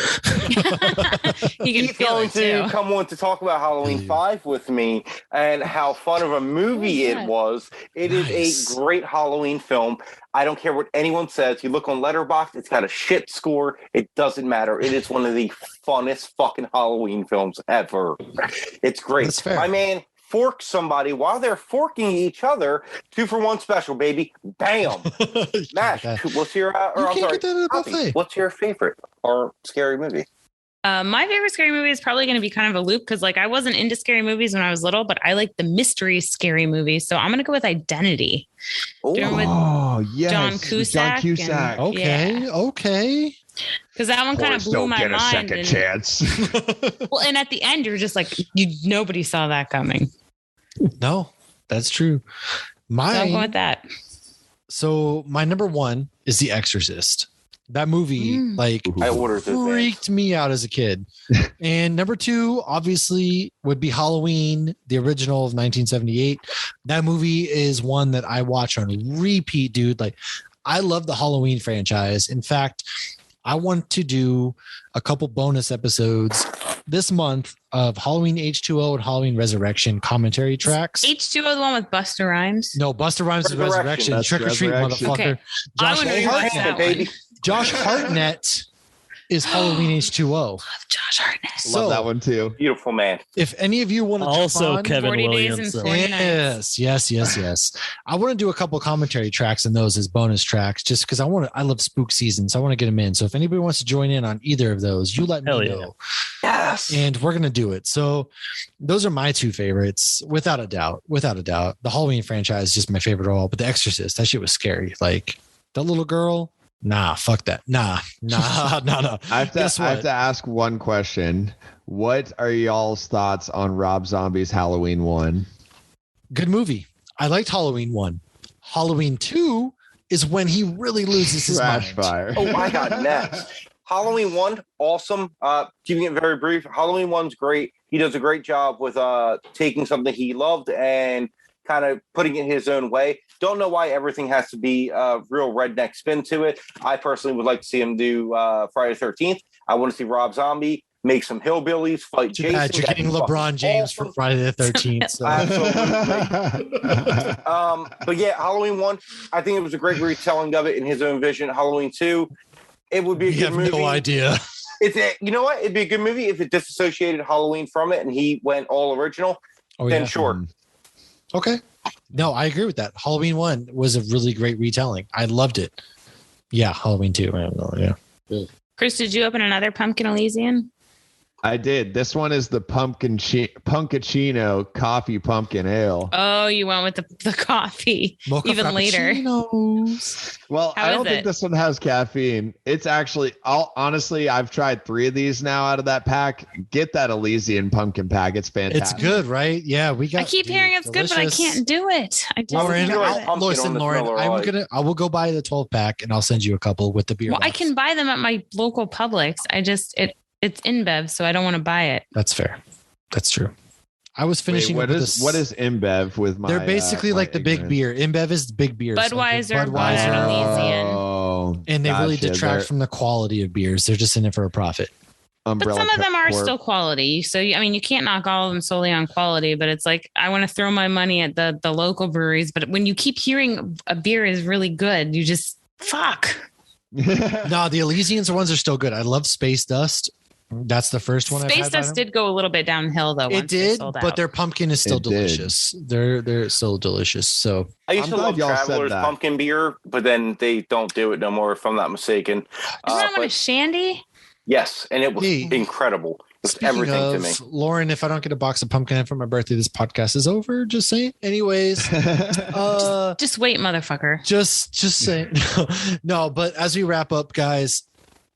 He's going to come on to talk about Halloween 5 with me and how fun of a movie it was. It is a great Halloween film. I don't care what anyone says. You look on Letterboxd, it's got a shit score. It doesn't matter. It is one of the funnest fucking Halloween films ever. It's great. That's fair. My man fork somebody while they're forking each other. 2-for-1 special, baby. Bam. Mash, what's your what's your favorite or scary movie? My favorite scary movie is probably going to be kind of a loop because I wasn't into scary movies when I was little, but I like the mystery scary movies. So I'm going to go with Identity. Yes. John Cusack. Okay. Because that one kind of blew my mind. Don't get a second chance. Well, and at the end, you're just like, nobody saw that coming. No, that's true. I'll go with that. So my number 1 is The Exorcist. That movie, freaked me out as a kid. And number 2, obviously, would be Halloween, the original of 1978. That movie is one that I watch on repeat, dude. I love the Halloween franchise. In fact, I want to do a couple bonus episodes this month of Halloween H2O and Halloween Resurrection commentary tracks. H2O, the one with Busta Rhymes? No, Busta Rhymes is Resurrection. Trick or treat, motherfucker. Okay. Josh Hartnett is Halloween H2O. Love Josh Hartnett. Love that one too. Beautiful man. If any of you want to also Kevin 40 Williams. days and 40 nights. Yes. I want to do a couple commentary tracks in those as bonus tracks, just because I love spook season, so I want to get them in. So if anybody wants to join in on either of those, you let me know. Yes. And we're gonna do it. So those are my 2 favorites, without a doubt. The Halloween franchise is just my favorite of all, but The Exorcist, that shit was scary. That little girl. Nah, fuck that. Nah. I have to ask one question. What are y'all's thoughts on Rob Zombie's Halloween 1? Good movie. I liked Halloween 1. Halloween 2 is when he really loses his mind. Fire. Oh, I got next. Halloween 1, awesome. Keeping it very brief. Halloween 1's great. He does a great job with taking something he loved and kind of putting it his own way. Don't know why everything has to be a real redneck spin to it. I personally would like to see him do Friday the 13th. I want to see Rob Zombie make some hillbillies, fight Jason. You're getting LeBron James for Friday the 13th. So. Absolutely. But yeah, Halloween 1, I think it was a great retelling of it in his own vision. Halloween 2, it would be a good movie. You have no idea. You know what? It'd be a good movie if it disassociated Halloween from it and he went all original. Then sure. Okay. No, I agree with that. Halloween 1 was a really great retelling. I loved it. Yeah, Halloween 2. I don't know. Yeah. Chris, did you open another Pumpkin Elysian? I did. This one is the Punkachino coffee pumpkin ale. Oh, you went with the coffee. Mocha even later. Well, I don't think this one has caffeine. It's actually, honestly, I've tried 3 of these now out of that pack. Get that Elysian pumpkin pack. It's fantastic. It's good, right? Yeah, we got. I keep hearing it's delicious. Good, but I can't do it. Lauren, I will go buy the 12 pack and I'll send you a couple with the beer. Well, box. I can buy them at my local Publix. It's InBev, so I don't want to buy it. That's fair. That's true. I was finishing. What is InBev with my? They're basically like the big beer. InBev is the big beer. Budweiser, Elysian. And they really detract from the quality of beers. They're just in it for a profit. But some of them are still quality. So, I mean, you can't knock all of them solely on quality, but it's like, I want to throw my money at the local breweries. But when you keep hearing a beer is really good, you just, fuck. No, the Elysians ones are still good. I love Space Dust. That's the first one. Space Dust did go a little bit downhill though. It did, but their pumpkin is still delicious. They're still delicious. So I used to love Traveler's pumpkin beer, but then they don't do it no more, if I'm not mistaken. Isn't that one a shandy? Yes, and it was incredible. It's everything to me. Lauren, if I don't get a box of pumpkin for my birthday, this podcast is over. Just saying. Anyways, just wait, motherfucker. Just saying. No, but as we wrap up, guys.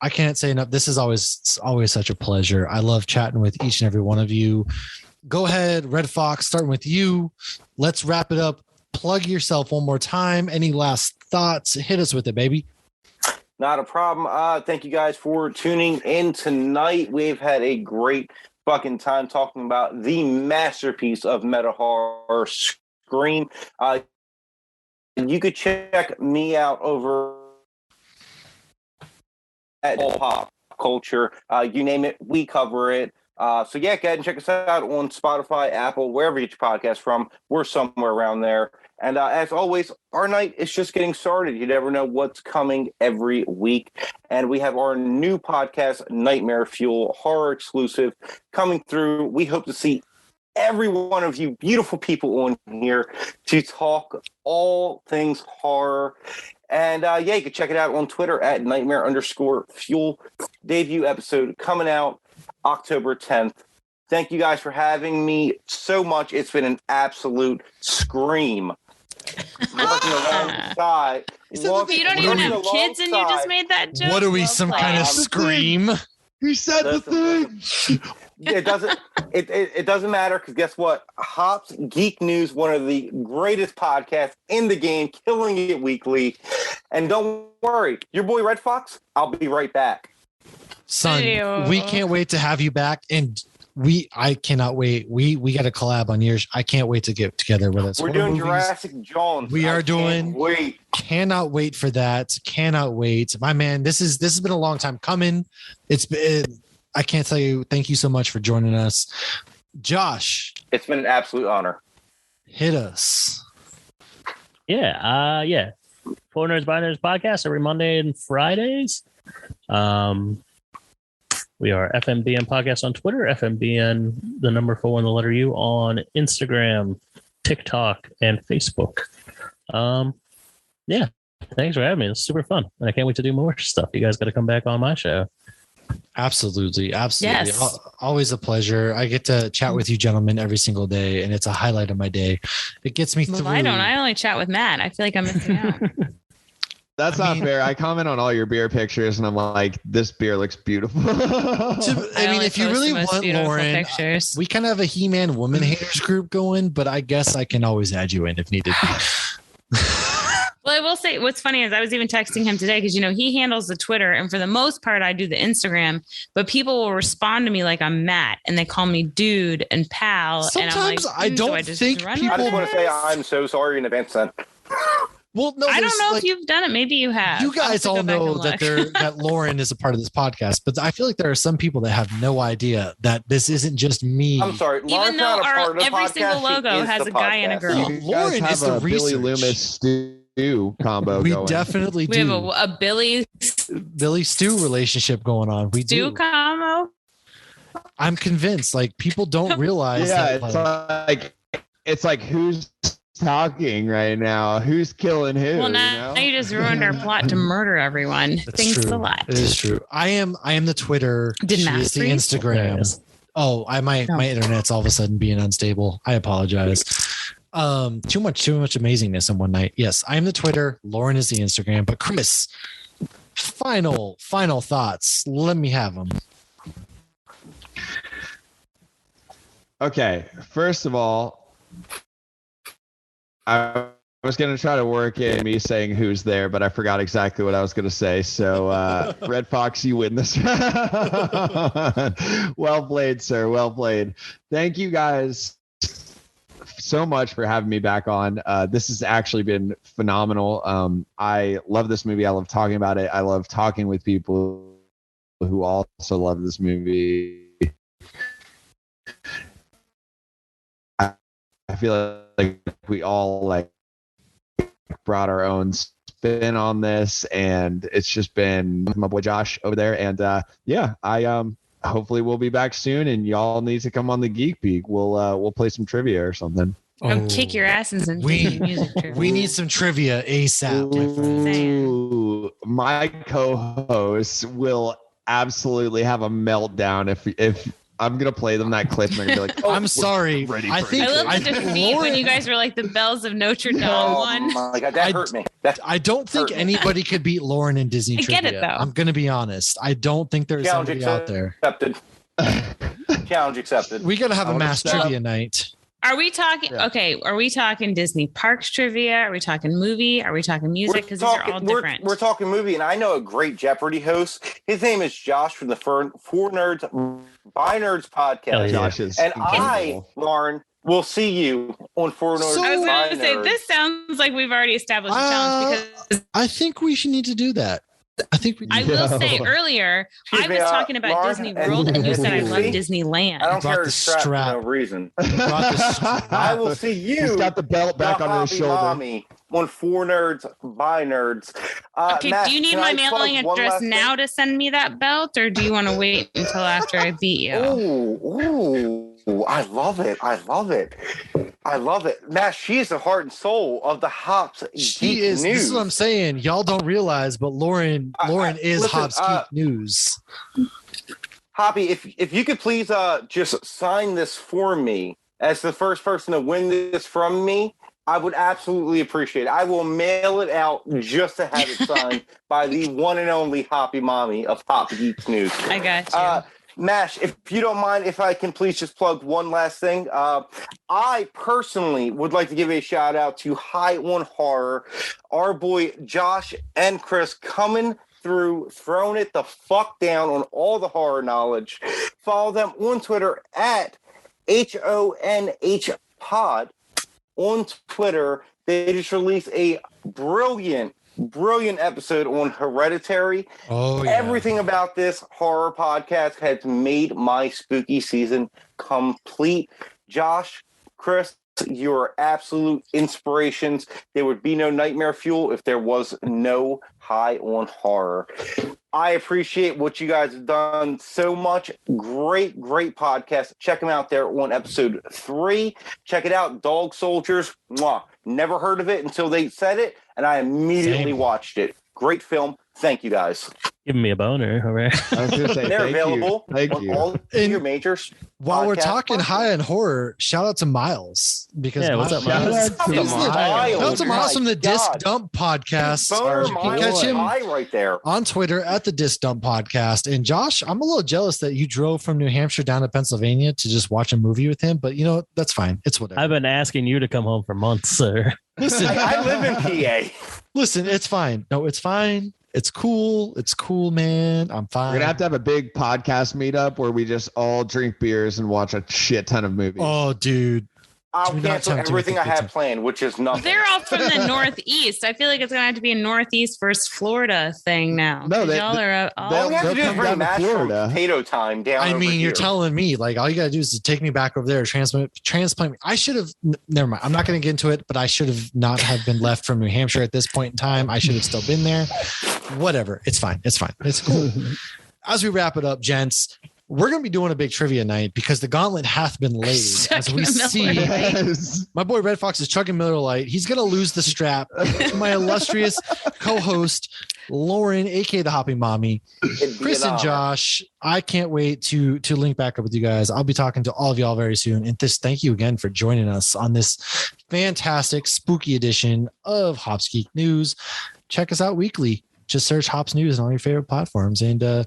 I can't say enough. This is always such a pleasure. I love chatting with each and every one of you. Go ahead, Redfox, starting with you. Let's wrap it up. Plug yourself one more time. Any last thoughts? Hit us with it, baby. Not a problem. Thank you guys for tuning in tonight. We've had a great fucking time talking about the masterpiece of meta horror, Scream. You could check me out over at pop culture, you name it, we cover it. So yeah, go ahead and check us out on Spotify, Apple, wherever you get your podcast from. We're somewhere around there. And as always, our night is just getting started. You never know what's coming every week. And we have our new podcast, Nightmare Fuel, horror exclusive, coming through. We hope to see every one of you beautiful people on here to talk all things horror. And yeah, you can check it out on Twitter at @nightmare_fuel. Debut episode coming out October 10th. Thank you guys for having me so much. It's been an absolute scream. Working alongside. You don't even have kids and you just made that joke. What are we, some kind of scream? He said the thing. It doesn't matter, because guess what? Hops Geek News, one of the greatest podcasts in the game, killing it weekly. And don't worry, your boy Redfox, I'll be right back. Son, we can't wait to have you back, and I cannot wait. We got a collab on yours. I can't wait to get together with us. We're doing Jurassic Jones. We are doing. Wait. Cannot wait for that. Cannot wait, my man. This has been a long time coming. I can't tell you. Thank you so much for joining us, Josh. It's been an absolute honor. Hit us. Yeah. Four Nerds by Nerds podcast every Monday and Fridays. We are FMBN Podcast on Twitter, FMBN, the number 4 and the letter U on Instagram, TikTok, and Facebook. Yeah, thanks for having me. It's super fun. And I can't wait to do more stuff. You guys got to come back on my show. Absolutely. Yes. Always a pleasure. I get to chat with you gentlemen every single day, and it's a highlight of my day. It gets me through. I don't. I only chat with Matt. I feel like I'm missing out. That's not fair. I comment on all your beer pictures, and I'm like, this beer looks beautiful. I mean, if you really want Lauren, we kind of have a He-Man woman haters group going, but I guess I can always add you in if needed. Well, I will say what's funny is I was even texting him today because, he handles the Twitter. And for the most part, I do the Instagram. But people will respond to me like I'm Matt and they call me dude and pal. Sometimes and I'm like, I don't think I just want to say I'm so sorry in advance then. Well, no, I don't know if you've done it. Maybe you have. You guys all know that Lauren is a part of this podcast, but I feel like there are some people that have no idea that this isn't just me. I'm sorry. Even though every single logo has a guy and a girl. Lauren is the Billy Loomis Stu combo. We definitely do. We have a Billy Stu relationship going on. We Stu do. combo. I'm convinced. Like people don't realize. It's like who's talking right now? Who's killing who? Well, now you just ruined our plot to murder everyone. Thanks a lot. It is true. I am the Twitter. Did Matt the Instagram. Yes. Oh, my internet's all of a sudden being unstable. I apologize. Too much amazingness in one night. Yes, I am the Twitter. Lauren is the Instagram. But Chris, final thoughts. Let me have them. Okay. First of all, I was going to try to work in me saying who's there, but I forgot exactly what I was going to say. So, Redfox, you win this round. Well played, sir. Well played. Thank you guys so much for having me back on. This has actually been phenomenal. I love this movie. I love talking about it. I love talking with people who also love this movie. I feel like we all brought our own spin on this, and it's just been my boy Josh over there. And I hopefully we'll be back soon, and y'all need to come on the Geek Peak. We'll play some trivia or something. Come kick your asses and music trivia. We need some trivia ASAP. Ooh, my co-hosts will absolutely have a meltdown if I'm gonna play them that clip and they're gonna be like, I'm sorry. I love the defeat when you guys were like the bells of Notre Dame one. Oh my God, that hurt me. I don't think anybody could beat Lauren in Disney trivia. Get it though. I'm gonna be honest. I don't think there's somebody out there. Challenge accepted. We gotta have a mass trivia night. Are we talking? Yeah. Okay, are we talking Disney parks trivia? Are we talking movie? Are we talking music? Because these are all different. We're talking movie, and I know a great Jeopardy host. His name is Josh from the Four Nerds by Nerds podcast. Josh is incredible. Lauren, will see you on Four Nerds. I was going to say this sounds like we've already established a challenge because I think we should need to do that. I will say earlier, I was talking about Lauren, Disney World, and you said I love Disneyland. I don't care the strap for no reason. I will see you. He's got the belt back on his shoulder. Mommy on Four Nerds by Nerds. Okay, Matt, do you need my mailing address now to send me that belt, or do you want to wait until after I beat you? Ooh, I love it. I love it. Matt, she is the heart and soul of the Hops She Geek is. News. This is what I'm saying. Y'all don't realize, but Lauren is listen, Hops Geek News. Hoppy, if you could please just sign this for me as the first person to win this from me, I would absolutely appreciate it. I will mail it out just to have it signed by the one and only Hoppy Mommy of Hop Geek News. I got you. Mash, if you don't mind, if I can please just plug one last thing. I personally would like to give a shout out to High on Horror. Our boy Josh and Chris coming through, throwing it the fuck down on all the horror knowledge. Follow them on Twitter at HONH Pod. On Twitter, they just released a brilliant episode on Hereditary. Oh, yeah. Everything about this horror podcast has made my spooky season complete. Josh, Chris, you're absolute inspirations. There would be no Nightmare Fuel if there was no High on Horror. I appreciate what you guys have done so much. Great podcast. Check them out there on episode 3. Check it out, Dog Soldiers. Mwah. Never heard of it until they said it, and I immediately watched it. Great film. Thank you guys. Giving me a boner. All right. I was going to say, they're thank available you. Thank on you. all your majors. While we're talking high end horror, shout out to Miles because what's up, Miles? Shout out to Miles from the Disc Dump Podcast. You can catch him right there on Twitter at the Disc Dump Podcast. And Josh, I'm a little jealous that you drove from New Hampshire down to Pennsylvania to just watch a movie with him, but that's fine. It's whatever. I've been asking you to come home for months, sir. Listen, I live in PA. Listen, it's fine. No, it's fine. It's cool. It's cool, man. I'm fine. We're going to have a big podcast meetup where we just all drink beers and watch a shit ton of movies. Oh, dude. I'll cancel everything I have planned, which is nothing. They're all from the Northeast. I feel like it's going to have to be a Northeast versus Florida thing now. No, y'all are all. All we have to do is bring mashed potato time down. I mean, you're telling me, like, all you got to do is to take me back over there, transplant me. I should have, never mind. I'm not going to get into it, but I should have not have been left from New Hampshire at this point in time. I should have still been there. Whatever. It's fine. It's fine. It's cool. As we wrap it up, gents, we're going to be doing a big trivia night because the gauntlet hath been laid. As we see, my boy Redfox is chugging Miller Lite. He's going to lose the strap to my illustrious co-host, Lauren, aka the Hopping Mommy, Chris and Josh. I can't wait to link back up with you guys. I'll be talking to all of y'all very soon. And thank you again for joining us on this fantastic, spooky edition of Hops Geek News. Check us out weekly. Just search Hops News on all your favorite platforms. And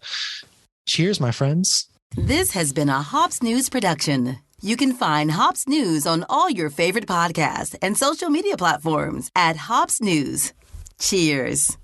cheers, my friends. This has been a Hops News production. You can find Hops News on all your favorite podcasts and social media platforms at Hops News. Cheers.